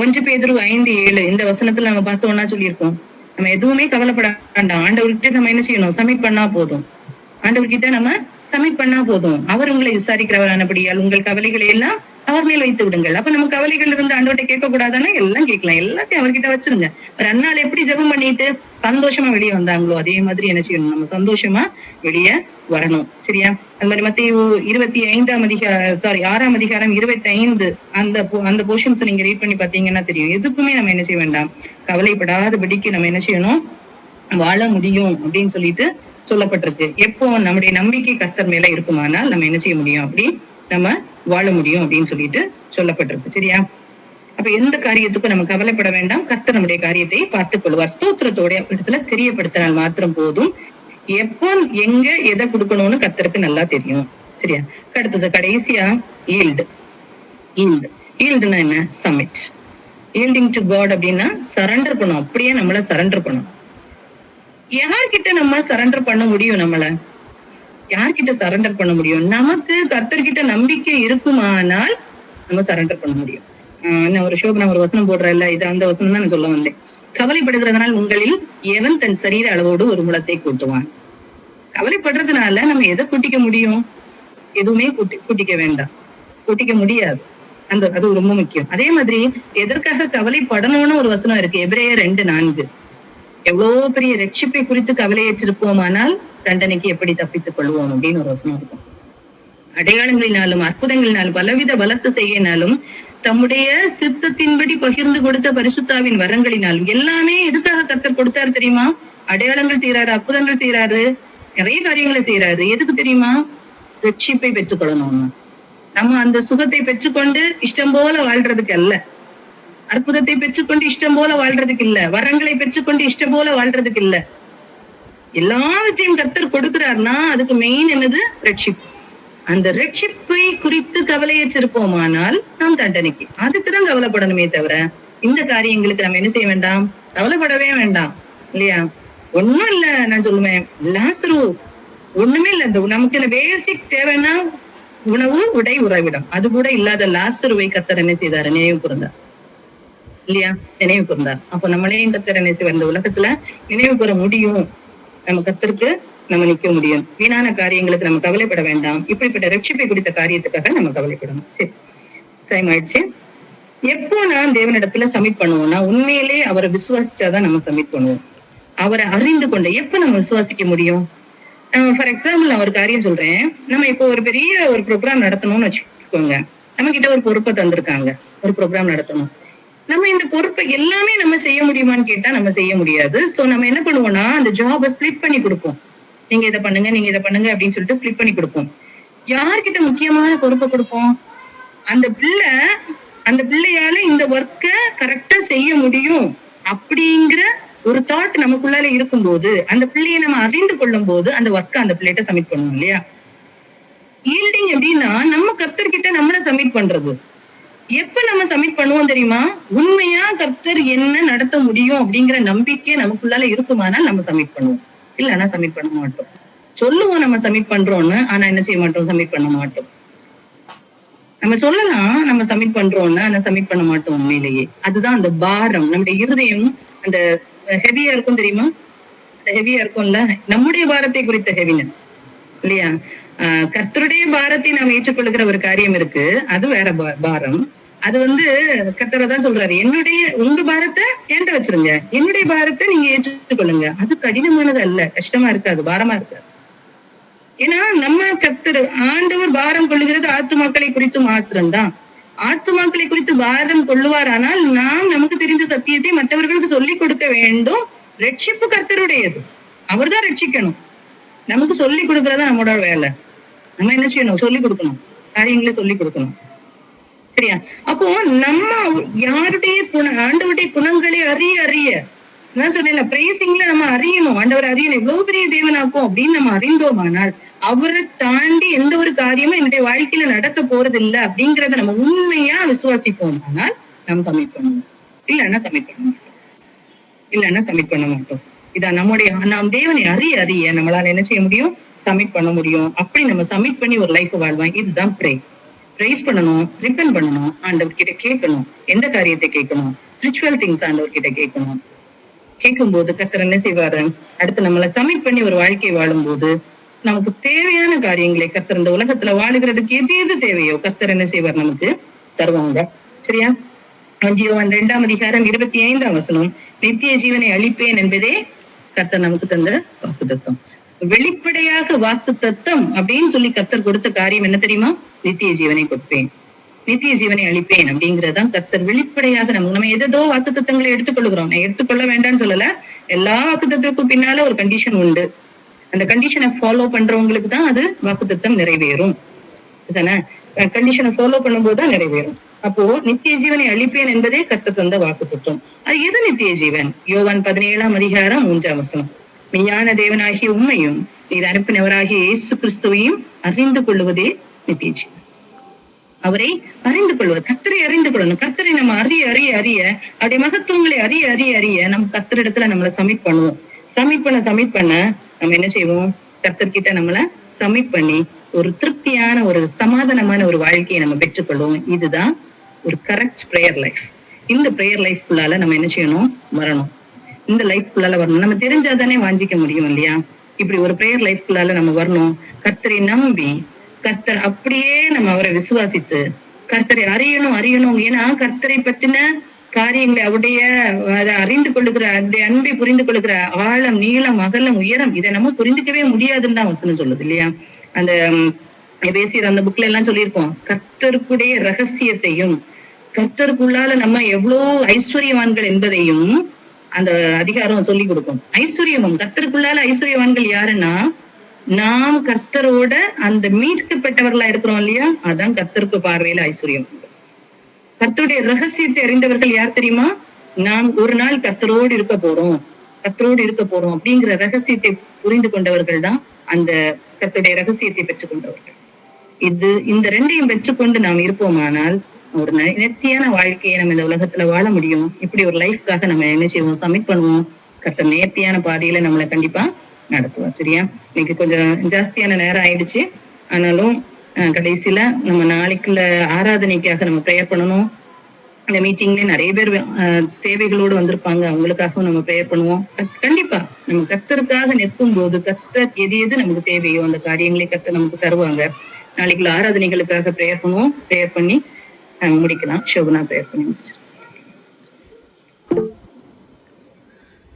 1 பேதுரு 5:7 இந்த வசனத்துல நம்ம பார்த்தோம்னா சொல்லியிருக்கோம், நம்ம எதுவுமே கவலைப்பட வேண்டாம், ஆண்டவர்கிட்ட நம்ம என்ன செய்யணும்? சப்மிட் பண்ணா போதும். ஆண்டவர்கிட்ட நம்ம சப்மிட் பண்ணா போதும். அவர் உங்களை விசாரிக்கிறவரானபடியால் உங்கள் கவலைகளை எல்லாம் அவர் மேல் வைத்து விடுங்கள். அப்ப நம்ம கவலைகள் இருந்து ஆண்டவர்கிட்ட கேட்க கூடாதானா? எல்லாம் கேட்கலாம், எல்லாத்தையும் அவர்கிட்ட வச்சிருங்க. ஒரு அண்ணாள் எப்படி ஜெபம் பண்ணிட்டு சந்தோஷமா வெளியே வந்தாங்களோ அதே மாதிரி என்ன செய்யணும்? நம்ம சந்தோஷமா வெளியே வரணும். சரியா? அது மாதிரி மத்தேயு 6ஆம் அதிகாரம் 25 அந்த போர்ஷன்ஸ் நீங்க ரீட் பண்ணி பாத்தீங்கன்னா தெரியும். எதுக்குமே நம்ம என்ன செய்ய வேண்டாம், கவலைப்படாதபடிக்கு நம்ம என்ன செய்யணும்? வாழ முடியும் அப்படின்னு சொல்லிட்டு சொல்லப்பட்டிருக்கு. எப்போ நம்முடைய நம்பிக்கை கர்த்தர் மேல இருக்குமானால் நம்ம என்ன செய்ய முடியும்? அப்படி நம்ம வாழ முடியும் அப்படின்னு சொல்லிட்டு சொல்லப்பட்டிருக்கு. சரியா? அப்ப எந்த காரியத்துக்கும் நம்ம கவலைப்பட வேண்டாம். கர்த்தர் நம்முடைய காரியத்தை பார்த்துக் கொள்வார். ஸ்தோத்திரத்தோட இடத்துல தெரியப்படுத்தினால் மாத்திரம் போதும். எப்போ எங்க எதை கொடுக்கணும்னு கர்த்தருக்கு நல்லா தெரியும். சரியா? அடுத்தது கடைசியா ஈல்டுனா என்ன? சப்மிட். ஈல்டிங் டு காட் அப்படின்னா சரண்டர் பண்ணும். அப்படியே நம்மள சரண்டர் பண்ணும். யார்கிட்ட நம்ம சரண்டர் பண்ண முடியும்? யார்கிட்ட சரண்டர் பண்ண முடியும்? நமக்கு கர்த்தர்கிட்ட நம்பிக்கை இருக்குமானால் நம்ம சரண்டர் பண்ண முடியும். நான் ஒரு வசனம் போடுறேன்ல, இது அந்த வசனம் தான் நான் சொல்ல வந்தேன். கவலைப்படுகிறதுனால் உங்களில் எவன் தன் சரீர அளவோடு ஒரு முளத்தை கூட்டுவான்? கவலைப்படுறதுனால நம்ம எதை கூட்டிக்க முடியும்? எதுவுமே கூட்டிக்க வேண்டாம், கூட்டிக்க முடியாது. அது ரொம்ப முக்கியம். அதே மாதிரி எதற்காக கவலைப்படணும்னு ஒரு வசனம் இருக்கு, எபிரேயர் 2:4. எவ்வளவு பெரிய ரட்சிப்பை குறித்து கவலையற்றிருப்போமானால் தண்டனைக்கு எப்படி தப்பித்துக் கொள்வோம் அப்படின்னு ஒரு வசனம் இருக்கும். அடையாளங்களினாலும் அற்புதங்களினாலும் பலவித பலத்த செய்யினாலும் தம்முடைய சித்தத்தின்படி பகிர்ந்து கொடுத்த பரிசுத்தாவின் வரங்களினாலும் எல்லாமே எதுக்காக கர்த்தர் கொடுத்தாரு தெரியுமா? அடையாளங்கள் செய்யறாரு, அற்புதங்கள் செய்யறாரு, நிறைய காரியங்களை செய்யறாரு. எதுக்கு தெரியுமா? ரட்சிப்பை பெற்றுக்கொள்ளணும்னு. நம்ம அந்த சுகத்தை பெற்றுக்கொண்டு இஷ்டம் போல வாழ்றதுக்கு அல்ல, அற்புதத்தை பெற்றுக்கொண்டு இஷ்டம் போல வாழ்றதுக்கு இல்ல, வரங்களை பெற்றுக்கொண்டு இஷ்டம் போல வாழ்றதுக்கு இல்ல. எல்லாவற்றையும் கர்த்தர் கொடுக்கிறார்னா அதுக்கு மெயின் என்னது? ரட்சிப்பு. அந்த ரட்சிப்பை குறித்து கவலையற்றிருப்போமானால் நாம் தண்டனைக்கு அதுக்குதான் கவலைப்படணுமே தவிர இந்த காரியங்களுக்கு நம்ம என்ன செய்ய வேண்டாம், கவலைப்படவே வேண்டாம். இல்லையா? ஒண்ணும் இல்ல, நான் சொல்லுவேன், லாசரு ஒண்ணுமே இல்ல. இந்த நமக்கு இந்த பேசிக் தேவைன்னா உணவு, உடை, உறைவிடம், அது கூட இல்லாத லாசருவை கர்த்தர் என்ன செய்தாரு? நினைவு கூர்ந்தார். இல்லையா? நினைவு கூர்ந்தார். அப்ப நம்மளையும் கர்த்தர் என்ன செய்வார்? இந்த உலகத்துல நினைவு கூற முடியும். நம்ம கர்த்தருக்கு நம்ம நிக்க முடியும். வீணான காரியங்களுக்கு நம்ம கவலைப்பட வேண்டாம். இப்படிப்பட்ட ரட்சிப்பை குறித்த காரியத்துக்காக நம்ம கவலைப்படணும். சரி, டைம் ஆயிடுச்சு. எப்போ நான் தேவனிடத்துல சப்மிட் பண்ணுவோம்னா உண்மையிலே அவரை விசுவாசிச்சாதான் நம்ம சப்மிட் பண்ணுவோம். அவரை அறிந்து கொண்ட எப்ப நம்ம விசுவாசிக்க முடியும்? ஃபார் எக்ஸாம்பிள் நான் ஒரு காரியம் சொல்றேன். நம்ம இப்போ ஒரு பெரிய ஒரு ப்ரோக்ராம் நடத்தணும்னு வச்சுக்கோங்க. நம்ம கிட்ட ஒரு பொறுப்பை தந்திருக்காங்க, ஒரு ப்ரோக்ராம் நடத்தணும். நம்ம இந்த பொறுப்பை எல்லாமே நம்ம செய்ய முடியுமான்னு கேட்டா நம்ம செய்ய முடியாது. சோ நம்ம என்ன பண்ணுவோம்னா அந்த ஜாபை ஸ்பிளிட் பண்ணி கொடுப்போம். நீங்க இதை பண்ணுங்க, நீங்க இதை பண்ணுங்க அப்படின்னு சொல்லிட்டு ஸ்பிளிட் பண்ணி கொடுப்போம். யார்கிட்ட முக்கியமான பொறுப்பை கொடுப்போம்? அந்த பிள்ளையால இந்த ஒர்க்க கரெக்டா செய்ய முடியும் அப்படிங்கிற ஒரு தாட் நமக்குள்ளால இருக்கும்போது, அந்த பிள்ளையை நம்ம அறிந்து கொள்ளும் போது அந்த ஒர்க்க அந்த பிள்ளைகிட்ட சப்மிட் பண்ணுவோம். இல்லையா? ஈல்டிங் எப்படின்னா நம்ம கர்த்தர்கிட்ட நம்மள சப்மிட் பண்றது. எப்ப நம்ம சப்மிட் பண்ணுவோம் தெரியுமா? உண்மையா கர்த்தர் என்ன நடத்த முடியும் அப்படிங்கிற நம்பிக்கை நமக்குள்ளால இருக்குமானால் நம்ம சப்மிட் பண்ணுவோம். இல்லைன்னா சப்மிட் பண்ண மாட்டோம். சொல்லுவோம் நம்ம சப்மிட் பண்றோம்னு, ஆனா என்ன செய்ய மாட்டோம்? சப்மிட் பண்ண மாட்டோம். நம்ம சொல்லலாம் நம்ம சப்மிட் பண்றோம்னு, ஆனா சப்மிட் பண்ண மாட்டோம் உண்மையிலேயே. அதுதான் அந்த பாரம். நம்முடைய இருதயம் அந்த ஹெவியா இருக்கும் தெரியுமா? ஹெவியா இருக்கும்ல, நம்முடைய பாரத்தை குறித்த ஹெவினஸ். இல்லையா? கர்த்தருடைய பாரத்தை நாம் ஏற்றுக்கொள்ளுகிற ஒரு காரியம் இருக்கு, அது வேற பாரம். அது கர்த்தரை தான் சொல்றாரு, உங்க பாரத்தை என்கிட்ட வச்சிருங்க, என்னுடைய பாரத்தை நீங்க ஏற்றுக்கொள்ளுங்க. அது கடினமானது அல்ல, கஷ்டமா இருக்காது, பாரமா இருக்காது. ஏன்னா நம்ம கர்த்தர் ஆண்டவர் பாரம் கொள்ளுகிறது ஆத்துமாக்களை குறித்து மாத்திரம்தான். ஆத்துமாக்களை குறித்து பாரம் கொள்ளுவாரானால் நாம் நமக்கு தெரிந்த சத்தியத்தை மற்றவர்களுக்கு சொல்லிக் கொடுக்க வேண்டும். ரட்சிப்பு கர்த்தருடையது, அவர் தான் ரட்சிக்கணும். நமக்கு சொல்லிக் கொடுக்கறதா நம்மளோட வேலை. நம்ம என்ன செய்யணும்? சொல்லிக் கொடுக்கணும், காரியங்களை சொல்லிக் கொடுக்கணும். சரியா? அப்போ நம்ம யாருடைய ஆண்டவருடைய குணங்களை அறிய நான் சொன்னேன், பிரேசிங்ல நம்ம அறியணும், ஆண்டவர் அறியணும், எவ்வளவு பெரிய தேவனாக்கும் அப்படின்னு நம்ம அறிந்தோமானால் அவரை தாண்டி எந்த ஒரு காரியமும் என்னுடைய வாழ்க்கையில நடக்க போறது இல்லை அப்படிங்கறத நம்ம உண்மையா விசுவாசிப்போமானால் நம்ம சப்மிட் பண்ணுவோம். இல்லைன்னா சப்மிட் பண்ண மாட்டோம். இதான் நம்முடைய நாம் தேவனை அறிய நம்மளால என்ன செய்ய முடியும்? சப்மிட் பண்ண முடியும். அப்படி நம்ம சப்மிட் பண்ணி ஒரு லைஃப் வாழ்வாங்க. இதுதான் பிரைஸ் பண்ணணும், ரிப்பன் பண்ணணும், ஆண்டவர் கிட்ட கேட்கணும். எந்த காரியத்தை கேட்கணும்? ஸ்பிரிச்சுவல் திங்ஸ் ஆண்டவர் கிட்ட கேட்கணும். கேட்கும் போது கர்த்தர் என்ன செய்வாரு? அடுத்து நம்மள சப்மிட் பண்ணி ஒரு வாழ்க்கை வாழும் போது நமக்கு தேவையான காரியங்களை கர்த்தர் இந்த உலகத்துல வாழுகிறதுக்கு எது தேவையோ கர்த்தர் என்ன செய்வார்? நமக்கு தருவாங்க. சரியா? யோவான் 2:25 நித்திய ஜீவனை அளிப்பேன் என்பதே கர்த்தர் நமக்கு தந்த வாக்குத்தத்தம். வெளிப்படையாக வாக்குத்தத்தம் அப்படின்னு சொல்லி கர்த்தர் கொடுத்த காரியம் என்ன தெரியுமா? நித்திய ஜீவனை கொடுப்பேன், நித்திய ஜீவனை அளிப்பேன் அப்படிங்கறதான் கர்த்தர் வெளிப்படையாக நம்ம எதோ வாக்குத்தத்தங்களை எடுத்துக்கொள்கிறோம். நான் எடுத்துக்கொள்ள வேண்டாம்னு சொல்லல. எல்லா வாக்குத்தத்துக்கும் பின்னால ஒரு கண்டிஷன் உண்டு. அந்த கண்டிஷனை ஃபாலோ பண்றவங்களுக்கு தான் அது வாக்குத்தத்தம் நிறைவேறும். தானே? கண்டிஷனை ஃபாலோ பண்ணும்போதுதான் நிறைவேறும். அப்போ நித்திய ஜீவனை அளிப்பேன் என்பதே கர்த்தர் தந்த வாக்குத்தத்தம். அது எது நித்திய ஜீவன்? யோவான் 17:3 மெய்யான தேவனாகிய உம்மையும் நீர் அனுப்பினவராகிய இயேசு கிறிஸ்துவையும் அறிந்து கொள்வதே நித்திய ஜீவன். அவரை அறிந்து கொள்வது, கர்த்தரை அறிந்து கொள்ளணும். கர்த்தரை நம்ம அறிய அவருடைய மகத்துவங்களை அறிய நம்ம கர்த்தரிடத்துல நம்மளை சப்மிட் பண்ணுவோம். சப்மிட் பண்ண நம்ம என்ன செய்வோம்? கர்த்தர்கிட்ட நம்மள சப்மிட் பண்ணி ஒரு திருப்தியான ஒரு சமாதானமான ஒரு வாழ்க்கையை நம்ம பெற்றுக்கொள்வோம். இதுதான் ஒரு கரெக்ட் பிரேயர் லைஃப். இந்த பிரேயர் லைஃப்குள்ளால நம்ம என்ன செய்யணும்? வரணும். இந்த லைஃப்குள்ளால வரணும். நம்ம தெரிஞ்சாதானே வாஞ்சிக்க முடியும் இல்லையா? இப்படி ஒரு பிரேயர் லைஃப்குள்ளால நம்ம வரணும். கர்த்தரை நம்பி, கர்த்தர் அப்படியே நம்ம அவரை விசுவாசித்து கர்த்தரை அறியணும். ஏன்னா கர்த்தரை பத்தின காரியங்களை அவருடைய அதை அறிந்து கொள்ளுகிற, அவருடைய அன்பை புரிந்து கொள்ளுகிற ஆழம், நீளம், அகலம், உயரம் இதை நம்ம புரிந்துக்கவே முடியாதுன்னு தான் வசனம் சொல்லுது இல்லையா? அந்த பேசியர் அந்த புக்ல எல்லாம் சொல்லியிருக்கோம். கர்த்தருக்குடைய ரகசியத்தையும் கர்த்தருக்குள்ளால நம்ம எவ்வளவு ஐஸ்வர்யவான்கள் என்பதையும் அந்த அதிகாரம் சொல்லி கொடுக்கும். ஐஸ்வர்யமும் கர்த்தருக்குள்ளால ஐஸ்வர்யவான்கள் யாருன்னா, நாம் கர்த்தரோட அந்த மீட்கப்பட்டவர்களா இருக்கிறோம் இல்லையா? அதான் கர்த்தருக்கு பார்வையில ஐஸ்வர்யம். கர்த்தருடைய ரகசியத்தை அறிந்தவர்கள் யார் தெரியுமா? நாம் ஒரு நாள் கர்த்தரோடு இருக்க போறோம் அப்படிங்கிற ரகசியத்தை புரிந்து கொண்டவர்கள் தான் அந்த கர்த்தருடைய ரகசியத்தை பெற்றுக்கொண்டவர்கள். இந்த ரெண்டையும் பெற்றுக்கொண்டு நாம் இருப்போமானால் ஒரு நேர்த்தியான வாழ்க்கையை நம்ம இந்த உலகத்துல வாழ முடியும். இப்படி ஒரு லைஃப்காக நம்ம என்ன செய்வோம்? சப்மிட் பண்ணுவோம். கர்த்தர் நேர்த்தியான பாதையில நம்மளை கண்டிப்பா நடத்துவோம். சரியா? இன்னைக்கு கொஞ்சம் ஜாஸ்தியான நேரம் ஆயிடுச்சு. ஆனாலும் கடைசியில நம்ம நாளைக்குள்ள ஆராதனைக்காக நம்ம ப்ரேயர் பண்ணணும். இந்த மீட்டிங்ல நிறைய பேர் தேவைகளோடு வந்திருப்பாங்க. அவங்களுக்காகவும் நம்ம ப்ரேயர் பண்ணுவோம். கண்டிப்பா நம்ம கர்த்தருக்காக நிற்கும் போது கர்த்தர் எது நமக்கு தேவையோ அந்த காரியங்களை கர்த்தர் நமக்கு தருவாங்க. நாளைக்குள்ள ஆராதனைகளுக்காக ப்ரேயர் பண்ணுவோம். ப்ரேயர் பண்ணி முடிக்கலாம். ஷோபனா ப்ரேயர் பண்ணி முடிச்சு.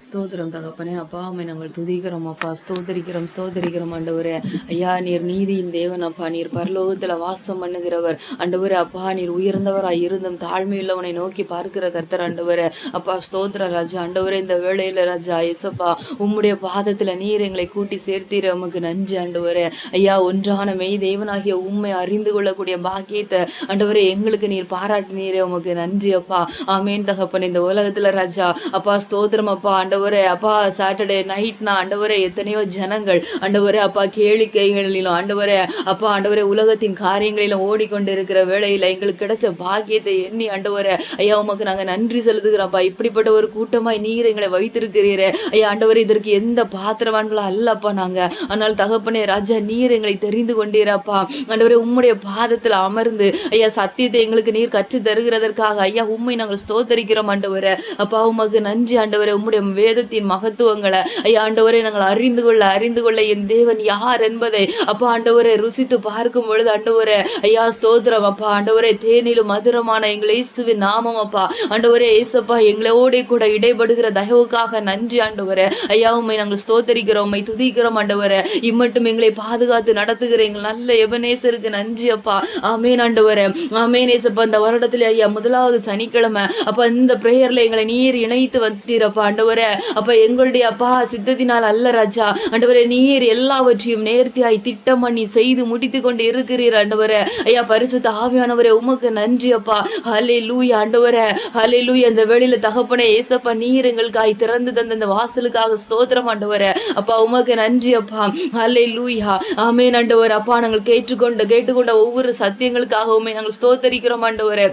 ஸ்தோத்திரம் தகப்பனே. அப்பா அம்மை நாங்கள் துதிக்கிறோம் அப்பா, ஸ்தோத்தரிக்கிறோம் ஆண்டவரே. ஐயா, நீர் நீதியின் தேவன் அப்பா, நீர் பரலோகத்துல வாசம் பண்ணுகிறவர் ஆண்டவரே. அப்பா, நீர் உயர்ந்தவராய் இருந்தும் தாழ்மையுள்ளவனை நோக்கி பார்க்கிற கர்த்தர் ஆண்டவரே. அப்பா ஸ்தோத்திர ராஜா ஆண்டவரே. இந்த வேளையில ராஜா இயேசப்பா, உம்முடைய பாதத்துல நீர் எங்களை கூட்டி சேர்த்தீர, உமக்கு நன்றி ஆண்டவரே. ஐயா, ஒன்றான மெய் தேவனாகிய உண்மை அறிந்து கொள்ளக்கூடிய பாக்கியத்தை ஆண்டவரே எங்களுக்கு நீர் பாராட்டினீரே, உமக்கு நன்றி அப்பா. ஆமேன் தகப்பனே. இந்த உலகத்துல ராஜா அப்பா ஸ்தோத்திரம் அப்பா ஆண்டவரே. அப்பா சாட்டர்டே நைட்னா ஆண்டவரே எத்தனையோ ஜனங்கள் ஆண்டவரே அப்பா கேளிக்கைகளிலும் ஆண்டவரே அப்பா ஆண்டவரே உலகத்தின் காரியங்களிலும் ஓடிக்கொண்டு இருக்கிற வேளையில எங்களுக்கு கிடைச்ச பாக்கியத்தை எண்ணி ஆண்டவரே ஐயா உமக்கு நாங்க நன்றி செலுத்துகிறோம்ப்பா. இப்படிப்பட்ட ஒரு கூட்டமாய் நீர் எங்களை வைத்திருக்கிறீரே ஐயா ஆண்டவரே. இதற்கு எந்த பாத்திரவான்களா அல்லப்பா நாங்க. ஆனால் தகப்பனே ராஜா, நீர் எங்களை தெரிந்து கொண்டீரப்பா ஆண்டவரே. உம்முடைய பாதத்துல அமர்ந்து ஐயா சத்தியத்தை எங்களுக்கு நீர் கற்று தருகிறதற்காக ஐயா உம்மை நாங்கள் ஸ்தோத்தரிக்கிறோம் ஆண்டவரே. அப்பா உமக்கு நன்றி ஆண்டவரே. உம்முடைய வேதத்தின் மகத்துவங்களை ஐயா ஆண்டவரே நாங்கள் அறிந்து கொள்ள என் தேவன் யார் என்பதை அப்பா ஆண்டவரே ருசித்து பார்க்கும் பொழுது ஆண்டவரே ஐயா ஸ்தோத்திரம் அப்பா ஆண்டவரே. தேனிலும் மதுரமான எங்கள் இயேசுவின் நாமம் அப்பா ஆண்டவரே. இயேசப்பா எங்களோட கூட இடைபடுகிற தயவுக்காக நன்றி ஆண்டவரே. ஐயா உம்மை நாங்கள் ஸ்தோத்தரிக்கிறோம், உம்மை துதிக்கிறோம் ஆண்டவரே. இம்மட்டும் எங்களை பாதுகாத்து நடத்துகிற எங்கள் நல்ல எபனேசருக்கு நன்றி அப்பா. ஆமேன் ஆண்டவரே. ஆமேன் இயேசப்பா. இந்த வருடத்துல ஐயா முதலாவது சனிக்கிழமை அப்பா இந்த பிரேயர்ல எங்களை நீர் இணைத்து வந்தீரப்பா ஆண்டவரே. ஆண்டவரே அப்ப எங்களுடைய அப்பா சித்தத்தினால் அல்ல ராஜா, ஆண்டவரே நீர் எல்லாவற்றையும் நேர்த்தியாய் திட்டம் பண்ணி செய்து முடித்து கொண்டு இருக்கிறீர் ஆண்டவரே. ஐயா பரிசுத்த ஆவியானவரே உமக்கு நன்றி அப்பா. ஹல்லேலூயா ஆண்டவரே, ஹல்லேலூயா. இந்த வெளியில தகப்பனே ஏசப்பா நீர் எங்களுக்காய் திறந்து தந்த இந்த வாசலுக்காக ஸ்தோத்திரம் ஆண்டவரே. அப்பா உமக்கு நன்றி அப்பா. ஹல்லேலூயா ஆமென் ஆண்டவரே. அப்பா நாங்கள் கேட்டுக்கொண்ட ஒவ்வொரு சத்தியங்களுக்காகவுமே நாங்கள் ஸ்தோத்தரிக்கிறோம் ஆண்டவரே.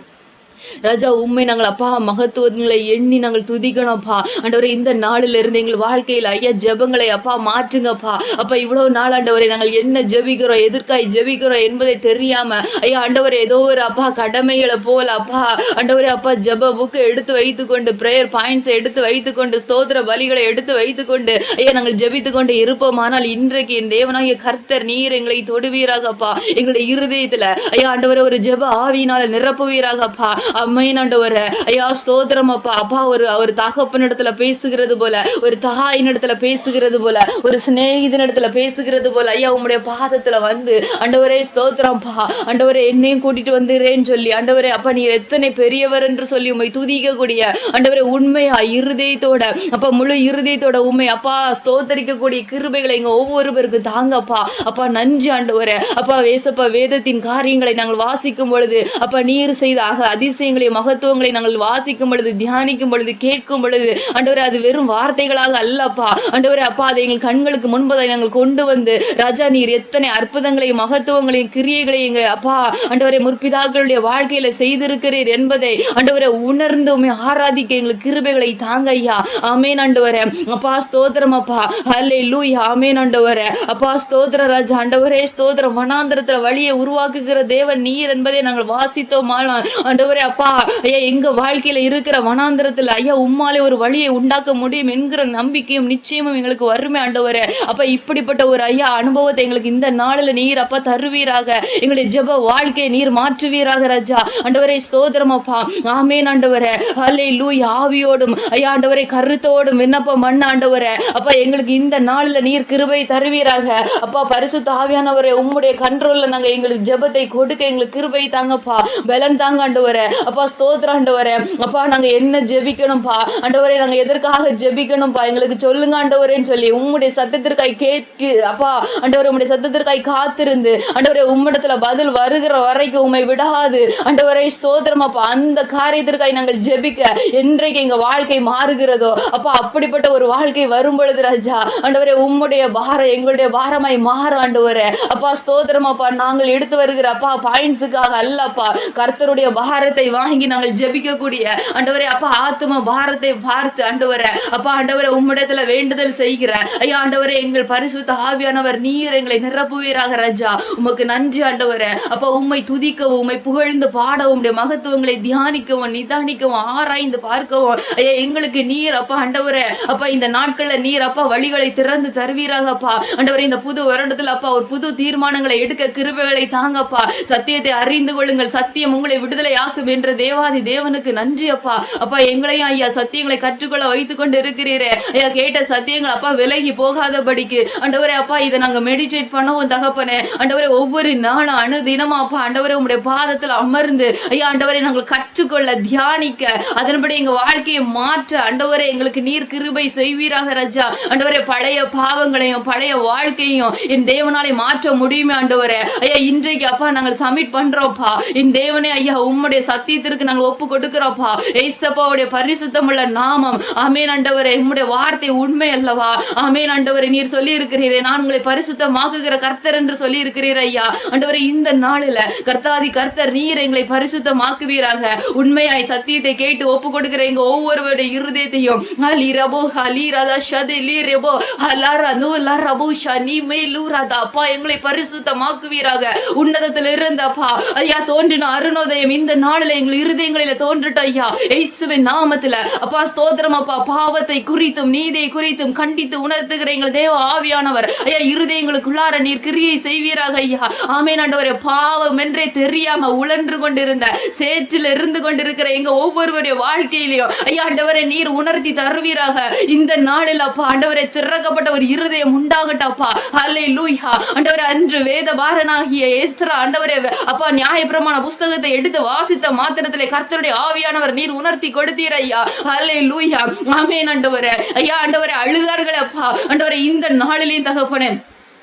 ராஜா உண்மை நாங்கள் அப்பா மகத்துவங்களை எண்ணி நாங்கள் துதிக்கணும்ப்பா ஆண்டவரே. இந்த நாளில இருந்து எங்கள் வாழ்க்கையில் ஐயா ஜெபங்களை அப்பா மாற்றுங்கப்பா. அப்பா இவ்வளவு நாள் ஆண்டவரே நாங்கள் என்ன ஜெபிக்கிறோம் எதற்காய் ஜெபிக்கிறோம் என்பதை தெரியாம ஐயா ஆண்டவரே ஏதோ ஒரு அப்பா கடமைகளை போல அப்பா ஆண்டவரே அப்பா ஜெப புக்கை எடுத்து வைத்துக்கொண்டு பிரேயர் பாயிண்ட்ஸ் எடுத்து வைத்துக்கொண்டு ஸ்தோத்திர பலிகளை எடுத்து வைத்துக்கொண்டு ஐயா நாங்கள் ஜெபித்து கொண்டு இருப்போம். ஆனால் இன்றைக்கு என் தேவனாகிய கர்த்தர் நீர் எங்களை தொடுவீராகப்பா. எங்களுடைய இருதயத்துல ஐயா ஆண்டவரே ஒரு ஜெப ஆவியினால நிரப்புவீராகப்பா. அம்மையின் ஆண்டவரே ஐயா ஸ்தோத்திரம் அப்பா. அப்பா ஒரு தகப்பனிடத்துல பேசுகிறது போல, ஒரு தாயினிடத்துல பேசுகிறது போல, ஒரு சிநேகிதனிடத்துல பேசுகிறது போல ஐயா உம்முடைய பாதத்துல வந்து ஆண்டவரே ஸ்தோத்திரம்ப்பா. ஆண்டவரே என்னையும் கூட்டிட்டு வந்துறேன்னு சொல்லி ஆண்டவரே அப்பா நீர் எத்தனை பெரியவர் என்று சொல்லி உண்மை துதிக்க கூடிய ஆண்டவரே உண்மையா இருதயத்தோட அப்பா முழு இருதயத்தோட உண்மை அப்பா ஸ்தோத்தரிக்க கூடிய கிருபைகளை எங்க ஒவ்வொருவருக்கும் தாங்கப்பா. அப்பா நன்றி ஆண்டவரே. அப்பா வேசப்பா வேதத்தின் காரியங்களை நாங்கள் வாசிக்கும் பொழுது அப்பா நீர் செய்த அதிசயங்களை மகத்துவங்களை நாங்கள் வாசிக்கும் பொழுது தியானிக்கும் பொழுது கேட்கும் பொழுது ஆண்டவரே அது வெறும் வார்த்தைகளாக அல்லப்பா ஆண்டவரே அப்பா அதை எங்கள் கண்களுக்கு முன்பதை நாங்கள் கொண்டு வந்து ராஜா நீர் எத்தனை அற்புதங்களையும் மகத்துவங்களையும் கிரியைகளையும் எங்க அப்பா ஆண்டவரே முற்பிதாக்களுடைய வாழ்க்கையில செய்திருக்கிறீர் என்பதை ஆண்டவரை உணர்ந்து ஆராதிக்க எங்களுக்கு கிருபைகளை தாங்க ஐயா. ஆமென் ஆண்டவரே. அப்பா ஸ்தோத்திரம் அப்பா. ஹல்லேலூயா ஆமென் ஆண்டவரே. அப்பா ஸ்தோத்திர ராஜா ஆண்டவரே ஸ்தோத்திரம். வனாந்திரத்துல வழியை உருவாக்குகிற தேவன் நீர் என்பதை நாங்கள் வாசித்தோம். ஆண்டவரே அப்பா ஐயா எங்க வாழ்க்கையில இருக்கிற வனாந்திரத்துல ஐயா உம்மாலே ஒரு வழியை உண்டாக்க முடியும் என்கிற நம்பிக்கையும் நிச்சயமும் எங்களுக்கு வருமே ஆண்டவரே. அப்ப இப்படிப்பட்ட ஒரு ஐயா அனுபவத்தை எங்களுக்கு இந்த நாளில நீர் அப்பா தருவீராக. எங்களுடைய ஜெப வாழ்க்கையை நீர் மாற்றுவீராக ராஜா ஆண்டவரே ஸ்தோத்திரம் அப்பா. ஆமென் ஆண்டவரே. ஹல்லேலூயா ஆவியோடும் ஐயா ஆண்டவரே கருத்தோடும் விண்ணப்பம் பண்ண ஆண்டவரே அப்பா எங்களுக்கு இந்த நாளில நீர் கிருபை தருவீராக. அப்பா பரிசுத்த ஆவியானவரே உம்முடைய கண்ட்ரோல்ல நாங்க எங்களுக்கு ஜெபத்தை கொடுக்க எங்களுக்கு கிருபை தாங்கப்பா. பலன் தாங்க ஆண்டவரே. அப்பா ஸ்தோத்திர ஆண்டவரே. அப்பா நாங்க என்ன ஜெபிக்கணும்பா ஆண்டவரே நாங்க எதற்காக ஜெபிக்கணும்பா எங்களுக்கு சொல்லுங்க ஆண்டவரேன்னு சொல்லி உம்முடைய சத்தத்திற்காய் கேட்டு அப்பா ஆண்டவரே உம்முடைய சத்தத்திற்காய் காத்திருந்து ஆண்டவரே உம்மிடத்துல பதில் வருகிற வரைக்கும் உம்மை விடாது ஆண்டவரே ஸ்தோத்திரம் அப்பா. அந்த காரியத்திற்காய் நாங்கள் ஜெபிக்க என்றைக்கு எங்க வாழ்க்கை மாறுகிறதோ அப்பா அப்படிப்பட்ட ஒரு வாழ்க்கை வரும் பொழுது ராஜா ஆண்டவரே உம்முடைய பாரம் எங்களுடைய பாரமாய் மாறும் ஆண்டவரே. அப்பா ஸ்தோத்திரம் அப்பா. நாங்கள் எடுத்து வருகிற அப்பா பாயிண்ட்ஸுக்காக அல்லப்பா கர்த்தருடைய பாரத்தை வாங்கி நாங்கள் ஜெபிக்க கூடிய ஆண்டவரே அப்பா ஆத்தும பாரத்தை பார்த்து ஆண்டவரே அப்பா ஆண்டவரே உம்மிடத்துல வேண்டுதல் செய்கிற ஐயா ஆண்டவரே எங்கள் பரிசுத்த ஆவியானவர் நீர் எங்களை நிரப்புவீராக ராஜா. உமக்கு நன்றி ஆண்டவரே. அப்பா உம்மை துதிக்கவும் உம்மை புகழ்ந்து பாடவும் உம்முடைய மகத்துவங்களை தியானிக்கவும் நிதானிக்கவும் ஆராய்ந்து பார்க்கவும் ஐயா எங்களுக்கு நீர் அப்பா ஆண்டவரே அப்பா இந்த நாட்கள்ல நீர் அப்பா வழிகளை திறந்து தருவீராக அப்பா ஆண்டவரே. இந்த புது வருடத்துல அப்பா ஒரு புது தீர்மானங்களை எடுக்க கிருபைகளை தாங்கப்பா. சத்தியத்தை அறிந்து கொள்ளுங்கள் சத்தியம் உங்களை விடுதலை ஆக்கும் என்ற தேவாதி தேவனுக்கு நன்றி அப்பா. அப்பா எங்களையும் ஐயா சத்தியங்களை கற்றுக்கொள்ள வைத்துக் கொண்டு இருக்கிறீரே ஐயா. கேட்ட சத்தியங்கள் அப்பா விலகி போகாதபடிக்கு ஆண்டவரே அப்பா இதை நாங்க மெடிடேட் பண்ணவும் தகப்பனே ஆண்டவரே ஒவ்வொரு நாளும் அனுதினமா அப்பா ஆண்டவரே உங்களுடைய பாதத்துல அமர்ந்து ஐயா ஆண்டவரே நாங்கள் கற்றுக்கொள்ள தியானிக்க அதன்படி எங்க வாழ்க்கையை மாற்ற ஆண்டவரே எங்களுக்கு நீர் கிருபை செய்வீராக ராஜா ஆண்டவரே. பழைய பாவங்களையும் பழைய வாழ்க்கையும் என் தேவனாலே மாற்ற முடியுமே ஆண்டவரே ஐயா. இன்றைக்கு அப்பா நாங்கள் சப்மிட் பண்றோம்ப்பா என் தேவனே ஐயா உம்முடைய சத்தியத்திற்கு நாங்கள் ஒப்பு கொடுக்கிறோம்ப்பா. ஏசப்பாவுடைய பரிசுத்தம் உள்ள நாமம் ஆமென் ஆண்டவரே. உம்முடைய வார்த்தை உண்மை அல்லவா ஆமென் ஆண்டவரே. நீர் சொல்லி இருக்கிறீரே நான் உங்களை பரிசுத்தமாக்குகிற கர்த்தர் என்று சொல்லி இருக்கிறீர் ஐயா ஆண்டவரே. இந்த நாளில கர்த்தாதி கர்த்தர் நீர் எங்களை பரிசுத்தமாக்குவீராக. உண்மையாய் சத்தியத்தை கேட்டு ஒப்பு கொடுக்கிற எங்க ஒவ்வொருவருடைய இருதயத்தையும் அப்பா எங்களை பரிசுத்தமாக்குவீராக. உன்னதத்தில் இருந்து அப்பா ஐயா தோன்றின அருணோதயம் இந்த நாளில எங்கள் இருதயங்களில தோன்றிட்ட ஐயா இயேசுவின் நாமத்துல அப்பா ஸ்தோத்திரம் அப்பா. பாவத்தை குறித்தும் நீதியை குறித்தும் கண்டித்து உணர்த்துகிற எங்கள் தேவ ஆவியானவர் ஐயா இருதயங்களுக்குள்ளார நீர் கிரியை செய்வீராக ஐயா ஆமென் ஆண்டவரே. பாவம் என்றே தெரியாம உழன்று கொண்டிருந்த சேற்றில் இருந்து கொண்டிருக்கிற எங்க ஒவ்வொருவருடைய வாழ்க்கையிலையும் ஐயா ஆண்டவரே நீர் உணர்த்தி தருவீராக. இந்த நாளில் அப்பா ஆண்டவரே திறக்கப்பட்ட ஒரு இருதயம் உண்டாகட்டப்பா. ஹல்லேலூயா ஆண்டவரே. அன்று வேத பாரனாகிய எஸ்ரா ஆண்டவரே அப்பா நியாயப்பிரமாண புஸ்தகத்தை எடுத்து வாசித்த மாத்திரத்திலே கர்த்தருடைய ஆவியானவர் நீர் உணர்த்தி கொடுத்தீர் ஐயா. ஹல்லேலூயா. ஆமென் ஆண்டவரே. ஐயா ஆண்டவரே, அழுதார்கள் அப்பா. ஆண்டவரே, இந்த நாளிலேயும் தகப்பனே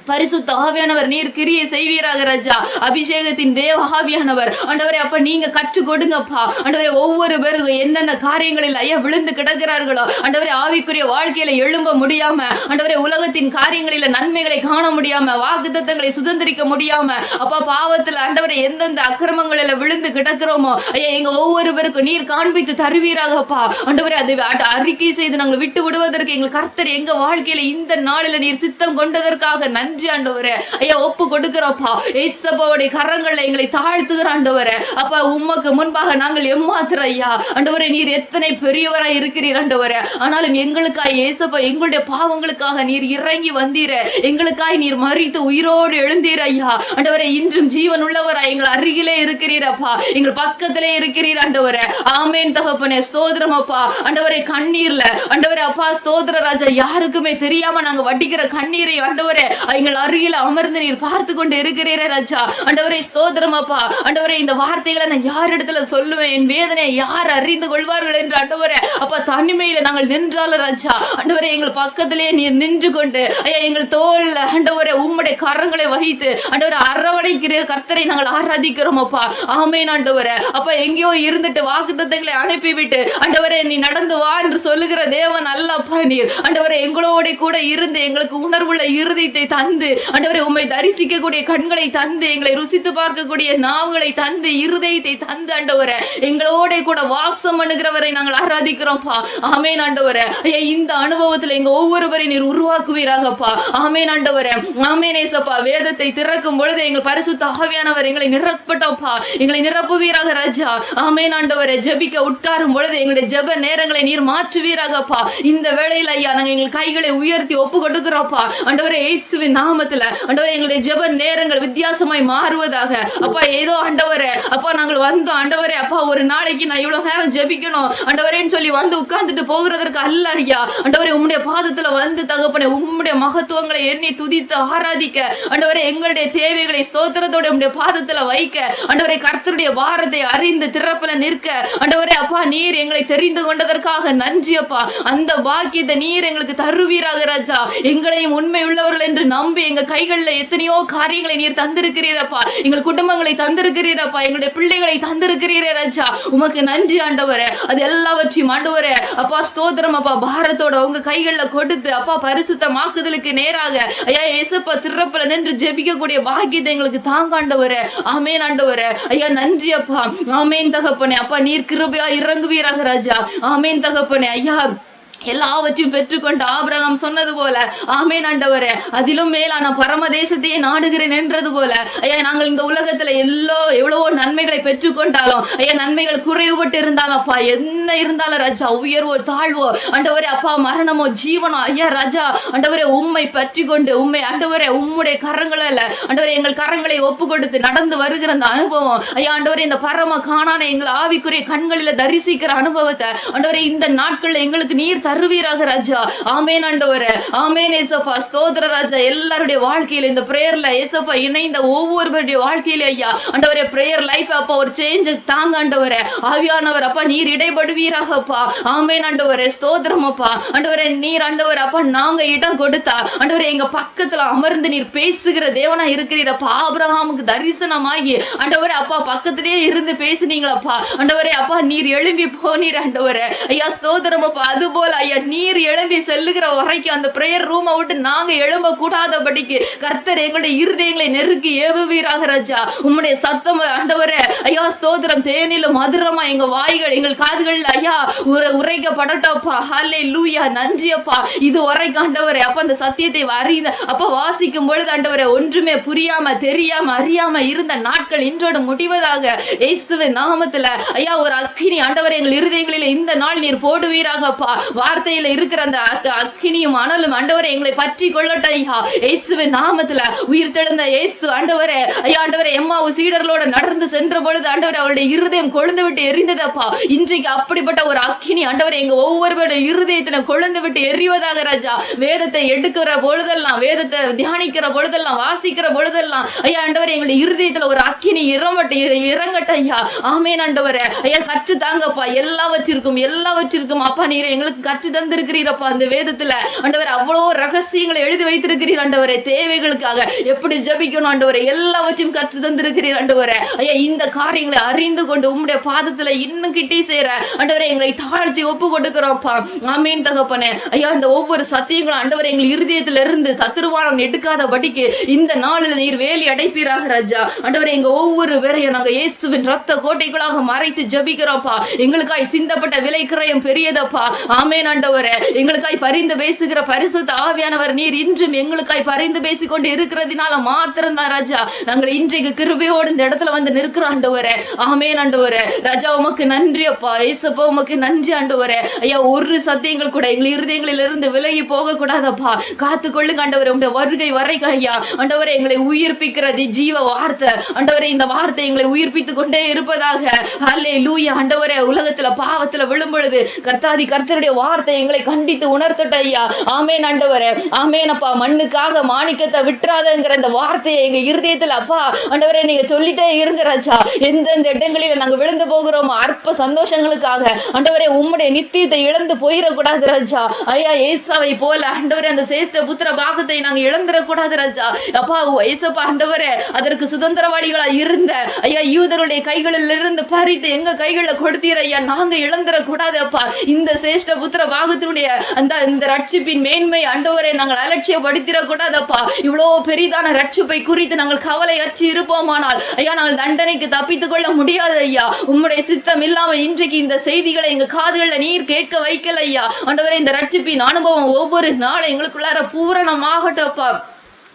பரிசுத்த ஆவியானவர் நீர் கிரியை செய்வீராக ராஜா. அபிஷேகத்தின் தேவ ஆவியானவர் ஆண்டவரே அப்ப நீங்க கற்று கொடுங்கப்பா. ஆண்டவரே, ஒவ்வொரு பேரும் என்னென்ன காரியங்களில் ஐயா விழுந்து கிடக்கிறார்களோ ஆண்டவரே, ஆவிக்குரிய வாழ்க்கையில எழும்ப முடியாம, ஆண்டவரே உலகத்தின் காரியங்களில நன்மைகளை காண முடியாம, வாக்குத்தத்தங்களை சுதந்திரிக்க முடியாம, அப்பா பாவத்துல ஆண்டவரே எந்தெந்த அக்கிரமங்களில விழுந்து கிடக்கிறோமோ ஐயா, எங்க ஒவ்வொருவருக்கும் நீர் காண்பித்து தருவீராகப்பா. ஆண்டவரே, அதை அறிக்கை செய்து நாங்கள் விட்டு விடுவதற்கு எங்கள் கர்த்தர் எங்க வாழ்க்கையில இந்த நாளில நீர் சித்தம் கொண்டதற்காக நன்றி ஆண்டவரே. ஐயா ஒப்பு கொடுக்கிறோம்ப்பா. இயேசுவோட கரங்கள்ல எங்களை தாழ்த்துகிற ஆண்டவரே. அப்பா உமக்கு முன்பாக நாங்கள் எம்மாத்திர ஐயா. ஆண்டவரே, நீர் எத்தனை பெரியவராய் இருக்கிறீர் ஆண்டவரே. ஆனாலும் எங்களுக்காய் இயேசுப்பா எங்களுடைய பாவங்களுக்காக நீர் இறங்கி வந்தீர. எங்களுக்காய் நீர் மரித்து உயிரோடு எழுந்தீர் ஐயா. ஆண்டவரே, இன்றும் ஜீவன் உள்ளவராய் எங்கள் அருகிலே இருக்கிறீரப்பா. எங்கள் பக்கத்திலே இருக்கிறீர் ஆண்டவரே. ஆமென் தகப்பனே, ஸ்தோத்திரம் அப்பா. ஆண்டவரே, கண்ணீர்ல ஆண்டவரே அப்பா ஸ்தோத்திர ராஜா, யாருக்குமே தெரியாம நாங்க வடிக்கிற கண்ணீரை ஆண்டவரே எங்கள் அருகில அமர்ந்து நீர் பார்த்து கொண்டு இருக்கிறீரே ராஜா. ஆண்டவரே ஸ்தோத்திரம் அப்பா. ஆண்டவரே, இந்த வார்த்தைகளை நான் யார் இடத்துல சொல்லுவேன், என் வேதனையை யார் அறிந்து கொள்வார்கள் என்று ஆண்டவரே அப்பா தனிமையில நாங்கள் நின்றாலும் ராஜா ஆண்டவரே எங்கள் பக்கத்திலேயே நீர் நின்று கொண்டு ஐயா எங்கள் தோல்ல ஆண்டவரே உம்முடைய கரங்களை வகித்து ஆண்டவரே அரவணைக்கிற கர்த்தரை நாங்கள் ஆராதிக்கிறோம் அப்பா. ஆமென் ஆண்டவரே. அப்பா எங்கேயோ இருந்துட்டு வாக்குத்தத்தங்களை அனுப்பிவிட்டு ஆண்டவரே நீ நடந்து வா என்று சொல்லுகிற தேவன் அல்லப்பா நீர். ஆண்டவரே, எங்களோட கூட இருந்து எங்களுக்கு உணர்வுள்ள இருதயத்தை தந்து ஆண்டவரே உம்மை தரிசிக்கக்கூடிய கண்களை தந்து, எங்களை ருசித்து பார்க்கக்கூடிய நாவுகளை தந்து, இருதயத்தை தந்து ஆண்டவரே எங்களோட கூட வாசம் பண்ணுகிறவரை நாங்கள் ஆராதிக்கிறோம்ப்பா. ஆமென் ஆண்டவரே. இந்த அனுபவத்துல எங்க ஒவ்வொருவரையும் நீர் உருவாக்குவீராகப்பா. ஆமென் ஆண்டவரே. ஆமென் ஏசப்பா. வேதத்தை திறக்கும் பொழுது எங்கள் பரிசுத்த ஆவியானவர் எங்களை நிரப்பட்டோம்ப்பா. எங்களை நிரப்புவீராக ராஜா. ஆமென் ஆண்டவரே. ஜெபிக்க உட்காரும் பொழுது எங்களுடைய ஜெப நேரங்களை நீர் மாற்றுவீராகப்பா. இந்த வேளையில ஐயா நாங்கள் எங்கள் கைகளை உயர்த்தி ஒப்பு கொடுக்கிறோம்ப்பா. ஆண்டவரே இயேசுவின் நாமத்துல ஆண்டவரே எங்களுடைய ஜெப நேரங்கள் வித்தியாசமாய் மாறுவதாக. அப்பா ஏதோ ஆண்டவரே அப்பா நாங்கள் வந்தோம் ஆண்டவரே அப்பா ஒரு நாளைக்கு நான் இவ்வளவு நேரம் ஜெபிக்கணும் ஆண்டவரேன்னு சொல்லி வந்து உட்கார்ந்துட்டு போகிறதற்கு அல்ல ஐயா. ஆண்டவரே உம்முடைய பாதத்துல வந்து தகப்பனே உம்முடைய மகத்துவங்களை எண்ணி துதித்து ஆராதிக்க ஆண்டவரே எங்களுடைய தேவைகளை ஸ்தோத்திரத்தோட உம்முடைய பாதத்துல வைக்க ஆண்டவரே கர்த்தருடைய வாரத்தை அறிந்து திறப்புல நிற்க ஆண்டவரே அப்பா நீர் எங்களை தெரிந்து கொண்டதற்காக நன்றி அப்பா. அந்த பாக்கியத்தை நீர் எங்களுக்கு தருவீராக ராஜா. எங்களையும் உண்மை உள்ளவர்கள் என்று நம்பி எங்க கைகள்ல எத்தனையோ காரியங்களை நீர் தந்திருக்கிறீரப்பா. எங்கள் குடும்பங்களை தந்திருக்கிறீரப்பா. எங்களுடைய பிள்ளைகளை தந்திருக்கிறீரே ராஜா. உமக்கு நன்றி ஆண்டவரே. அது எல்லாவற்றையும் ஆண்டவரே அப்பா ஸ்தோத்திரம் அப்பா பாரத்தோட உங்க கைகள்ல கொடுத்து அப்பா பரிசுத்தமாக்குதலுக்கு நேராக ஐயா இயேசுப்பா திறப்புல நின்று ஜெபிக்கக்கூடிய பாக்கியத்தை எங்களுக்கு தாங்க ஆண்டவரே. ஆமென் ஆண்டவரே. ஐயா நன்றி அப்பா. ஆமென் தகப்பனே. அப்பா நீர் கிருபையா இறங்குவீராக ராஜா. ஆமென் தகப்பனே. ஐயா எல்லாவற்றையும் பெற்றுக்கொண்ட ஆபிரகாம் சொன்னது போல ஆமென் ஆண்டவரே அதிலும் மேலான பரமதேசத்தையே நாடுகிறேன் என்றது போல ஐயா நாங்கள் இந்த உலகத்துல எவ்வளவோ நன்மைகளை பெற்றுக்கொண்டாலும் ஐயா நன்மைகள் குறைவுபட்டு இருந்தாலும் அப்பா என்ன இருந்தாலும் ராஜா உயர்வோ தாழ்வோ ஆண்டவரே அப்பா மரணமோ ஜீவனோ ஐயா ராஜா ஆண்டவரே உம்மை பற்றி கொண்டு உம்மை ஆண்டவரே உம்முடைய கரங்களில் ஆண்டவரே எங்கள் கரங்களை ஒப்பு கொடுத்து நடந்து வருகிற அந்த அனுபவம் ஐயா ஆண்டவரே இந்த பரம காணான எங்கள் ஆவிக்குரிய கண்களில தரிசிக்கிற அனுபவத்தை ஆண்டவரே இந்த நாட்கள்ல எங்களுக்கு நீர் தருவீராக ராஜா. ஆமென் ஆண்டவரே. ஆமென் ஏசப்பா ஸ்தோத்திர ராஜா. எல்லாருடைய வாழ்க்கையில இந்த பிரேயர்ல ஏசப்பா இணைந்த ஒவ்வொருவருடைய வாழ்க்கையில ஐயா ஆண்டவரே பிரேயர் லைஃப் அப்பா ஒரு சேஞ்ச் தாங்க ஆண்டவரே. ஆவியானவர் அப்பா நீர் இடைபடுவீராக அப்பா. ஆமென் ஆண்டவரே ஸ்தோத்திரம் அப்பா. ஆண்டவரே நீர் ஆண்டவர் அப்பா நாங்க இடம் கொடுத்தா ஆண்டவரே எங்க பக்கத்துல அமர்ந்து நீர் பேசுகிற தேவனா இருக்கிறீரப்பா. ஆபிரகாமுக்கு தரிசனமாகி ஆண்டவரே அப்பா பக்கத்திலேயே இருந்து பேசுனீங்களப்பா. ஆண்டவரே அப்பா நீர் எழும்பி போனீர் ஆண்டவரே. ஐயா ஸ்தோத்திரம் அப்பா. அது போல ஐயா நீர் எழும்பி செல்லுகிற வரைக்கும் அந்த பிரேயர் ரூமை விட்டு நாங்க எழும்ப கூடாதபடிக்கு கர்த்தர் எங்களுடைய இருதயங்களை நெருக்கி ஏவுவீராக ராஜா. உம்முடைய சத்தம் ஆண்டவரே ஐயா ஸ்தோத்திரம் தேனில மதுரமா எங்க வாய்கள் எங்கள் காதுகள்ல ஐயா உரைக்கப்படட்டப்பா. ஹல்லேலூயா. நன்றி அப்பா. இது வரைக்கும் ஆண்டவரே அப்ப அந்த சத்தியத்தை அறிந்த அப்ப வாசிக்கும் பொழுது ஆண்டவரே ஒன்றுமே புரியாம தெரியாம அறியாம இருந்த நாட்கள் இன்றோடு முடிவதாக இயேசுவின் நாமத்துல ஐயா ஒரு அக்கினி ஆண்டவரே எங்கள் இருதயங்களில் இந்த நாள் நீர் போடுவீராகப்பா. வார்த்தையில இருக்கிற அந்த அக்கினியும் அனலும் ஆண்டவரே எங்களை பற்றி கொள்ளட்டும் ஐயா. இயேசுவின் நாமத்துல உயிர்த்தெழுந்த இயேசு ஆண்டவரே, ஐயா ஆண்டவரே, எம்மாவு சீடர்களோட நடந்து சென்ற பொழுது ஆண்டவரே அவருடைய இருதயம் கொழுந்து விட்டு எரிந்ததப்பா. இன்றைக்கு அப்படிப்பட்ட ஒரு அக்கினி ஆண்டவரே எங்க ஒவ்வொருவருடைய இருதயத்துல கொழுந்து விட்டு எரிவதாக ராஜா. வேதத்தை எடுக்கிற பொழுதெல்லாம், வேதத்தை தியானிக்கிற பொழுதெல்லாம், வாசிக்கிற பொழுதெல்லாம் ஐயா ஆண்டவரே எங்களுடைய இருதயத்துல ஒரு அக்கினி இறங்கட்ட ஐயா. ஆமேன் ஆண்டவரே. ஐயா கற்று தாங்கப்பா, எல்லாவற்றிற்கும் அப்பா நீர் எங்களுக்கு கற்று தந்திருக்கிறீரப்பா. அந்த வேதத்துல ஆண்டவரே அவ்வளோ ரகசியங்களை எழுதி வைத்திருக்கிறீர் ஆண்டவரே. தேவைகளுக்காக எப்படி ஜெபிக்கணும் ஆண்டவரே எல்லாவற்றையும் கற்று தந்திருக்கிறீர் ஆண்டவரே. ஐயா இந்த காரியங்களை அறிந்து கொண்டு உம்முடைய பாதத்துல இன்னும் கிட்டி சேர ஆண்டவரே எங்களை தாழ்த்தி ஒப்பு கொடுக்கிறோம்ப்பா. ஆமீன் தகப்பனே. ஐயா இந்த ஒவ்வொரு சத்தியங்களும் ஆண்டவரே எங்கள் இருதயத்துல இருந்து சத்துருவானம் எடுக்காத படிக்கு இந்த நாளில் நீர் வேலி அடைப்பீராக ராஜா. ஆண்டவரே எங்க ஒவ்வொரு பேரையும் நாங்க இயேசுவின் ரத்த கோட்டைகளாக மறைத்து ஜெபிக்கிறோம்ப்பா. எங்களுக்காய் சிந்தப்பட்ட விலை கிரயம் பெரியதப்பா. ஆமேன் ஆண்டவரே. எங்களுக்காய் பரிந்து பேசுகிற பரிசுத்த ஆவியானவர் நீர் இன்றும் எங்களுக்காய் பரிந்து பேசிக்கொண்டு இருக்கிறதுனால மாத்திரம்தான் ராஜா நாங்கள் இன்றைக்கு கிருபையோடு இந்த இடத்துல வந்து நிற்கிறோம் ஆண்டவரே. ஆமேன் ஆண்டவரே. ராஜா உமக்கு நன்றி அப்பா. இயேசுப்பா உமக்கு நன்றி ஆண்டவரே. ஐயா ஒரு சத்தியங்கள் கூட எங்கள் இருதயங்களில் இருந்து விலகி போக கூடாதப்பா. காத்துக்கொள்ளுங்க ஆண்டவரே. உங்களுடைய வருகை வரைக்கும் ஐயா ஆண்டவரே எங்களை உயிர்ப்பிக்கிறது ஜீவ வார்த்தை ஆண்டவரே. இந்த வார்த்தை எங்களை உயிர்ப்பித்துக் கொண்டே இருப்பதாக. ஹல்லேலூயா ஆண்டவரே. உலகத்துல பாவத்துல விழும் பொழுது கர்த்தருடைய வார்த்தை எங்களை கண்டித்து உணர்த்தட்ட ஐயா. ஆமேன் ஆண்டவரே. ஆமேன் அப்பா. மண்ணுக்காக மாணிக்கத்தை விட்டுறாதங்கிற இந்த வார்த்தையை எங்க இருதயத்துல அப்பா ஆண்டவரே நீங்க சொல்லிட்டே இருங்க ராஜா. எந்தெந்த இடங்களில நாங்க விழுந்து போகிறோமோ அற்ப சந்தோஷங்களுக்காக ஆண்டவரே உம்முடைய நித்தியத்தை இழந்து போயிடக்கூடாது ராஜா. ஐயா ஏசாவை போல ஆண்டவரே அந்த சேஷ்ட புத்திர பாகத்தை நாங்க இழந்துடக்கூடாது ராஜா. அப்பா ஏசப்பா ஆண்டவரே அதற்கு சுதந்திரவாளிகளா இருந்த ஐயா யூதருடைய கைகளில் இருந்து பறித்து எங்க கைகளை கொடுத்தீர் ஐயா. நாங்க இழந்துடக்கூடாது அப்பா. இந்த சேஷ்ட புத்திர பாகத்தினுடைய இந்த ரட்சிப்பின் மேன்மை ஆண்டவரே நாங்கள் அலட்சியப்படுத்திடக்கூடாதப்பா. இவ்வளவு பெரிதான ரட்சிப்பை குறித்து நாங்கள் கவலை அற்றி இருப்போமானால் ஐயா நாங்கள் தண்டனைக்கு தப்பித்துக் கொள்ள முடியாது ஐயா. உம்முடைய சித்தம் இல்லாம இன்றைக்கு இந்த செய்திகளை எங்க காதுகள்ல நீர் கேட்க வைக்கல ஐயா. ஆண்டவரே இந்த ரட்சிப்பின் அனுபவம் ஒவ்வொரு நாளும் எங்களுக்குள்ளார பூரணமாகட்டப்பா.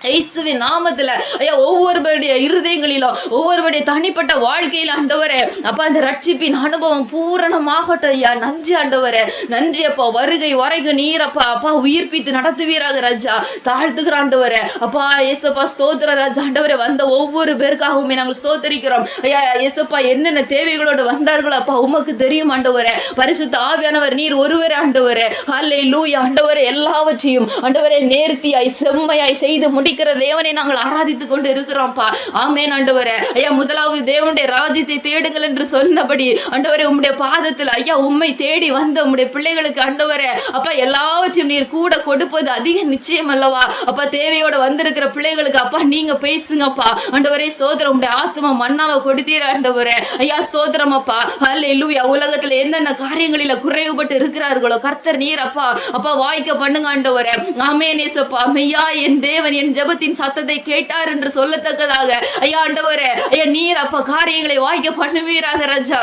இயேசுவின் நாமத்துல ஐயா ஒவ்வொருவருடைய இருதயங்களிலும் ஒவ்வொருவருடைய தனிப்பட்ட வாழ்க்கையில ஆண்டவரே அப்பா இந்த ரட்சிப்பின் அனுபவம் பூரணமாகட்டும் ஐயா. நன்றி ஆண்டவரே. நன்றி அப்பா. வருகை வரைக்கும் நீரப்பா அப்பா உயிர்ப்பித்து நடத்துவீராக ராஜா. தாழ்த்துக்கிற ஆண்டவரே அப்பா. ஏசப்பா ஸ்தோத்திர ராஜா. ஆண்டவரே வந்த ஒவ்வொரு பேருக்காகவுமே நாங்கள் ஸ்தோத்தரிக்கிறோம் ஐயா. ஏசப்பா என்னென்ன தேவைகளோடு வந்தார்களோ அப்பா உமக்கு தெரியும் ஆண்டவரே. பரிசுத்த ஆவியானவர் நீர் ஒருவரே ஆண்டவரே. ஹல்லேலூயா ஆண்டவரே. எல்லாவற்றையும் ஆண்டவரே நேர்த்தியாய் செம்மையாய் செய்து முடி தேவனை நாங்கள் ஆராதித்துக் கொண்டு இருக்கிறோம்ப்பா. ஆமேன் ஆண்டவரே. ஐயா முதலாவது தேவனுடைய ராஜ்யத்தை தேடுங்கள் என்று சொன்னபடி ஆண்டவரே உம்முடைய பாதத்தில் ஐயா உம்மை தேடி வந்த உம்முடைய பிள்ளைகளுக்கு ஆண்டவரே அப்பா எல்லாவற்றையும் நீர் கூட கொடுப்பது அதிக நிச்சயம் அல்லவா அப்பா. தேவையோட வந்திருக்கிற பிள்ளைகளுக்கு அப்பா நீங்க பேசுங்கப்பா ஆண்டவரே. ஸ்தோத்திரம். உம்முடைய ஆத்மா மன்னாவை கொடுத்தீர் ஆண்டவரே. ஐயா ஸ்தோத்திரம் அப்பா. ஹல்லேலூயா. உலகத்துல என்னென்ன காரியங்களில குறைவுபட்டு இருக்கிறார்களோ கர்த்தர் நீர் அப்பா அப்பா வாய்க்க பண்ணுங்க ஆண்டவரே. ஆமென் இயேசுப்பா. மெய்யா என் தேவன் என் ஜெபத்தின் சத்தத்தை கேட்டார் என்று சொல்லத்தக்கதாக ஐயா ஆண்டவரே ஐயா நீர் அப்பா காரியங்களை வாய்க்க பண்ணுவீராக ராஜா.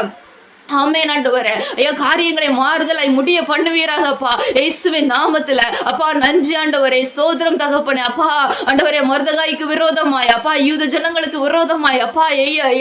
ஆமென் ஆண்டவரே. ஐயா காரியங்களை மாறுதலாய் முடிய பண்ணுவீராக அப்பா இயேசுவின் நாமத்துல அப்பா. நன்றி ஆண்டவரே. ஸ்தோத்திரம் தகப்பனே அப்பா. ஆண்டவரே மொர்தெகாய்க்கு விரோதமாய் அப்பா யூத ஜனங்களுக்கு விரோதமாய் அப்பா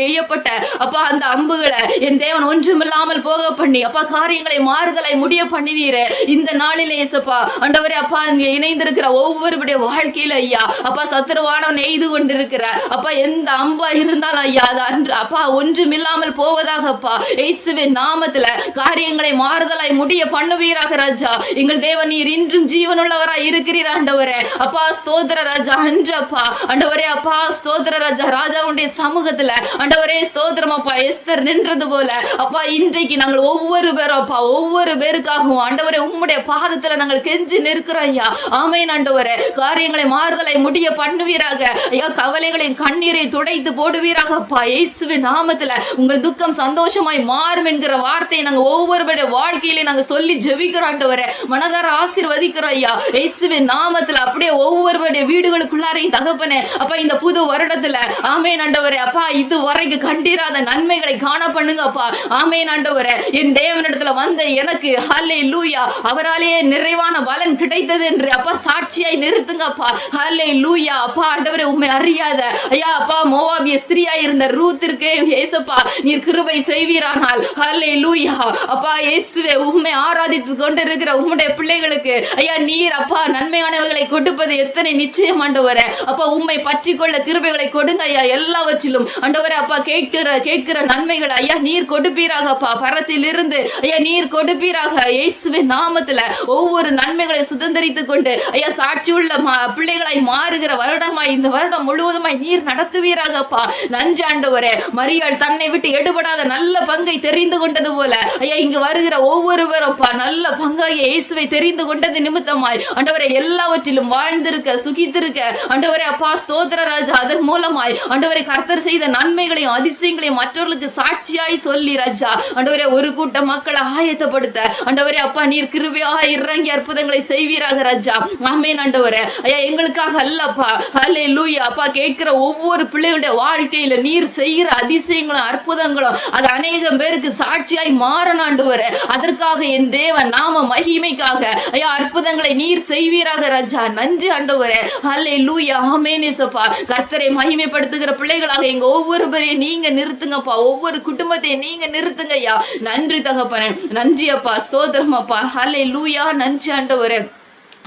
எய்யப்பட்ட அப்பா அந்த அம்புகளை என் தேவன் ஒன்றுமில்லாமல் போக பண்ணி அப்பா காரியங்களை மாறுதலாய் முடிய பண்ணுவீரே இந்த நாளிலே இயேசுப்பா. ஆண்டவரே அப்பா இணைந்திருக்கிற ஒவ்வொருடைய வாழ்க்கையில ஐயா அப்பா சத்துருவானவன் எய்து கொண்டிருக்கிற அப்பா எந்த அம்பா இருந்தாலும் ஐயா அது அன்று அப்பா ஒன்றுமில்லாமல் போவதாக அப்பா இயேசுவின் நாமத்துல காரியங்களை மாறுதலாய் முடிய பண்ணுவீராக ராஜா. எங்கள் தேவன் நீர் இன்றும் ஜீவனுள்ளவராய் இருக்கிறீர் ஆண்டவரே அப்பா. ஸ்தோத்திர ராஜா. அன்று அப்பா ஆண்டவரே அப்பா ஸ்தோத்திர ராஜா. ராஜாவுடைய சமூகத்துல ஆண்டவரே ஸ்தோத்திரம் அப்பா எஸ்தர் நின்றது போல அப்பா இன்றைக்கு நாங்கள் ஒவ்வொரு பேரும் அப்பா ஒவ்வொரு பேருக்காகவும் ஆண்டவரே உம்முடைய பாதத்துல நாங்கள் கெஞ்சி நிற்கிறோம் ஐயா. ஆமென் ஆண்டவரே. காரியங்களை மாறுதலாய் முடிய பண்ணுவீராக ஐயா. கவலைகளின் கண்ணீரை துடைத்து போடுவீராக அப்பா இயேசுவின் நாமத்துல. உங்கள் துக்கம் சந்தோஷமாய் மாறும் என்கிற வார்த்தையை நாங்க ஒவ்வொருவருடைய வாழ்க்கையில நாங்க சொல்லி ஜெபிக்கிறோம் ஆண்டவரே. மனதார ஆசீர்வதிக்கிறோம் ஐயா இயேசுவின் நாமத்துல. அப்படியே ஒவ்வொருவருடைய வீடுகளுக்குள்ளாரையும் தகப்பனே அப்பா இந்த புது வருடத்துல ஆமென் ஆண்டவரே அப்பா இது வரைக்கும் கண்டிராத நன்மைகளை காண பண்ணுங்க அப்பா. ஆமென் ஆண்டவரே. என் தேவனிடத்துல வந்த எனக்கு ஹல்லேலூயா அவராலேயே நிறைவான பலன் கிடைத்தது என்று அப்பா சாட்சியாய் நிறுத்துங்க அப்பா. ஹல்லேலூயா அப்பா. ஆண்டவரே உம்மை அறியாத ஐயா அப்பா மோவாபிய ஸ்திரியாய் இருந்த ரூத்திற்கு இயேசுப்பா நீர் கிருபை செய்வீரானால் ஹல்லேலூயா. அப்பா இயேசுவே, உம்மை ஆராதித்து கொண்டிருக்கிற உம்முடைய பிள்ளைகளுக்கு ஐயா நீர் அப்பா நன்மையானவைகளை கொடுப்பது எத்தனை நிச்சயம் ஆண்டவரே. அப்பா உம்மை பற்றி கொள்ள கிருபைகளை கொடுங்க ஐயா. எல்லாவற்றிலும் ஆண்டவரே அப்பா கேட்கிற நன்மைகள் ஐயா நீர் கொடுப்பீராக. அப்பா பரத்தில் இருந்து ஐயா நீர் கொடுப்பீராக. இயேசுவின் நாமத்துல ஒவ்வொரு நன்மைகளை சுதந்திரித்துக் கொண்டு ஐயா சாட்சி உள்ள பிள்ளைகளாய் மாறுகிற வருடமாய் இந்த வருடம் முழுவதுமாய் நீர் நடத்துவீராக. அப்பா நன்றி ஆண்டவரே. மரியாள் தன்னை விட்டு எடுபடாத நல்ல பங்கை தெரிந்து கொண்டது போல ஐயா இங்கு வருகிற ஒவ்வொருவரும் நல்ல பங்காகிய இயேசுவை தெரிந்து கொண்டது நிமித்தமாய் ஆண்டவரே எல்லாவற்றிலும் வாழ்ந்திருக்க சுகித்திருக்க ஆண்டவரே அப்பா ஸ்தோத்திர ராஜா. அதன் மூலமாய் ஆண்டவரை கர்த்தர் செய்த நன்மைகளையும் அதிசயங்களையும் மற்றவர்களுக்கு சாட்சியாய் சொல்லி ராஜா ஆண்டவரே ஒரு கூட்ட மக்களை ஆயத்தப்படுத்த ஆண்டவரே அப்பா நீர் கிருபையாக இறங்கி அற்புதங்களை செய்வீராக ராஜா. ஆமென் ஆண்டவரே. ஐயா எங்களுக்காக அல்லப்பா. ஹல்லேலூயா. அப்பா கேட்கிற ஒவ்வொரு பிள்ளைகளுடைய வாழ்க்கையில நீர் செய்கிற அதிசயங்களும் அற்புதங்களும் அது அநேகம் பேருக்கு சாட்சியாய் மாறணும் ஆண்டவரே. அதற்காக என் தேவன் நாம மகிமைக்காக ஐயா அற்புதங்களை நீர் செய்வீராக ராஜா. நன்றி ஆண்டவரே. ஹல்லேலூயா. ஆமென் இயேசுப்பா. கர்த்தரை மகிமைப்படுத்துகிற பிள்ளைகளாக எங்க ஒவ்வொரு பேரையும் நீங்க நிறுத்துங்கப்பா. ஒவ்வொரு குடும்பத்தையும் நீங்க நிறுத்துங்க ஐயா. நன்றி தகப்பனே. நன்றி அப்பா. ஸ்தோத்திரம் அப்பா. ஹல்லேலூயா. நன்றி ஆண்டவரே.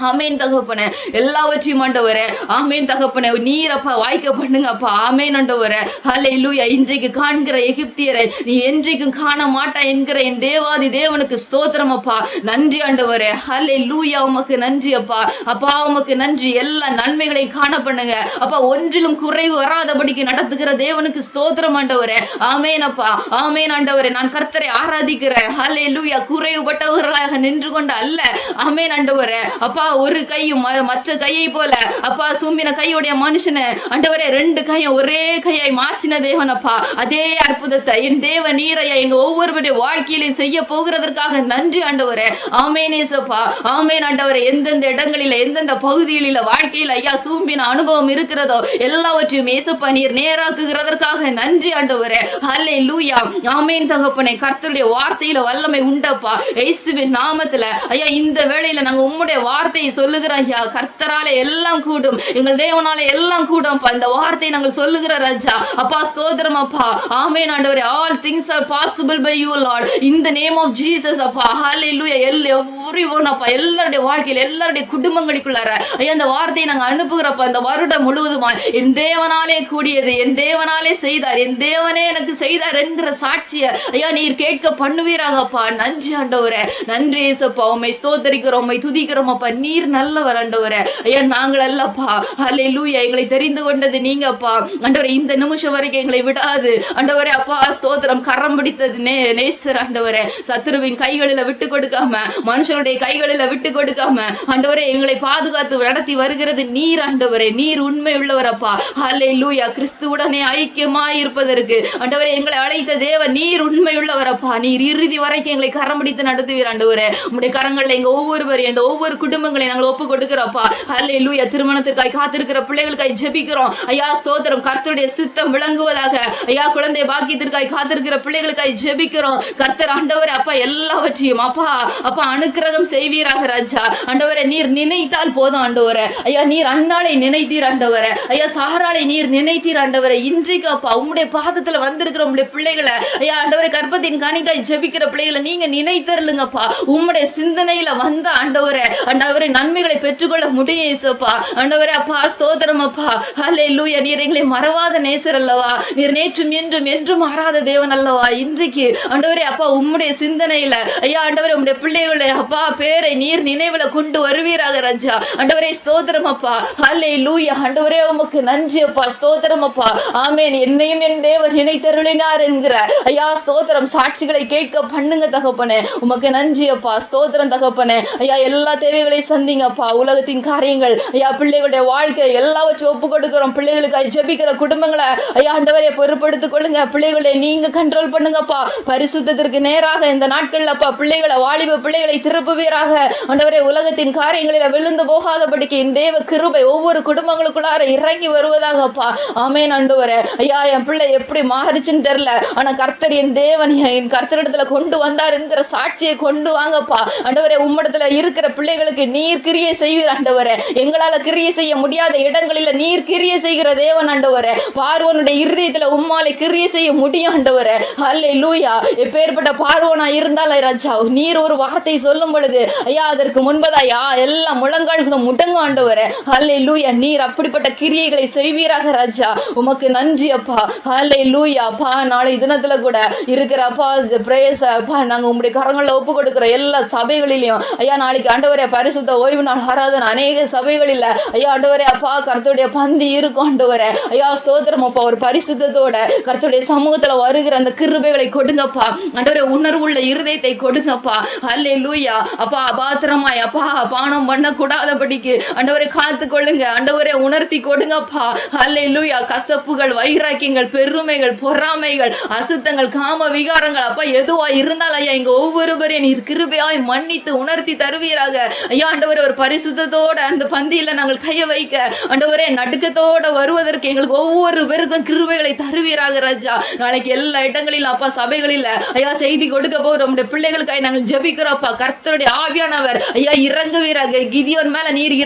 ஆமேன் தகப்பனே. எல்லாவற்றையும் ஆண்டவரே ஆமேன் தகப்பனே நீர் அப்பா வாய்க்க பண்ணுங்க அப்பா. ஆமேன் ஆண்டவரே. ஹல்லேலூயா. இன்றைக்கு காண்கிற எகிப்தியரை நீ என்றைக்கும் காண மாட்டா என்கிற என் தேவாதி தேவனுக்கு ஸ்தோத்திரம் அப்பா. நன்றி ஆண்டவரே. ஹல்லேலூயா. உமக்கு நன்றி அப்பா. அப்பா உமக்கு நன்றி. எல்லா நன்மைகளையும் காண பண்ணுங்க அப்பா. ஒன்றிலும் குறைவு வராதபடிக்கு நடத்துகிற தேவனுக்கு ஸ்தோத்திரம் ஆண்டவரே. ஆமேன் அப்பா. ஆமேன் ஆண்டவரே. நான் கர்த்தரை ஆராதிக்கிறேன். ஹல்லேலூயா. குறைவுபட்டவர்களாக நின்று கொண்டு அல்ல. ஆமேன் ஆண்டவரே. அப்பா ஒரு கையும் மற்ற கையை போல அப்பா சூம்பின கையுடைய மனுஷனை ஆண்டவரே ரெண்டு கையும் ஒரே கையாய் மாற்றின தேவன் அப்பா. அதே அற்புதத்தை என் தேவ நீரையா எங்க ஒவ்வொருவருடைய வாழ்க்கையிலையும் செய்ய போகிறதற்காக நன்றி ஆண்டவரே. ஆமேன் இயேசுப்பா. ஆமேன் ஆண்டவரே. எந்தெந்த இடங்களில எந்தெந்த பகுதிகளில வாழ்க்கையில ஐயா சூம்பின அனுபவம் இருக்கிறதோ எல்லாவற்றையும் இயேசுப்பா நீர் நேராக்குகிறதற்காக நன்றி ஆண்டவரே. ஹல்லேலூயா. ஆமேன் தகப்பனே. கர்த்தருடைய வார்த்தையில வல்லமை உண்டப்பா. இயேசுவின் நாமத்துல ஐயா இந்த வேளையில நாங்க உம்முடைய வார்த்தை சொல்லுகிற ஐயா கர்த்தராலே எல்லாம் கூடும் எங்கள் தேவனாலே எல்லாம் கூடும். இந்த வார்த்தை நாங்கள் சொல்லுகிற ராஜா அப்பா ஸ்தோத்திரம் அப்பா. ஆமென் ஆண்டவரே. all things are possible by you Lord in the name of Jesus அப்பா. ஹல்லேலூயா. everyone அப்பா எல்லாருடைய வாழ்க்கையில எல்லாருடைய குடும்பங்களுக்குள்ளார ஐயா அந்த வார்த்தையை நாங்க அனுப்புகிறப்ப இந்த வருடம் முழுவதுமாய் என் தேவனாலே கூடியது என் தேவனாலே செய்தார் என் தேவனே எனக்கு செய்தார் என்கிற சாட்சிய ஐயா நீர் கேட்க பண்ணுவீராகப்பா. நன்றி ஆண்டவரே. நன்றி இயேசுப்பா. உம்மை ஸ்தோத்திரிக்கிறோம் உம்மை துதிக்கிறோம் அப்பா. நீர் நல்லவர் ஆண்டவரே. ஐயா நாங்கள் அல்லப்பா. ஹல்லேலூயா. எங்களை தெரிந்து கொண்டது நீங்க அப்பா ஆண்டவரே. இந்த நிமிஷம் வரைக்கும் எங்களை விடாது ஆண்டவரே அப்பா ஸ்தோத்திரம் கரம் பிடித்தது நேசர் ஆண்டவரே. சத்துருவின் கைகளில விட்டு கொடுக்காம மனுஷனுடைய கைகளில விட்டு கொடுக்காம ஆண்டவரே எங்களை பாதுகாத்து நடத்தி வருகிறது நீர் ஆண்டவரே. நீர் உண்மை உள்ளவர் அப்பா. ஹல்லேலூயா. கிறிஸ்துவுடனே ஐக்கியமாய் இருப்பதற்கு ஆண்டவரே எங்களை அழைத்த தேவன் நீர் உண்மை உள்ளவர் அப்பா. நீர் இறுதி வரைக்கும் எங்களை கரம் பிடித்து நடத்துவீர் ஆண்டவரே. உம்முடைய கரங்கள்ல எங்க ஒவ்வொருவரையும் இந்த ஒவ்வொரு குடும்பங்களை நாங்கள் ஒப்பு கொடுக்கிறோம்ப்பா. ஹல்லேலூயா. திருமணத்திற்காய் காத்திருக்கிற பிள்ளைகளுக்காய் ஜெபிக்கிறோம் ஐயா ஸ்தோத்திரம். கர்த்தருடைய சித்தம் விளங்குவதாக ஐயா. குழந்தை பாக்கியத்திற்காய் காத்திருக்கிற பிள்ளைகளுக்காய் ஜெபிக்கிறோம் கர்த்தர் ஆண்டவரே அப்பா. எல்லாவற்றையும் அப்பா அப்பா அனுக்கிரகம் செய்வீராக ராஜா ஆண்டவரே. நீர் நினைத்தால் போதும் ஆண்டவரே. ஐயா நீர் அன்னாளை நினைத்தீர் ஆண்டவரே. ஐயா சாராளை நீர் நினைத்தீர் ஆண்டவரே. இன்றைக்கு அப்பா உம்முடைய பாதத்துல வந்திருக்கிற உம்முடைய பிள்ளைகளை ஐயா ஆண்டவரே கர்ப்பத்தின் கனிக்காய் ஜெபிக்கிற பிள்ளைகளை நீங்க நினைத்தருளுங்கப்பா. உம்முடைய சிந்தனையில வந்த ஆண்டவரே ஆண்டவரே நன்மைகளை பெற்றுக்கொள்ள முடியும் இயேசுப்பா. ஆண்டவரே அப்பா ஸ்தோத்திரம் அப்பா. ஹல்லேலூயா. நீர் எங்களை மறவாத நேசர் அல்லவா. நீர் நேற்றும் என்றும் என்றும் மாறாத தேவன் அல்லவா. இன்றைக்கு ஆண்டவரே அப்பா உம்முடைய சிந்தனையில ஐயா ஆண்டவரே உம்முடைய பிள்ளைகளை அப்பா பேரை நீர் நினைவுல கொண்டு வருவீராக ராஜா ஆண்டவரே. ஸ்தோத்திரம் அப்பா. ஹல்லேலூயா. ஆண்டவரே உமக்கு நன்றி அப்பா. ஸ்தோத்திரம் அப்பா. ஆமென். என்னையும் என் தேவன் நினைத்தருளினார் என்கிற ஐயா ஸ்தோத்திரம் சாட்சிகளை கேட்க பண்ணுங்க தகப்பனே. உமக்கு நன்றி அப்பா. ஸ்தோத்திரம் தகப்பனே. ஐயா எல்லா தேவைகளை சந்திங்கப்பா. உலகத்தின் காரியங்கள் ஐயா பிள்ளைகளுடைய வாழ்க்கை எல்லாவற்றையும் ஒப்பு கொடுக்கிறோம். பிள்ளைகளுக்கு ஜெபிக்கிற குடும்பங்களை ஐயா ஆண்டவரே பொறுப்படுத்திக் கொள்ளுங்க. பிள்ளைகளை நீங்க கண்ட்ரோல் பண்ணுங்கப்பா. பரிசுத்தத்திற்கு நேராக இந்த நாட்கள்ல அப்பா பிள்ளைகளை வாலிப பிள்ளைகளை திருப்புவீராக ஆண்டவரே. உலகத்தின் காரியங்களில விழுந்து போகாதபடிக்கு இந்த தேவ கிருபை ஒவ்வொரு குடும்பங்களுக்குள்ளார இறங்கி வருவதாகப்பா. ஆமென் ஆண்டவரே. ஐயா என் பிள்ளை எப்படி மாறிச்சுன்னு தெரியல ஆனா கர்த்தர் என் தேவன் என் கர்த்தரிடத்துல கொண்டு வந்தார் என்கிற சாட்சியை கொண்டு வாங்கப்பா ஆண்டவரே. உம்மிடத்துல இருக்கிற பிள்ளைகளுக்கு நீ நீர் கிரியை செய்வீர் ஆண்டவரே. எங்களால கிரியை செய்ய முடியாத இடங்களில நீர் கிரியை செய்கிற தேவன் ஆண்டவரே. பார்வோனுடைய இருதயத்துல உம்மாலை கிரியை செய்ய முடியும் ஆண்டவரே. ஹல்லேலூயா. எப்பேற்பட்ட பார்வோனா இருந்தாலும் ராஜா, நீர் ஒரு வார்த்தை சொல்லும் பொழுது ஐயா அதற்கு முன்பதாயா எல்லா முழங்கால்களும் முடங்கும் ஆண்டவரே. ஹல்லேலூயா. நீர் அப்படிப்பட்ட கிரியைகளை செய்வீராக ராஜா. உமக்கு நன்றி அப்பா. ஹல்லேலூயா. அப்பா நாளை தினத்துல கூட இருக்கிற அப்பா பிரேயர்ஸ் அப்பா நாங்க உங்களுடைய கரங்கள்ல ஒப்பு கொடுக்கிற எல்லா சபைகளிலும் ஐயா நாளைக்கு ஆண்டவரே பரிசுத்த ஓய்வு நாள் ஆராதனை அநேக சபைகளில ஐயா ஆண்டவரே அப்பா கர்த்தருடைய பந்தி இருக்கும் ஆண்டவரே. ஐயா ஸ்தோத்திரம் அப்பா. ஒரு பரிசுத்தத்தோட கர்த்தருடைய சமூகத்துல வருகிற அந்த கிருபைகளை கொடுங்கப்பா ஆண்டவரே. உணர்வுள்ள இருதயத்தை கொடுங்கப்பா. ஹல்லேலூயா. அப்பா அபாத்திரமாய் அப்பா பானம் பண்ண கூடாதபடிக்கு ஆண்டவரை காத்து கொள்ளுங்க ஆண்டவரே. உணர்த்தி கொடுங்கப்பா. ஹல்லேலூயா. கசப்புகள், வைராக்கியங்கள், பெருமைகள், பொறாமைகள், அசுத்தங்கள், காம விகாரங்கள் அப்பா எதுவா இருந்தாலும் ஐயா இங்க ஒவ்வொருவரையும் நீர் கிருபையாய் மன்னித்து உணர்த்தி தருவீராக ஐயா ஆண்டவரே. ஒரு பரிசுத்தத்தோட அந்த பந்தியில நாங்கள் கைய வைக்க ஆண்டவரே நடுக்கத்தோட வருவதற்கு எங்களுக்கு ஒவ்வொரு பேருக்கும் கிருபைகளை தருவீராக ராஜா. நாளைக்கு எல்லா இடங்களிலும் அப்பா சபைகளில ஐயா செய்தி கொடுக்க போற நம்முடைய பிள்ளைகளுக்காக நாங்கள் ஜெபிக்கிறோம்ப்பா. கர்த்தருடைய ஆவியானவர் ஐயா இறங்குவீராக. கிதியோன் மேல நீர்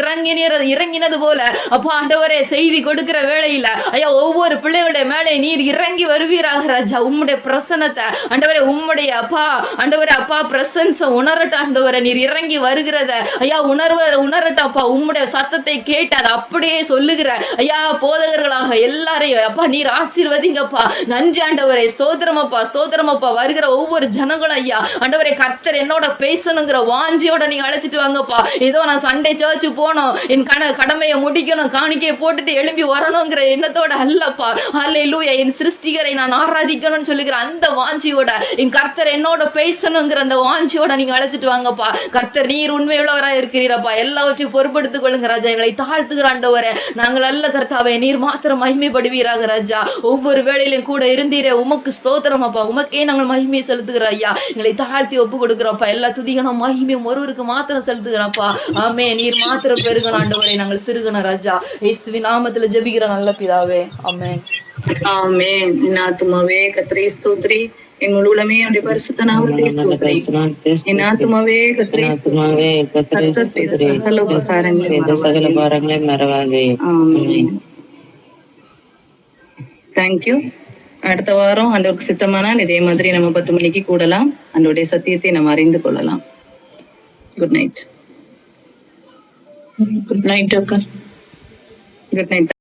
இறங்கினது போல அப்பா ஆண்டவரே செய்தி கொடுக்கிற வேளையில ஐயா ஒவ்வொரு பிள்ளைகளுடைய மேலே நீர் இறங்கி வருவீராக ராஜா. உம்முடைய பிரசன்னத்தை ஆண்டவரே உம்முடைய அப்பா ஆண்டவரே அப்பா பிரசன்ஸ உணரட்ட ஆண்டவரே. நீர் இறங்கி வருகிறத ஐயா உணரட்டப்பா. உம்முடைய சத்தத்தை கேட்டு அதை அப்படியே சொல்லுகிற ஐயா போதகர்களாக எல்லாரையும் அப்பா நீர் ஆசீர்வதிங்கப்பா. நன்றி ஆண்டவரே. ஸ்தோத்திரமப்பா ஸ்தோத்திரமப்பா. வருகிற ஒவ்வொரு ஜனங்களும் ஐயா ஆண்டவரே கர்த்தர் என்னோட பேசணுங்கிற வாஞ்சியோட நீங்க அழைச்சிட்டு வாங்கப்பா. ஏதோ நான் சண்டே சர்ச்சு போனோம் என் கடமையை முடிக்கணும் காணிக்கையை போட்டுட்டு எழும்பி வரணுங்கிற எண்ணத்தோட அல்லப்பா. ஹல்லேலூயா. என் சிருஷ்டிகரை நான் ஆராதிக்கணும்னு சொல்லுகிற அந்த வாஞ்சியோட என் கர்த்தர் என்னோட பேசணுங்கிற அந்த வாஞ்சியோட நீங்க அழைச்சிட்டு வாங்கப்பா. கர்த்தர் நீர் உண்மையுள்ளவரா இருக்கிறீரப்பா. எல்லாவற்றையும் பொறுப்படுத்திக் கொள்ளுங்க ராஜா. எங்களை தாழ்த்துகிற ஆண்டவரே நாங்கள் அல்ல கர்த்தாவே. நீர் மாத்திரம் மகிமைப்படுவீராக ராஜா. ஒவ்வொரு வேளையிலும் கூட இருந்தீரே உமக்கு ஸ்தோத்திரம் அப்பா. உமக்கே நாங்கள் மகிமையை செலுத்துகிற ஐயா. எங்களை தாழ்த்தி ஒப்பு கொடுக்கிறோம்ப்பா. எல்லா துதிகனும் மகிமையும் ஒருவருக்கு மாத்திரம் செலுத்துகிறோம்ப்பா. ஆமே. நீர் மாத்திரம் பெருகணும் ஆண்டவரே. நாங்கள் சிறுகணும் ராஜா. இயேசுவின் நாமத்துல ஜெபிக்கிற நல்ல பிதாவே. ஆமென். ஆமென். என் ஆத்துமாவே கர்த்தரை ஸ்தோத்திரி. என் முழு உளமே அவருடைய பரிசுத்த நாமத்தை ஸ்தோத்திரி. என் ஆத்துமாவே கர்த்தரை ஸ்தோத்திரி. கர்த்தர் செய்த சகல உபகாரங்களை மறவாதே. ஆமென். தேங்க்யூ. அடுத்த வாரம் ஆண்டவருக்கு சித்தமானால் இதே மாதிரி நம்ம 10 மணிக்கு கூடலாம். ஆண்டவருடைய சத்தியத்தை நம்ம அறிந்து கொள்ளலாம். Good night. குட் நைட் அக்கா. Good night.